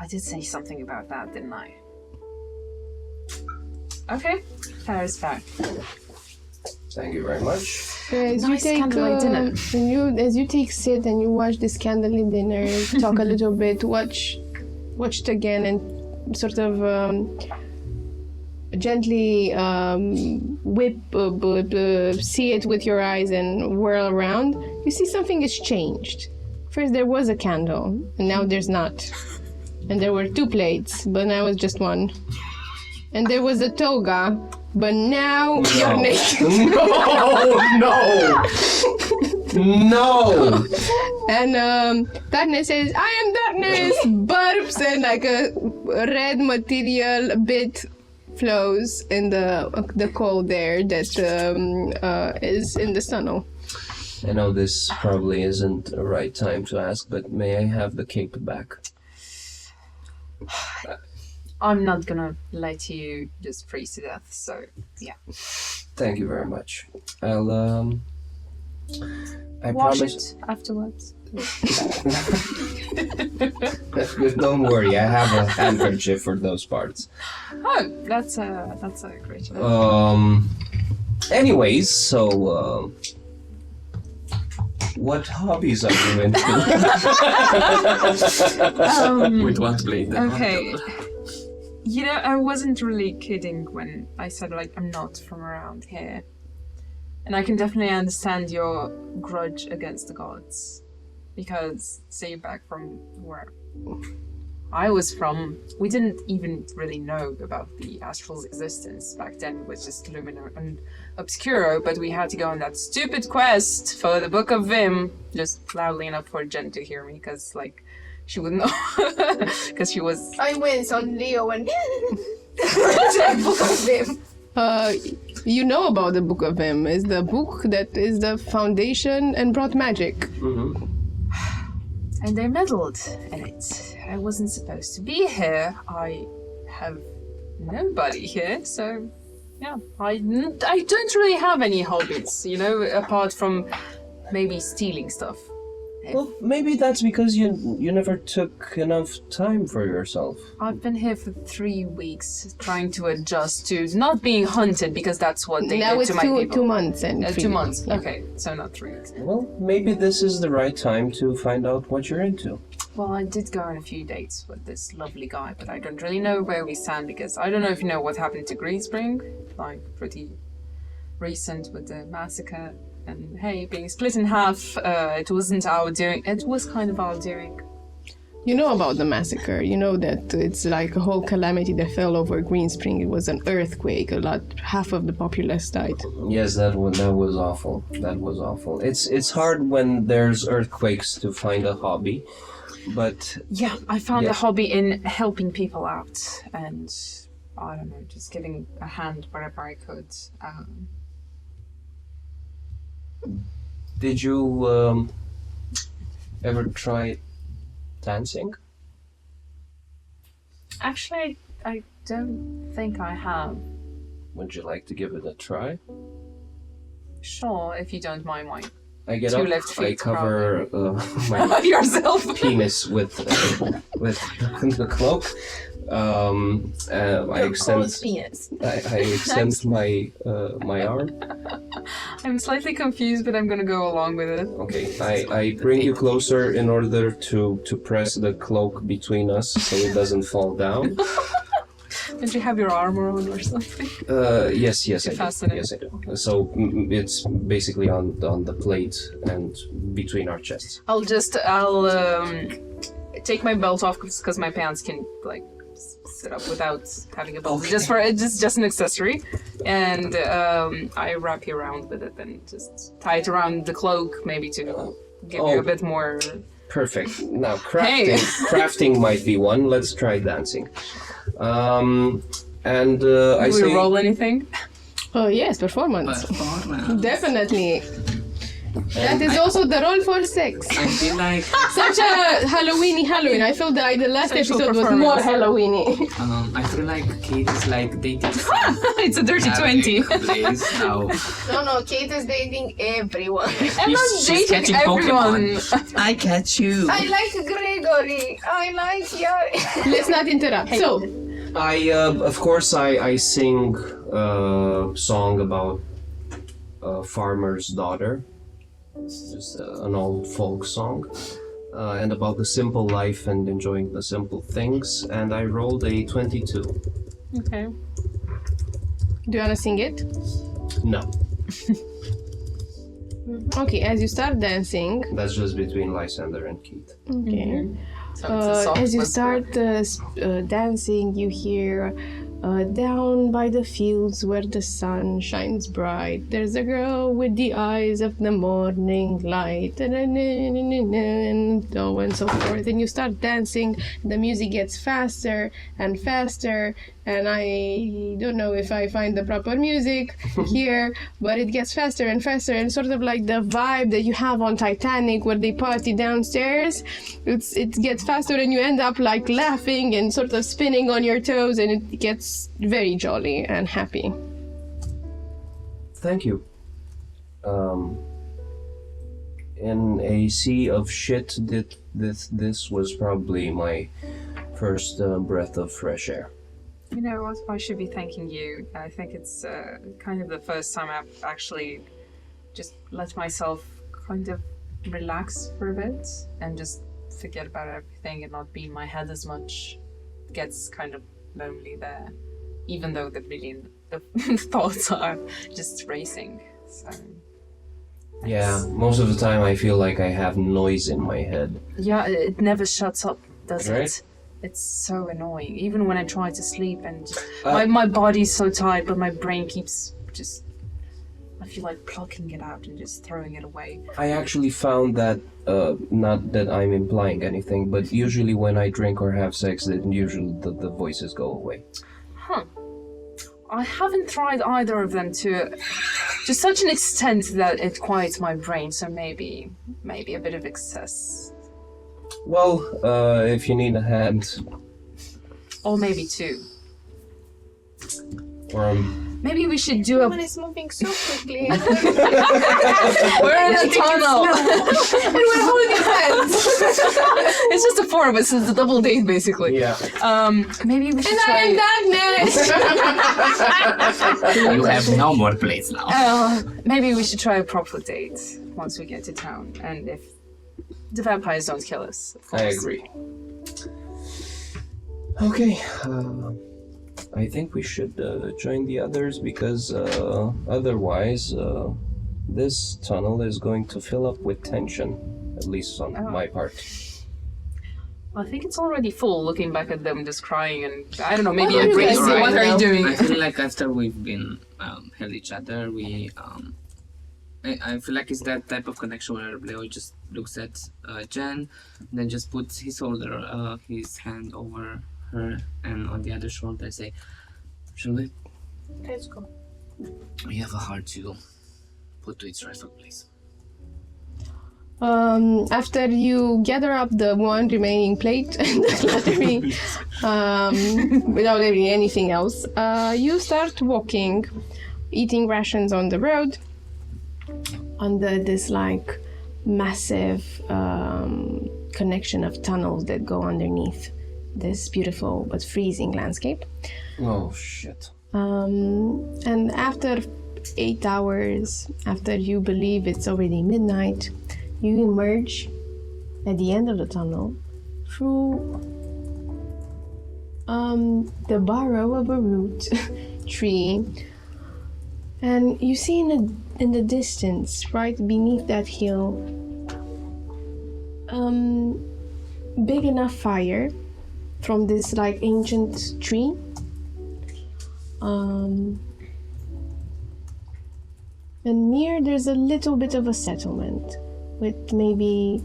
I did say something about that, didn't I? Okay, fair is fair. Thank you very much. As Nice candlelight dinner. As you take sit and you watch this candlelight dinner, talk a little bit, watch it again, and sort of gently see it with your eyes and whirl around. You see something has changed. First there was a candle, and now there's not. And there were 2 plates, but now it's just 1. And there was a toga, but now you're naked. No! And darkness says, "I am darkness," burps, and like a red material bit flows in the cold air that is in the tunnel. I know this probably isn't the right time to ask, but may I have the cape back? I'm not gonna let you just freeze to death, so yeah. Thank you very much. I'll I Wash promise. it afterwards. Don't worry, I have a handkerchief for those parts. Oh, that's a great job. Anyways, so what hobbies are you into? With what blade? Okay. You know, I wasn't really kidding when I said, like, I'm not from around here. And I can definitely understand your grudge against the gods. Because, say, back from where I was from, we didn't even really know about the astral's existence. Back then it was just Lumina and Obscuro, but we had to go on that stupid quest for the Book of VIM, just loudly enough for Jen to hear me, because, like, she wouldn't know, because she was... I went on Leo and the Book of Vim. You know about the Book of VIM. It's the book that is the foundation and brought magic. Mm-hmm. And they meddled in it. I wasn't supposed to be here. I have nobody here, so yeah. I don't really have any hobbies, you know, apart from maybe stealing stuff. Well, maybe that's because you never took enough time for yourself. I've been here for 3 weeks trying to adjust to not being hunted, because that's what they Now did it's to my people. 2 months and 3 2 weeks. months. Yeah. Okay, so not 3 weeks. Well, maybe this is the right time to find out what you're into. Well, I did go on a few dates with this lovely guy, but I don't really know where we stand, because I don't know if you know what happened to Greenspring, like pretty recent with the massacre. And hey, being split in half, it wasn't our doing. It was kind of our doing. You know about the massacre. You know that it's like a whole calamity that fell over Greenspring. It was an earthquake. Half of the populace died. Yes, that was awful. That was awful. It's hard when there's earthquakes to find a hobby, but Yeah, I found Yeah. a hobby in helping people out and, I don't know, just giving a hand wherever I could. did you ever try dancing? Actually, I don't think I have. Would you like to give it a try? Sure, if you don't mind my I get Two up, left I feet, cover my yourself. penis with the cloak. I extend penis. I extend my arm. I'm slightly confused, but I'm gonna go along with it. Okay, I bring you closer in order to press the cloak between us so it doesn't fall down. Did you have your armor on or something? Yes, I do. Fasten it. Yes, I do. So it's basically on the plate and between our chests. I'll take my belt off because my pants can like sit up without having a belt. Okay. Just an accessory, and I wrap you around with it and just tie it around the cloak, maybe to give you a bit more. Perfect. Now Hey. crafting might be one. Let's try dancing. And I Do we say roll anything? Oh yes, performance. Performance. Definitely. That is also the roll for sex. I feel like Such a Halloween. I felt that the last Sexual episode was performance. more Halloweeny. I feel like Kate is like dating It's a dirty 20. Place now. No, Kate is dating everyone. I'm not She's dating catching everyone. Pokemon. I catch you. I like Gregory. I like Yari. Let's not interrupt. So, of course I sing a song about a farmer's daughter. It's just an old folk song. And about the simple life and enjoying the simple things. And I rolled a 22. Okay. do you wanna sing it? No, Okay, as you start dancing, that's just between Lysander and Keith. okay. So it's a soft As you whisper. start dancing, you hear down by the fields where the sun shines bright. There's a girl with the eyes of the morning light, and so on and so forth. And you start dancing. The music gets faster and faster, and I don't know if I find the proper music here, but it gets faster and faster, and sort of like the vibe that you have on Titanic where they party downstairs. It gets faster, and you end up like laughing and sort of spinning on your toes, and it gets very jolly and happy. Thank you. In a sea of shit, this was probably my first breath of fresh air. You know what? I should be thanking you. I think it's kind of the first time I've actually just let myself kind of relax for a bit and just forget about everything and not be in my head as much. It gets kind of lonely there, even though the thoughts are just racing. So Yeah, most of the time I feel like I have noise in my head. yeah, it never shuts up, does Right. it? It's so annoying. Even when I try to sleep and my body's so tired, but my brain keeps just. I feel like plucking it out and just throwing it away. I actually found that, not that I'm implying anything, but usually when I drink or have sex, then usually the voices go away. Huh. I haven't tried either of them to such an extent that it quiets my brain, so maybe a bit of excess. Well, if you need a hand, Or maybe two. or Maybe we should do a... Everyone is moving so quickly. We're in a tunnel! And we're holding hands. It's just the four of us, it's a double date basically. yeah. Maybe we should try... You have no more plates now. Maybe we should try a proper date once we get to town, and if the vampires don't kill us, of course. I agree. Okay, I think we should join the others because otherwise this tunnel is going to fill up with tension, at least on my part. I think it's already full, looking back at them just crying, and I don't know, maybe What a are you break. guys doing What are you now? doing? I feel like after we've been held each other, we I feel like it's that type of connection where Leo just looks at Jen, then just puts his hand over her, and on the other shoulder say, "Shall we? Let's go. We have a heart to put to its rightful place." After you gather up the one remaining plate and the cutlery, without having anything else, you start walking, eating rations on the road, under this like massive connection of tunnels that go underneath this beautiful but freezing landscape. Oh shit. And after 8 hours, after you believe it's already midnight, you emerge at the end of the tunnel through the burrow of a root tree, and you see in the distance, right beneath that hill, big enough fire from this like ancient tree. And near there's a little bit of a settlement with maybe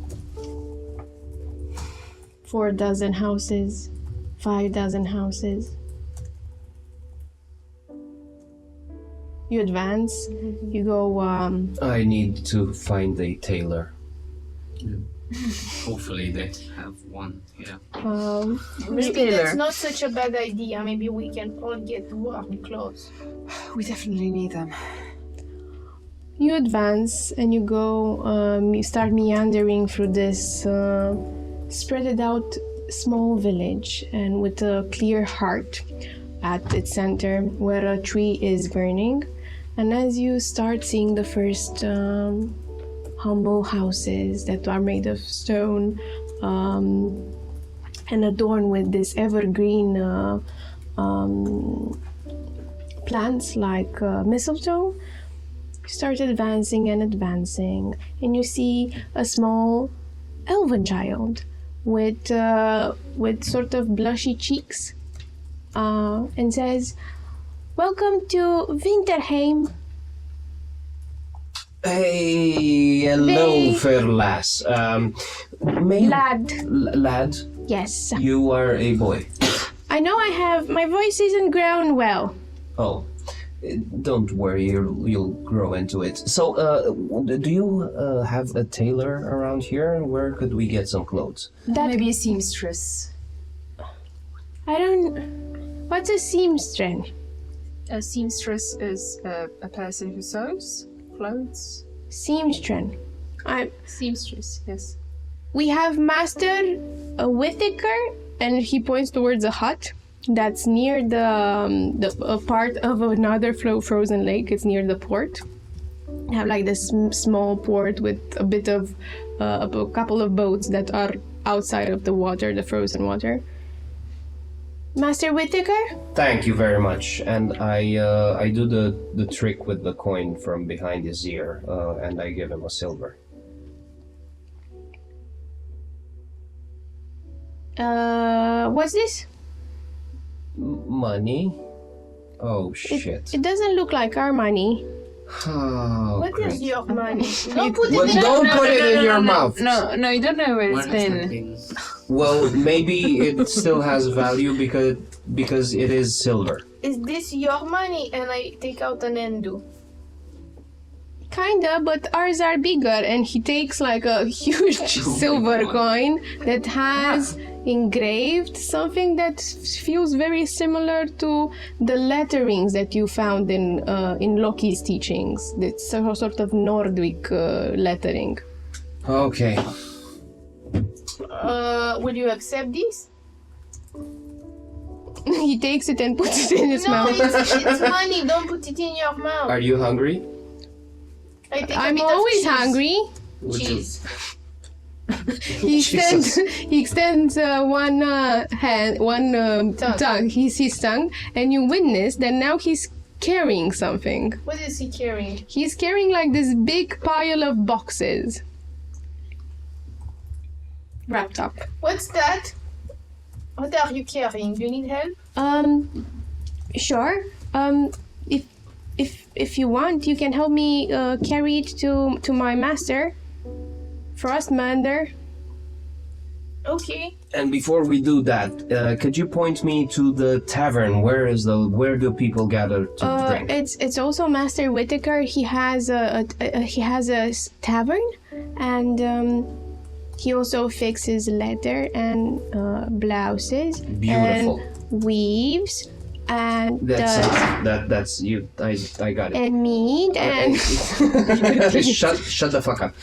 4 dozen houses, 5 dozen houses. You advance, you go, I need to find a tailor. Hopefully they have one here. Maybe that's not such a bad idea. Maybe we can all get warm clothes. We definitely need them. you advance and you go, you start meandering through this spread out small village, and with a clear heart at its center where a tree is burning. And as you start seeing the first humble houses that are made of stone and adorned with this evergreen plants like mistletoe, you start advancing and advancing, and you see a small elven child with sort of blushy cheeks, and says, "Welcome to Winterheim." Hey, hello, Hey. fair lass. Lad, Yes. you are a boy. I know my voice isn't grown well. Oh, don't worry, you'll grow into it. So, do you have a tailor around here? Where could we get some clothes? Maybe a seamstress. What's a seamstress? A seamstress is a person who sews clothes. Seamstress. Seamstress, yes. We have Master Whittaker, and he points towards a hut that's near a part of another frozen lake. It's near the port. We have like this small port with a bit of a couple of boats that are outside of the water, the frozen water. Master Whittaker? Thank you very much. And I do the trick with the coin from behind his ear, and I give him a silver. What's this? Money? Oh shit. It doesn't look like our money. Oh, What great. is your money? Don't put Well, it in don't put it in your mouth. No, you don't know where Where it's has that been. been? Well, maybe it still has value because it is silver. Is this your money? And I take out an endu. Kinda, but ours are bigger, and he takes like a huge silver coin that has engraved something that feels very similar to the letterings that you found in Loki's teachings. It's a sort of Nordic lettering. Okay. Will you accept this? He takes it and puts it in his No, mouth. it's money. Don't put it in your mouth. Are you hungry? I take a I'm bit of always cheese. hungry. Cheese. He extends one hand, one tongue. His tongue, and you witness that now he's carrying something. What is he carrying? He's carrying like this big pile of boxes wrapped up. What's that? What are you carrying? Do you need help? Sure. If if you want, you can help me carry it to my master, Frostmander. Okay. And before we do that, could you point me to the tavern? Where do people gather to drink? It's also Master Whitaker. He has a tavern, and he also fixes leather and blouses. Beautiful. And weaves and That's you. I got it. and meat and Shut the fuck up.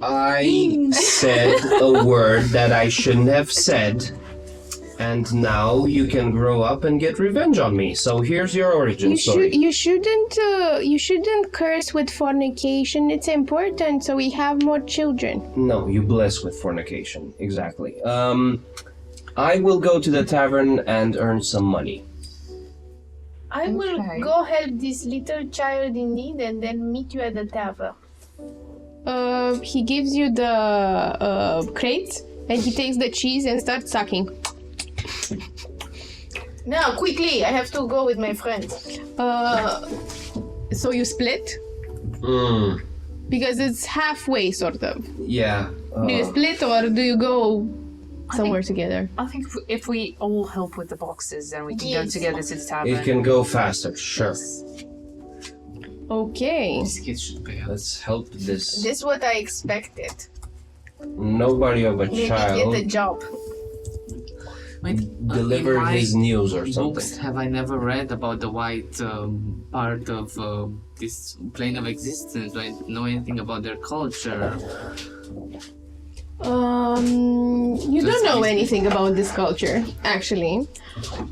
I said a word that I shouldn't have said, and now you can grow up and get revenge on me. So here's your origin story. you shouldn't curse with fornication. It's important so we have more children. No, you bless with fornication. Exactly. I will go to the tavern and earn some money. I will Okay. go help this little child in need and then meet you at the tavern. He gives you the crate and he takes the cheese and starts sucking. Now, quickly, I have to go with my friends. So you split? Because it's halfway, sort of. Yeah. Do you split or do you go somewhere together? I think if we all help with the boxes, then we can go Yes. together to the tavern. It can go faster. Sure. Okay. These kids should pay us. Let's help this This is what I expected. nobody of a Maybe child get a job. Wait, deliver in my his news or something. books, have I never read about the white part of this plane of existence? Do I know anything about their culture? You don't know anything about this culture, actually.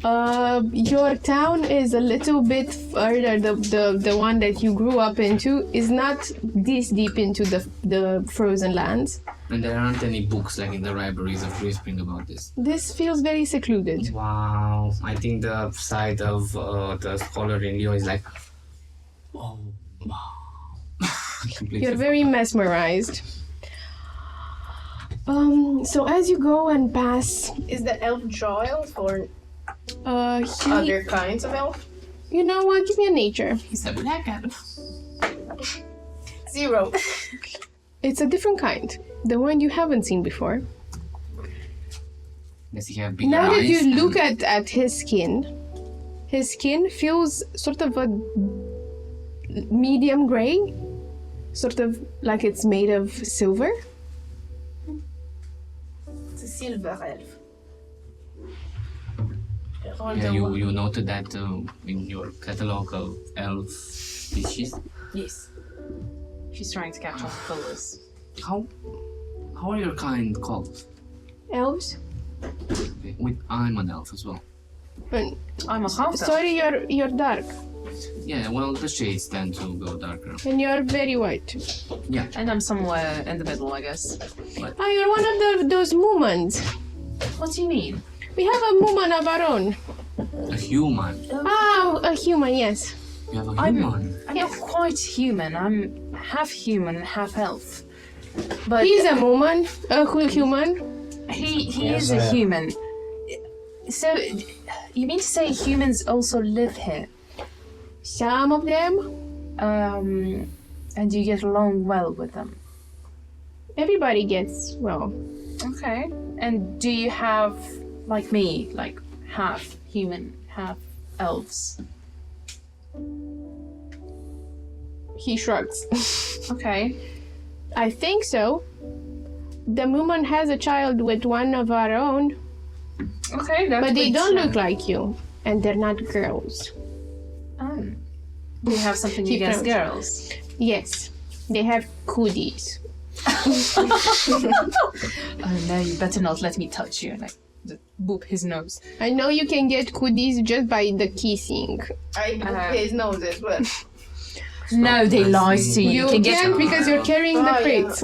Your town is a little bit further. The one that you grew up into is not this deep into the frozen lands. And there aren't any books like in the libraries of Spring about this. This feels very secluded. Wow, I think the side of the scholar in Leo is like, oh, wow. Completely. You're very mesmerized. So as you go and pass, Is the elf draw elf or he, other kinds of elf? you know what? Give me a nature. He's a black elf. 0. It's a different kind, the one you haven't seen before. Does he have big Now that eyes? you look at his skin feels sort of a medium gray, sort of like it's made of silver. It's a silver elf. Yeah, you noted that in your catalog of elf species. Yes. She's trying to catch on the colors. How are your kind called? Elves. I'm an elf as well. And I'm a half elf. sorry, you're dark, Yeah, well, the shades tend to go darker. and you're very white. Yeah. And I'm somewhere in the middle, I guess. Ah, you're one of those Moomans. What do you mean? We have a Mooman of our own. A human. Ah, a human, yes. You have a human. I'm not quite human. I'm half human, half elf. But He's a Mooman, a human. he is a human. So, you mean to say humans also live here? Some of them. And you get along well with them? Everybody gets, well, Okay. And do you have, like me, like half human, half elves? he shrugs. Okay. I think so. The Mooman has a child with one of our own, Okay, that's but they good don't to look know. like you, and they're not girls. Do you have something He against frowns. girls? Yes, they have cooties. Oh no, you better not let me touch you. And I just boop his nose. I know you can get cooties just by the kissing. I book his nose as well. No, they lied to you. You can can't get because you're carrying the Oh, yeah. crates.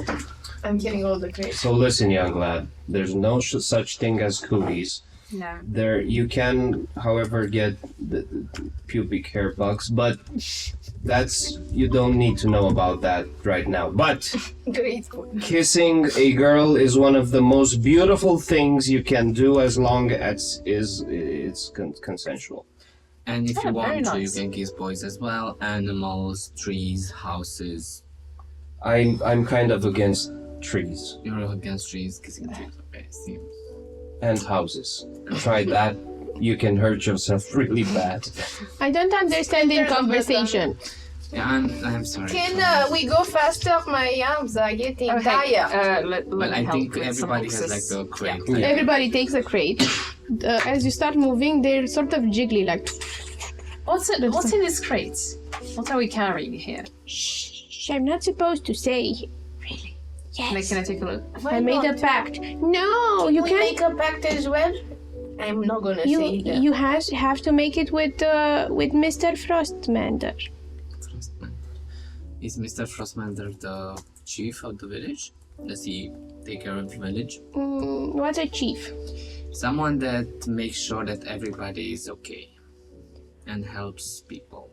I'm getting all the crates. So listen, young lad. There's no such thing as cooties. no. There, you can, however, get the pubic hair bugs, but you don't need to know about that right now. But Great. kissing a girl is one of the most beautiful things you can do as long as it's consensual. And if you very want to, you nice. can kiss boys as well. Animals, trees, houses. I'm kind of against trees You're against trees, kissing trees. Okay, see. and houses. Try that. You can hurt yourself really bad. I don't understand in conversation. Yeah, I'm sorry. Can we go faster? My arms are getting tired. Well, I think everybody has like a crate. Yeah. Everybody takes a crate. As you start moving, they're sort of jiggly, like. What's in this crate? What are we carrying here? Shh, I'm not supposed to say. Really? Yes. Can I take a look? I made a pact. No, you we can't. make a pact as well? I'm not gonna say that. You have to make it with Mr. Frostmander. Is Mr. Frostmander the chief of the village? Does he take care of the village? What's a chief? Someone that makes sure that everybody is okay and helps people.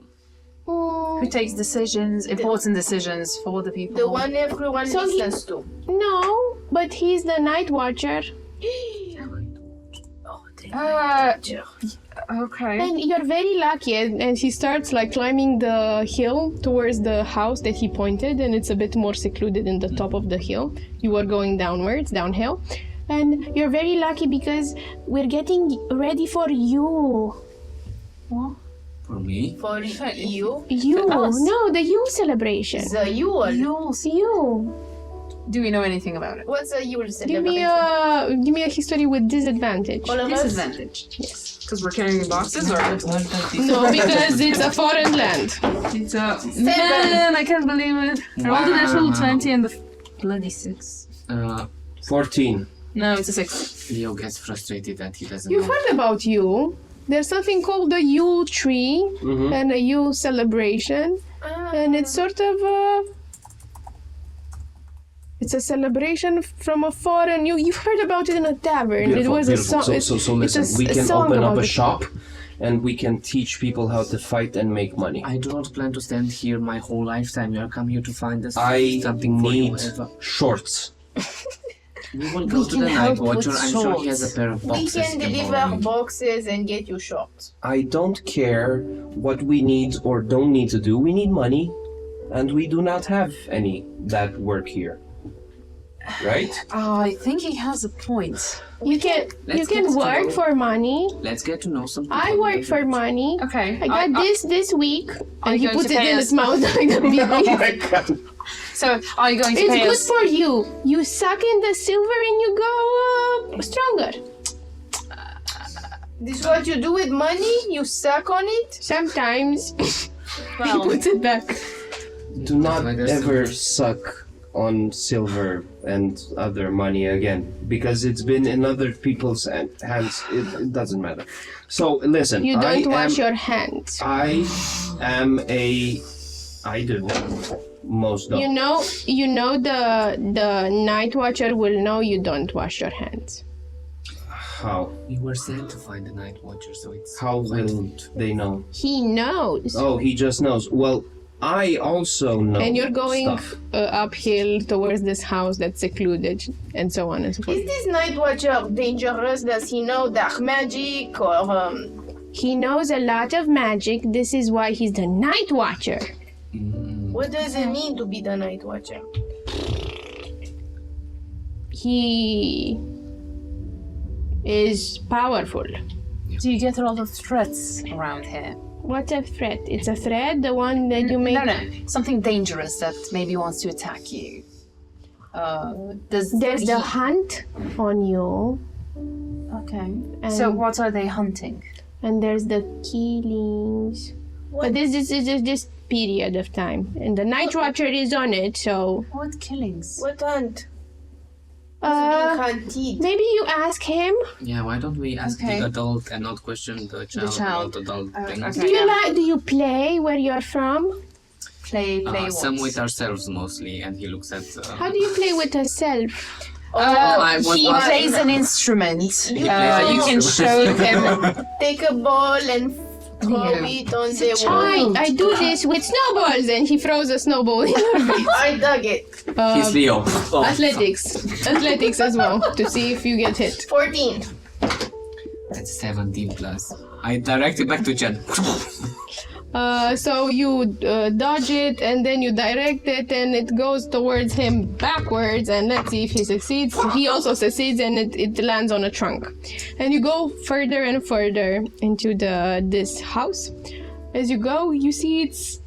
Who takes decisions, important decisions for the people? The one everyone So he- listens to. No, but he's the night watcher. Okay. And you're very lucky. And he starts like climbing the hill towards the house that he pointed, and it's a bit more secluded in the top of the hill. You are going downhill. And you're very lucky because we're getting ready for you. For me? For you. You? us. No, the Yule celebration. The Yule. You. Do we know anything about it? What's a Yule Give celebration? me a history with disadvantage. All of us? Disadvantage. Yes. Because we're carrying boxes or No, because it's a foreign land. it's a man, I can't believe it. I rolled a natural 20 and the bloody 6. 14. No, it's a 6. Leo gets frustrated that he doesn't You've know. heard about Yule. There's something called the Yule tree and a Yule celebration. And it's sort of it's a celebration from a foreign. You've heard about it in a tavern. It was a song. So listen, we can open up a shop and we can teach people how to fight and make money. I do not plan to stand here my whole lifetime. You are come here to find us I something for you. need shorts. We will go to the Night Watcher. I'm sure he has a pair of We boxes. can he deliver borrow me. boxes and get you shorts. I don't care what we need or don't need to do. We need money, and we do not have any that work here. Right? Oh, I think he has a point. You can Let's get to work know. for money. Let's get to know some people. I work for money. Okay. I got this week, and he going puts to it pay in us? his mouth like a baby. Oh my god. So, are you going to It's pay good us? for you. You suck in the silver and you go stronger. This is what you do with money? You suck on it? Sometimes he Well, puts it back. Do not Like there's ever some- suck on silver and other money again, because it's been in other people's hands. It doesn't matter. So listen, You don't I wash am, your hands. I am a. I do. Most don't. You know the night watcher will know you don't wash your hands. How? We were sent to find the Night Watcher, so it's How quite will they know? He knows. Oh, he just knows. Well, I also know. And you're going stuff. uphill towards this house that's secluded, and so on and so forth. Is this Night Watcher dangerous? Does he know dark magic or He knows a lot of magic. This is why he's the night watcher. what does it mean to be the Night Watcher? He is powerful. do you get a lot of threats around here? What's a threat? It's a threat, the one that you make. No. Something dangerous that maybe wants to attack you. There's The hunt on you, Okay. And- So what are they hunting? and there's the killings. But this is just period of time, and the night watcher is on it. So What killings? What hunt? Being hunted. maybe you ask him. Yeah, why don't we ask Okay. the adult and not question the child, child. about adult things? okay. Do you play where you're from? Play what? Some with ourselves mostly, and he looks at. How do you play with yourself? I was He watching- plays an instrument. plays an You can instrument. show him. Take a ball and throw it on the wall. I do this with snowballs, and he throws a snowball in your face. I dug it. He's Leo. Oh. Athletics as well, to see if you get hit. 14. That's 17 plus. I direct it back to Chen. So you dodge it and then you direct it and it goes towards him backwards, and let's see if he succeeds. He also succeeds and it lands on a trunk. And you go further and further into this house. As you go, you see it's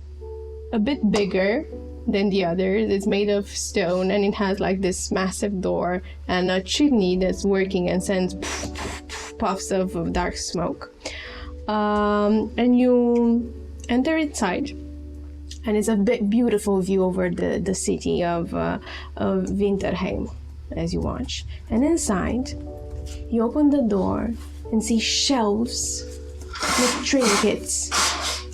a bit bigger than the others. It's made of stone and it has like this massive door and a chimney that's working and sends puffs of dark smoke. And you enter inside, and it's a beautiful view over the city of Winterheim as you watch. And inside, you open the door and see shelves with trinkets,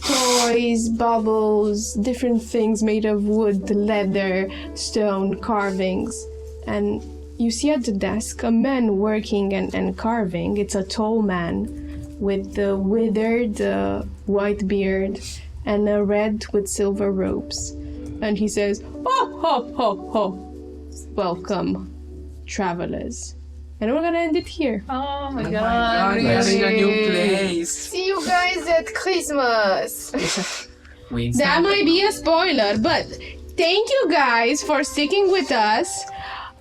toys, baubles, different things made of wood, leather, stone, carvings. And you see at the desk a man working and carving. It's a tall man with the withered white beard and a red with silver robes. And he says, "Ho, ho, ho, ho. Welcome, travelers." And we're gonna end it here. Oh my God, god. we're in a new really? place. See you guys at Christmas. That might be a spoiler, but thank you guys for sticking with us.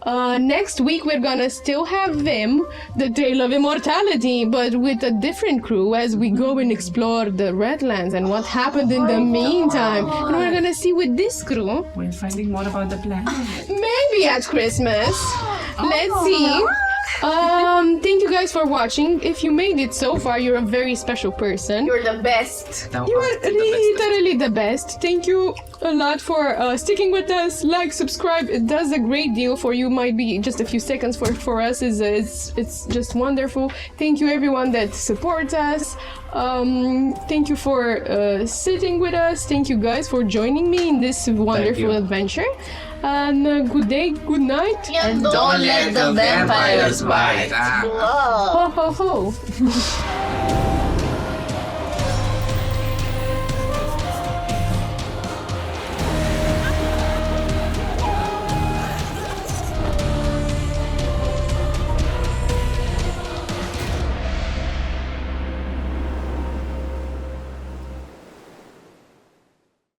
Next week we're gonna still have VIM, the Tale of Immortality, but with a different crew as we go and explore the Redlands and what happened in the meantime. And we're gonna see with this crew, We're finding more about the planet. maybe at Christmas. Let's see. Thank you guys for watching. If you made it so far, you're a very special person. You're the best. You are literally the best. Thank you a lot for sticking with us. Like, subscribe. It does a great deal for you. Might be just a few seconds for us. It's just wonderful. Thank you everyone that supports us. Thank you for sitting with us. Thank you guys for joining me in this wonderful adventure. And good day, good night. And don't let the vampires bite. Ho ho ho.